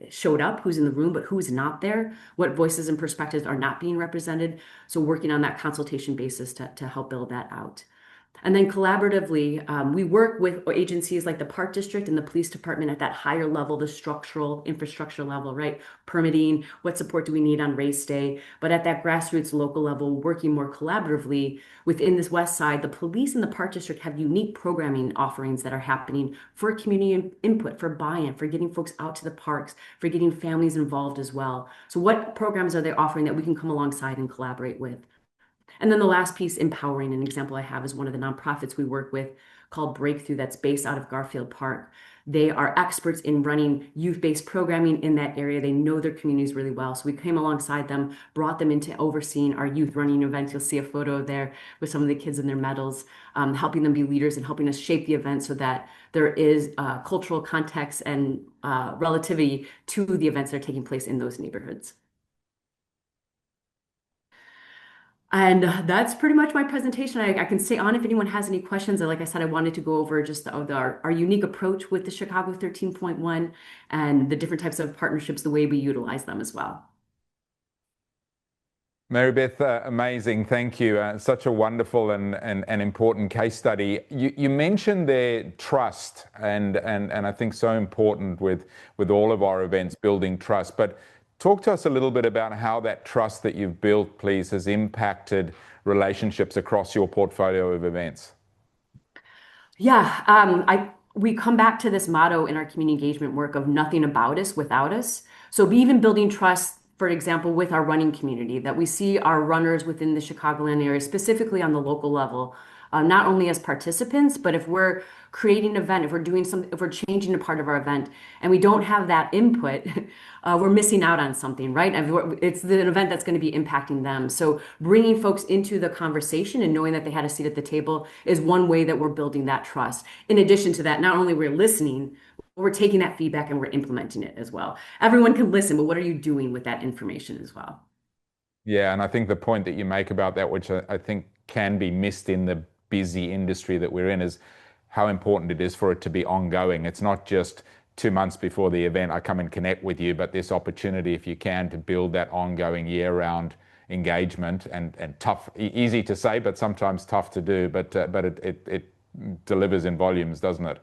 showed up, who's in the room, but who's not there, what voices and perspectives are not being represented. So working on that consultation basis to help build that out. And then collaboratively, we work with agencies like the Park District and the Police Department at that higher level, the structural infrastructure level, right? Permitting, what support do we need on race day? But at that grassroots local level, working more collaboratively within this West Side, the police and the Park District have unique programming offerings that are happening for community input, for buy-in, for getting folks out to the parks, for getting families involved as well. So what programs are they offering that we can come alongside and collaborate with? And then the last piece, empowering. An example I have is one of the nonprofits we work with called Breakthrough, that's based out of Garfield Park. They are experts in running youth-based programming in that area. They know their communities really well. So we came alongside them, brought them into overseeing our youth running events. You'll see a photo there with some of the kids in their medals, helping them be leaders and helping us shape the event so that there is cultural context and relativity to the events that are taking place in those neighborhoods. And that's pretty much my presentation. I can stay on if anyone has any questions. Like I said, I wanted to go over just our unique approach with the Chicago 13.1 and the different types of partnerships, the way we utilize them as well. Mary Beth, amazing. Thank you. Such a wonderful and important case study. You mentioned there trust, and I think so important with all of our events, building trust. But talk to us a little bit about how that trust that you've built, please, has impacted relationships across your portfolio of events. Yeah, we come back to this motto in our community engagement work of nothing about us without us. So even building trust, for example, with our running community, that we see our runners within the Chicagoland area, specifically on the local level, not only as participants, but if we're creating an event, if we're changing a part of our event and we don't have that input, we're missing out on something, right? It's an event that's going to be impacting them. So bringing folks into the conversation and knowing that they had a seat at the table is one way that we're building that trust. In addition to that, not only we're listening, we're taking that feedback and we're implementing it as well. Everyone can listen, but what are you doing with that information as well? Yeah, and I think the point that you make about that, which I think can be missed in the busy industry that we're in, is how important it is for it to be ongoing. It's not just 2 months before the event, I come and connect with you, but this opportunity, if you can, to build that ongoing year-round engagement and tough, easy to say, but sometimes tough to do, but it delivers in volumes, doesn't it?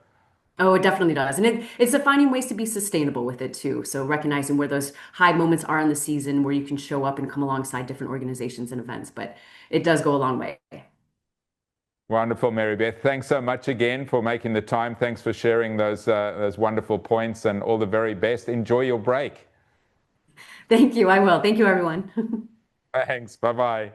Oh, it definitely does. And it's finding ways to be sustainable with it too. So recognizing where those high moments are in the season where you can show up and come alongside different organizations and events, but it does go a long way. Wonderful, Mary Beth. Thanks so much again for making the time. Thanks for sharing those wonderful points, and all the very best. Enjoy your break. Thank you. I will. Thank you, everyone. Thanks. Bye-bye.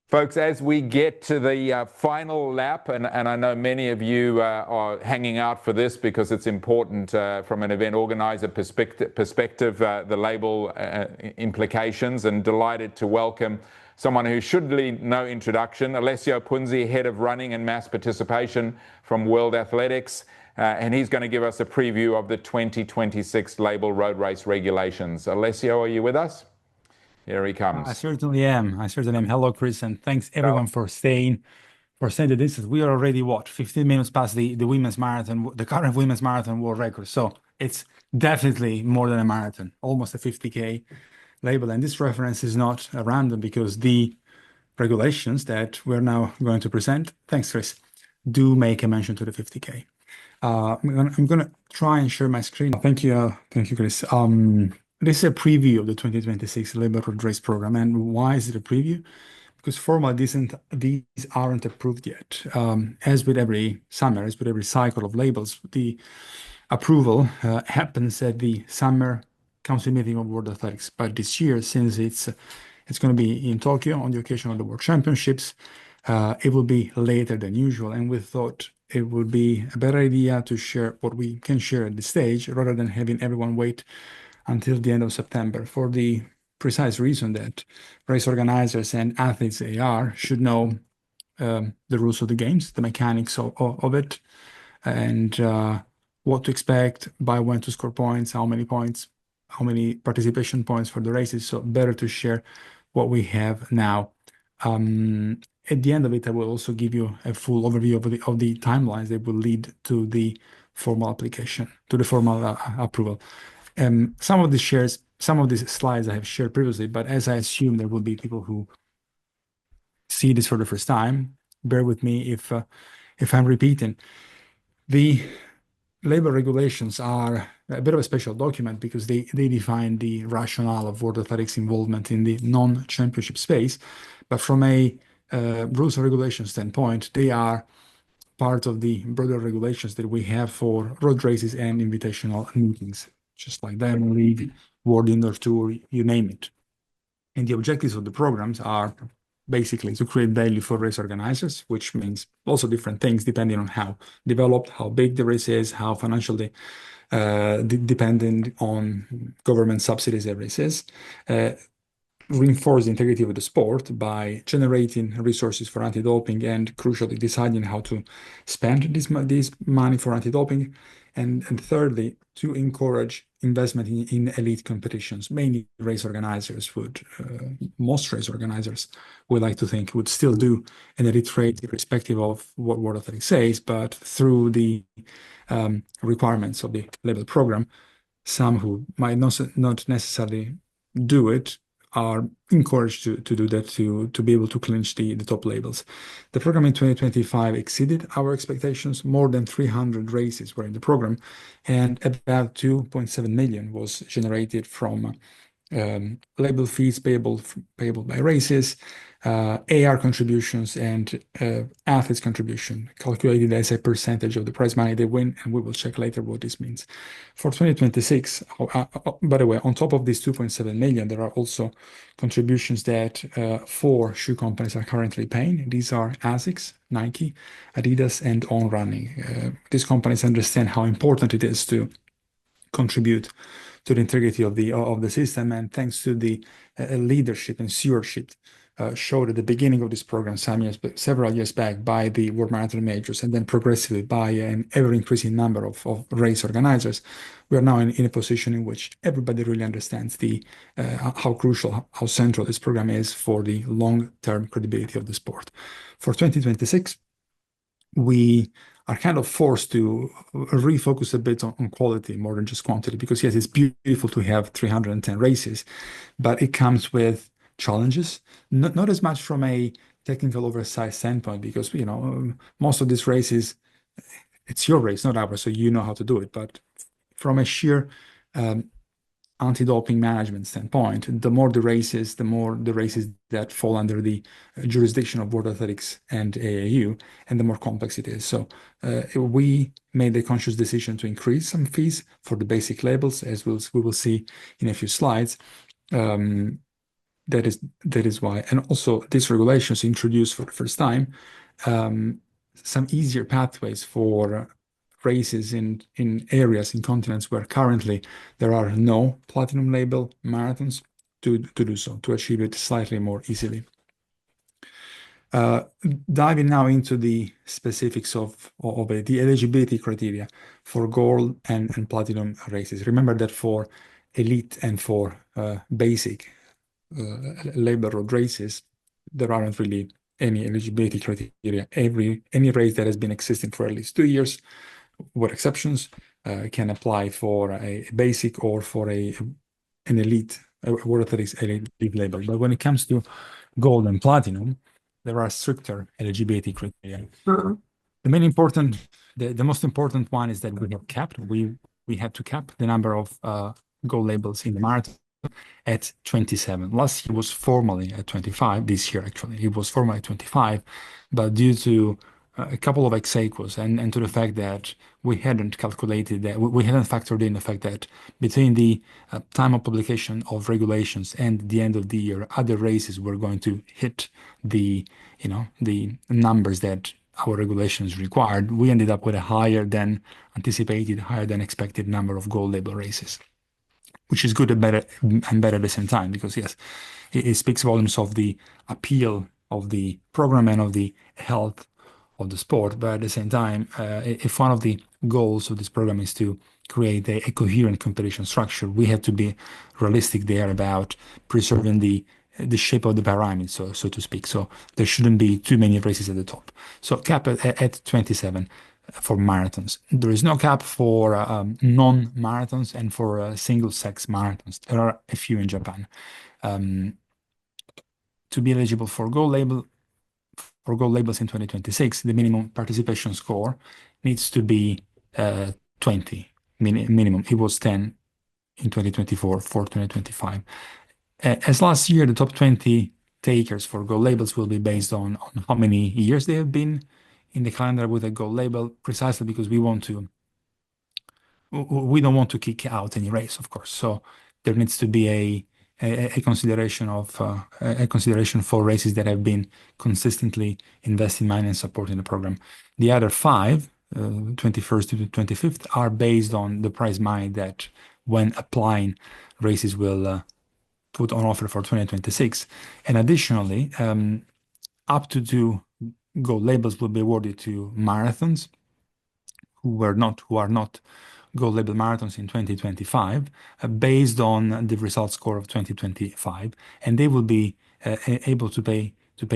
Folks, as we get to the final lap, and I know many of you are hanging out for this because it's important from an event organizer perspective, the label implications, and delighted to welcome someone who should need no introduction, Alessio Punzi, Head of Running and Mass Participation from World Athletics, and he's going to give us a preview of the 2026 label road race regulations. Alessio, are you with us? Here he comes. I certainly am. Hello, Chris, and thanks everyone for staying the distance. We are already, 15 minutes past the women's marathon, the current women's marathon world record. So it's definitely more than a marathon, almost a 50K label. And this reference is not random because the regulations that we're now going to present, thanks, Chris, do make a mention to the 50K. I'm gonna try and share my screen. Thank you, Chris. This is a preview of the 2026 Labor Road Race program. And why is it a preview? Because formally these aren't approved yet. As with every summer, as with every cycle of labels, the approval happens at the summer council meeting of World Athletics. But this year, since it's going to be in Tokyo on the occasion of the World Championships, it will be later than usual. And we thought it would be a better idea to share what we can share at this stage rather than having everyone wait until the end of September, for the precise reason that race organizers and athletes should know the rules of the games, the mechanics of it, and what to expect, by when to score points, how many participation points for the races. So better to share what we have now. At the end of it, I will also give you a full overview of the timelines that will lead to the formal application, to the formal approval. Some of these slides I have shared previously, but as I assume there will be people who see this for the first time, bear with me if I'm repeating. The labor regulations are a bit of a special document because they define the rationale of World Athletics involvement in the non-championship space. But from a rules and regulations standpoint, they are part of the broader regulations that we have for road races and invitational meetings, just like Diamond League, World Indoor Tour, you name it. And the objectives of the programs are basically to create value for race organizers, which means also different things depending on how developed, how big the race is, how financially dependent on government subsidies the race is. Reinforce the integrity of the sport by generating resources for anti-doping and crucially deciding how to spend this money for anti-doping. And thirdly, to encourage investment in elite competitions. Mainly race organizers most race organizers would like to think would still do an elite race irrespective of what World Athletics says, but through the requirements of the label program, some who might not necessarily do it are encouraged to do that to be able to clinch the top labels. The program in 2025 exceeded our expectations. More than 300 races were in the program, and about 2.7 million was generated from label fees payable by races, AR contributions, and athletes contribution, calculated as a percentage of the prize money they win, and we will check later what this means. For 2026, by the way, on top of these 2.7 million, there are also contributions that 4 shoe companies are currently paying. These are ASICS, Nike, Adidas, and On Running. These companies understand how important it is to contribute to the integrity of the system, and thanks to the leadership and stewardship showed at the beginning of this program several years back by the World Marathon Majors, and then progressively by an ever-increasing number of race organizers, we are now in a position in which everybody really understands how crucial, how central this program is for the long-term credibility of the sport. For 2026, we are kind of forced to refocus a bit on quality more than just quantity, because yes, it's beautiful to have 310 races, but it comes with challenges, not as much from a technical oversight standpoint, because most of these races, it's your race, not ours, so you know how to do it. But from a sheer anti-doping management standpoint, the more the races that fall under the jurisdiction of World Athletics and AAU, and the more complex it is. So we made the conscious decision to increase some fees for the basic labels, as we will see in a few slides. That is why. And also, these regulations introduced for the first time some easier pathways for races in areas, in continents where currently there are no platinum label marathons, to do so, to achieve it slightly more easily. Diving now into the specifics of the eligibility criteria for gold and platinum races. Remember that for elite and for basic label road races, there aren't really any eligibility criteria. Any race that has been existing for at least 2 years, with exceptions, can apply for a basic or for an elite, World Athletics elite label. But when it comes to gold and platinum, there are stricter eligibility criteria. The most important one is that we have capped. We had to cap the number of gold labels in the marathon at 27. Last year was formally at 25. This year, actually, it was formally at 25, but due to a couple of exequos and to the fact that we hadn't calculated that, we hadn't factored in the fact that between the time of publication of regulations and the end of the year, other races were going to hit the numbers that our regulations required. We ended up with a higher than anticipated, higher than expected number of gold label races, which is good and better at the same time, because yes, it speaks volumes of the appeal of the program and of the health of the sport. But at the same time, if one of the goals of this program is to create a coherent competition structure, we have to be realistic there about preserving the shape of the pyramid, so to speak. So there shouldn't be too many races at the top. So cap at 27. for marathons. There is no cap for non-marathons and for single-sex marathons. There are a few in Japan. To be eligible for gold labels in 2026, the minimum participation score needs to be 20 minimum. It was 10 in 2024 for 2025. As last year, the top 20 takers for gold labels will be based on how many years they have been in the calendar with a gold label, precisely because we don't want to kick out any race, of course. So there needs to be a consideration for races that have been consistently investing money and supporting the program. The other 5, 21st to the 25th, are based on the prize money that, when applying, races will put on offer for 2026. And additionally, up to 2 gold labels will be awarded to marathons who are not gold label marathons in 2025, based on the result score of 2025, and they will be able to pay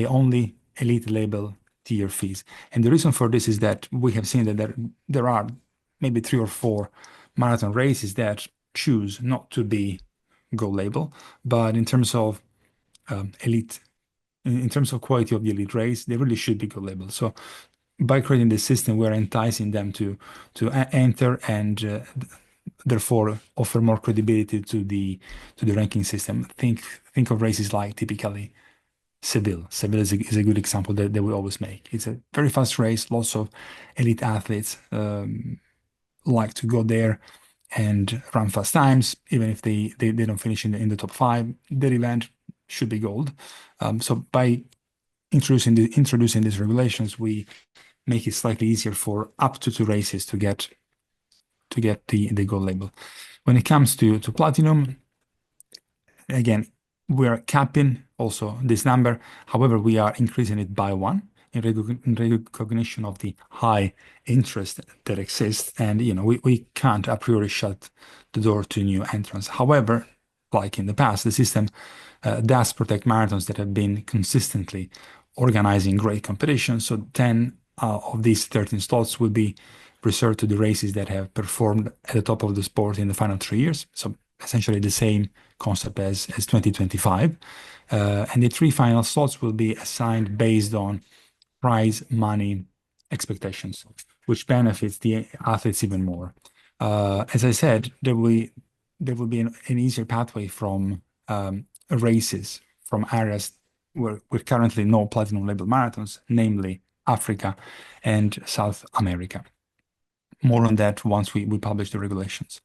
only elite label tier fees. And the reason for this is that we have seen that there are maybe 3 or 4 marathon races that choose not to be gold label, but in terms of elite, in terms of quality of the elite race, they really should be gold label. So by creating this system, we're enticing them to enter and therefore offer more credibility to the ranking system. Think of races like typically Seville. Seville is a good example that we always make. It's a very fast race. Lots of elite athletes like to go there and run fast times, even if they don't finish in the top 5. Their event should be gold. So by introducing these regulations, we make it slightly easier for up to 2 races to get the gold label. When it comes to platinum, again, we are capping also this number. However, we are increasing it by 1 in recognition of the high interest that exists. And we can't a priori shut the door to new entrants. However, like in the past, the system does protect marathons that have been consistently organizing great competition. So 10 of these 13 slots will be reserved to the races that have performed at the top of the sport in the final 3 years. So essentially the same concept as 2025. And the 3 final slots will be assigned based on prize money expectations, which benefits the athletes even more. As I said, there will be an easier pathway from races from areas where currently no platinum label marathons, namely Africa and South America. More on that once we publish the regulations.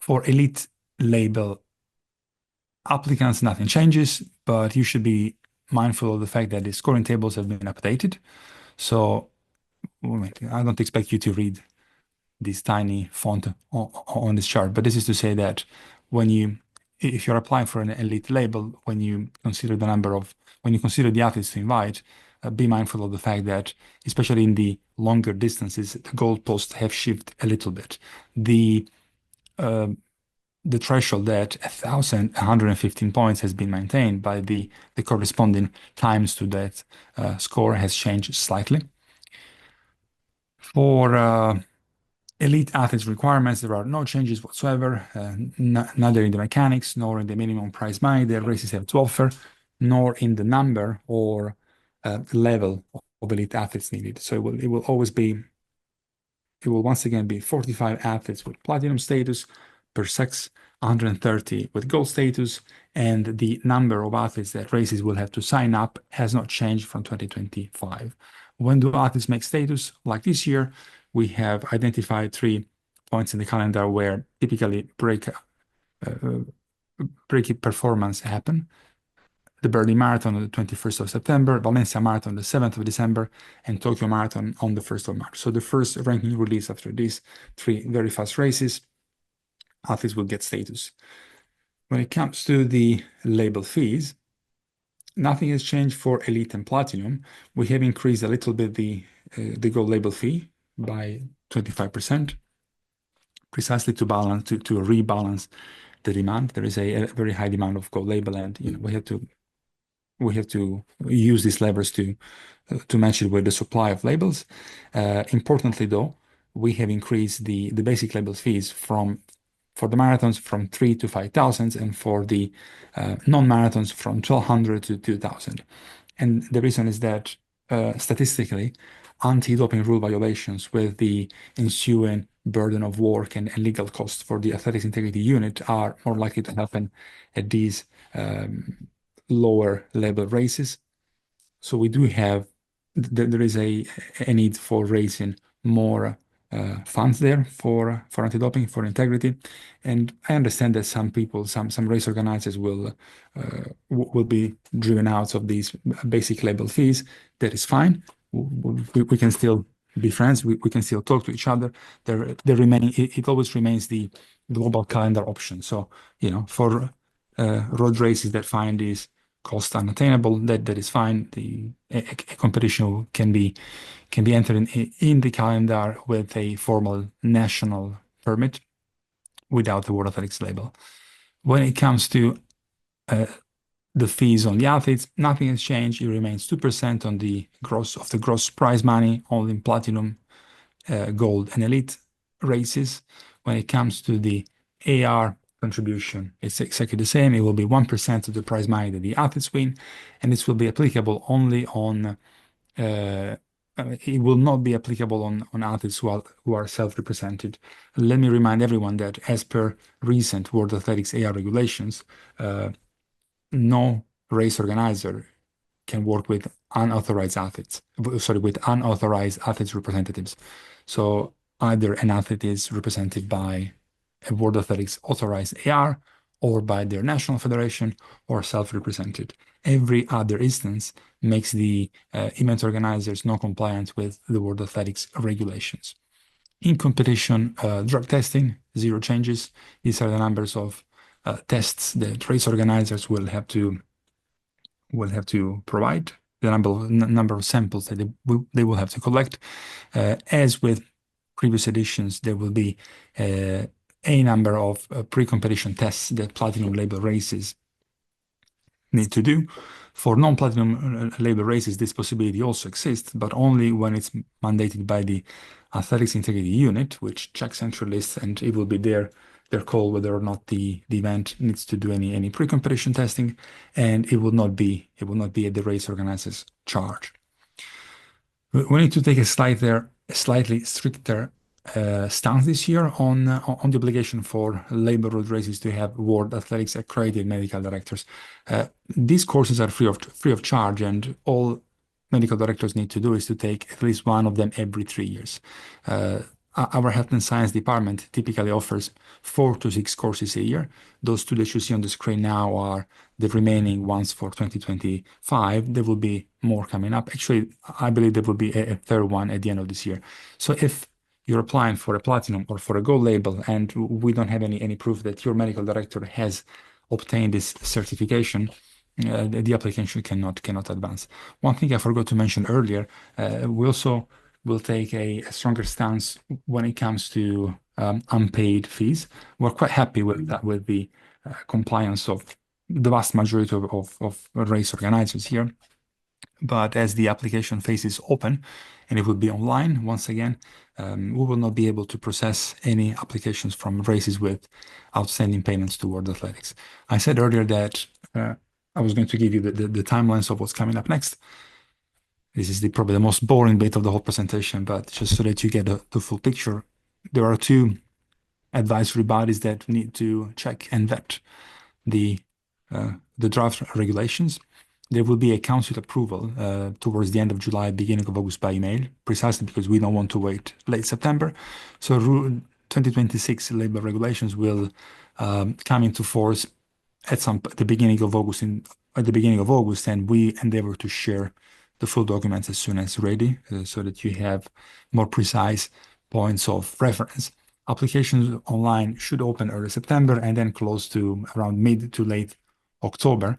For elite label applicants, nothing changes, but you should be mindful of the fact that the scoring tables have been updated. So I don't expect you to read this tiny font on this chart, but this is to say that if you're applying for an elite label, when you consider the athletes to invite, be mindful of the fact that, especially in the longer distances, the goalposts have shifted a little bit. The threshold at 1,115 points has been maintained, by the corresponding times to that score has changed slightly. For elite athletes requirements, there are no changes whatsoever, neither in the mechanics nor in the minimum prize money that races have to offer, nor in the number or level of elite athletes needed. So it will once again be 45 athletes with platinum status per sex, 130 with gold status, and the number of athletes that races will have to sign up has not changed from 2025. When do athletes make status? Like this year, we have identified 3 points in the calendar where typically break performance happen. The Berlin Marathon on the 21st of September, Valencia Marathon on the 7th of December, and Tokyo Marathon on the 1st of March. So the first ranking release after these 3 very fast races, athletes will get status. When it comes to the label fees, nothing has changed for elite and platinum. We have increased a little bit the gold label fee by 25%, precisely to rebalance the demand. There is a very high demand of gold label, and we use these levers to match it with the supply of labels. Importantly, though, we have increased the basic label fees for the marathons from 3 to 5,000, and for the non-marathons from 1,200 to 2,000. And the reason is that statistically, anti-doping rule violations with the ensuing burden of work and legal costs for the athletics integrity unit are more likely to happen at these lower level races. So we do have, there is a need for raising more funds there for anti-doping, for integrity. And I understand that some people, some race organizers will be driven out of these basic label fees. That is fine. We can still be friends. We can still talk to each other. It always remains the global calendar option. So, for road races that find these costs unattainable, that is fine. A competition can be entered in the calendar with a formal national permit without the World Athletics label. When it comes to the fees on the athletes, nothing has changed. It remains 2% on the gross prize money, only in platinum, gold, and elite races. When it comes to the AR contribution, it's exactly the same. It will be 1% of the prize money that the athletes win, and this will be applicable only on. It will not be applicable on athletes who are self-represented. Let me remind everyone that as per recent World Athletics AR regulations, no race organizer can work with unauthorized athletes representatives. So either an athlete is represented by a World Athletics authorized AR or by their national federation or self-represented. Every other instance makes the event organizers non-compliant with the World Athletics regulations. In competition, drug testing, 0 changes. These are the numbers of tests that race organizers will have to provide, the number of samples that they will have to collect. As with previous editions, there will be a number of pre-competition tests that platinum label races need to do. For non-platinum label races, this possibility also exists, but only when it's mandated by the athletics integrity unit, which checks entry lists, and it will be their call whether or not the event needs to do any pre-competition testing, and it will not be at the race organizer's charge. We need to take a slightly stricter stance this year on the obligation for label road races to have World Athletics accredited medical directors. These courses are free of charge, and all medical directors need to do is to take at least one of them every 3 years. Our health and science department typically offers 4 to 6 courses a year. Those 2 that you see on the screen now are the remaining ones for 2025. There will be more coming up. Actually, I believe there will be a third one at the end of this year. So if you're applying for a platinum or for a gold label, and we don't have any proof that your medical director has obtained this certification, the application cannot advance. One thing I forgot to mention earlier, we also will take a stronger stance when it comes to unpaid fees. We're quite happy with that, with the compliance of the vast majority of race organizers here. But as the application phase is open and it will be online, once again, we will not be able to process any applications from races with outstanding payments to World Athletics. I said earlier that I was going to give you the timelines of what's coming up next. This is probably the most boring bit of the whole presentation, but just so that you get the full picture, there are 2 advisory bodies that need to check and vet the draft regulations. There will be a council approval towards the end of July, beginning of August by email, precisely because we don't want to wait late September. So 2026 labor regulations will come into force at the beginning of August. And we endeavor to share the full documents as soon as ready, so that you have more precise points of reference. Applications online should open early September and then close to around mid to late October.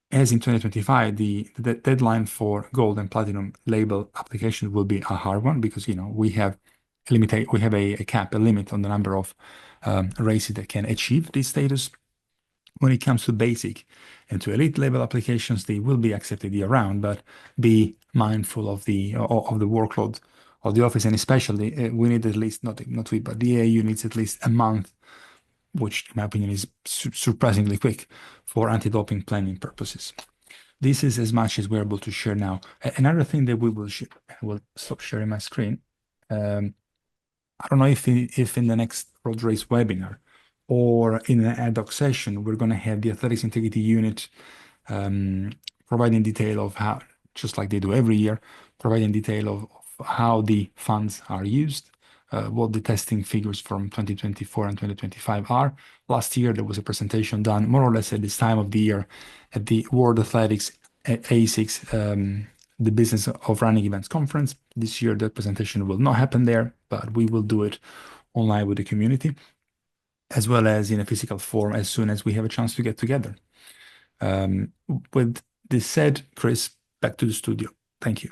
As in 2025, the deadline for gold and platinum label applications will be a hard one, because we have a cap, a limit on the number of races that can achieve this status. When it comes to basic and to elite level applications, they will be accepted year round, but be mindful of the workload of the office, and especially we need at least not we, but the AU needs at least a month, which in my opinion is surprisingly quick for anti-doping planning purposes. This is as much as we're able to share now. Another thing that we will share, I will stop sharing my screen. I don't know if in the next road race webinar or in an ad hoc session, we're going to have the athletics integrity unit providing detail of how, just like they do every year, providing detail of how the funds are used, what the testing figures from 2024 and 2025 are. Last year, there was a presentation done more or less at this time of the year at the World Athletics ASICS, the Business of Running Events Conference. This year, that presentation will not happen there, but we will do it online with the community, as well as in a physical form as soon as we have a chance to get together. With this said, Chris, back to the studio. Thank you.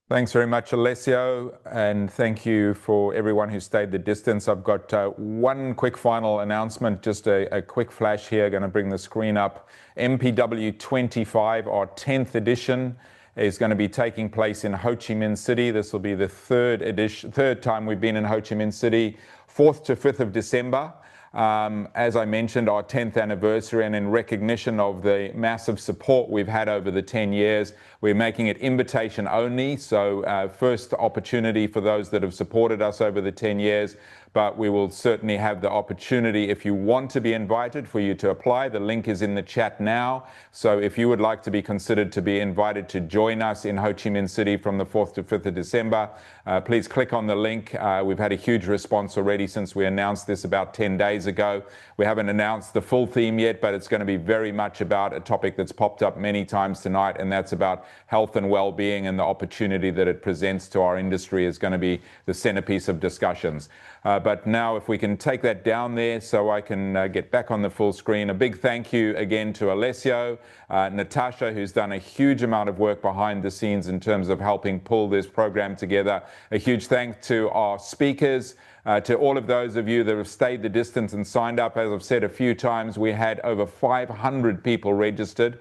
Thanks very much, Alessio, and thank you for everyone who stayed the distance. I've got one quick final announcement, just a quick flash here, going to bring the screen up. MPW 25, our 10th edition, is going to be taking place in Ho Chi Minh City. This will be the third time we've been in Ho Chi Minh City, 4th to 5th of December. As I mentioned, our 10th anniversary, and in recognition of the massive support we've had over the 10 years, we're making it invitation only. So first opportunity for those that have supported us over the 10 years, but we will certainly have the opportunity, if you want to be invited, for you to apply. The link is in the chat now. So if you would like to be considered to be invited to join us in Ho Chi Minh City from the 4th to 5th of December, please click on the link. We've had a huge response already since we announced this about 10 days ago. We haven't announced the full theme yet, but it's going to be very much about a topic that's popped up many times tonight, and that's about health and well-being, and the opportunity that it presents to our industry is going to be the centerpiece of discussions. But now if we can take that down there so I can get back on the full screen. A big thank you again to Alessio, Natasha, who's done a huge amount of work behind the scenes in terms of helping pull this program together. A huge thanks to our speakers, to all of those of you that have stayed the distance and signed up. As I've said a few times, we had over 500 people registered.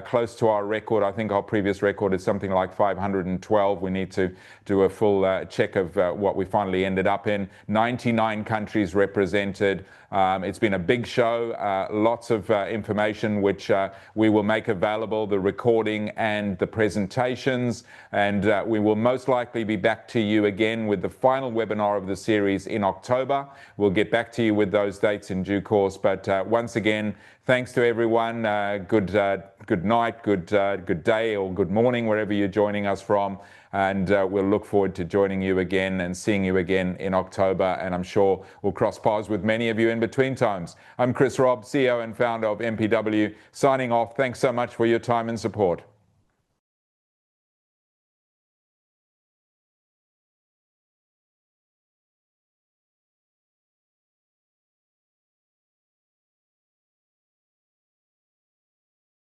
Close to our record. I think our previous record is something like 512. We need to do a full check of what we finally ended up in. 99 countries represented. It's been a big show, lots of information which we will make available, the recording and the presentations, and we will most likely be back to you again with the final webinar of the series in October. We'll get back to you with those dates in due course, but once again, thanks to everyone. Good night, good day, or good morning, wherever you're joining us from. And we'll look forward to joining you again and seeing you again in October. And I'm sure we'll cross paths with many of you in between times. I'm Chris Robb, CEO and founder of MPW, signing off. Thanks so much for your time and support.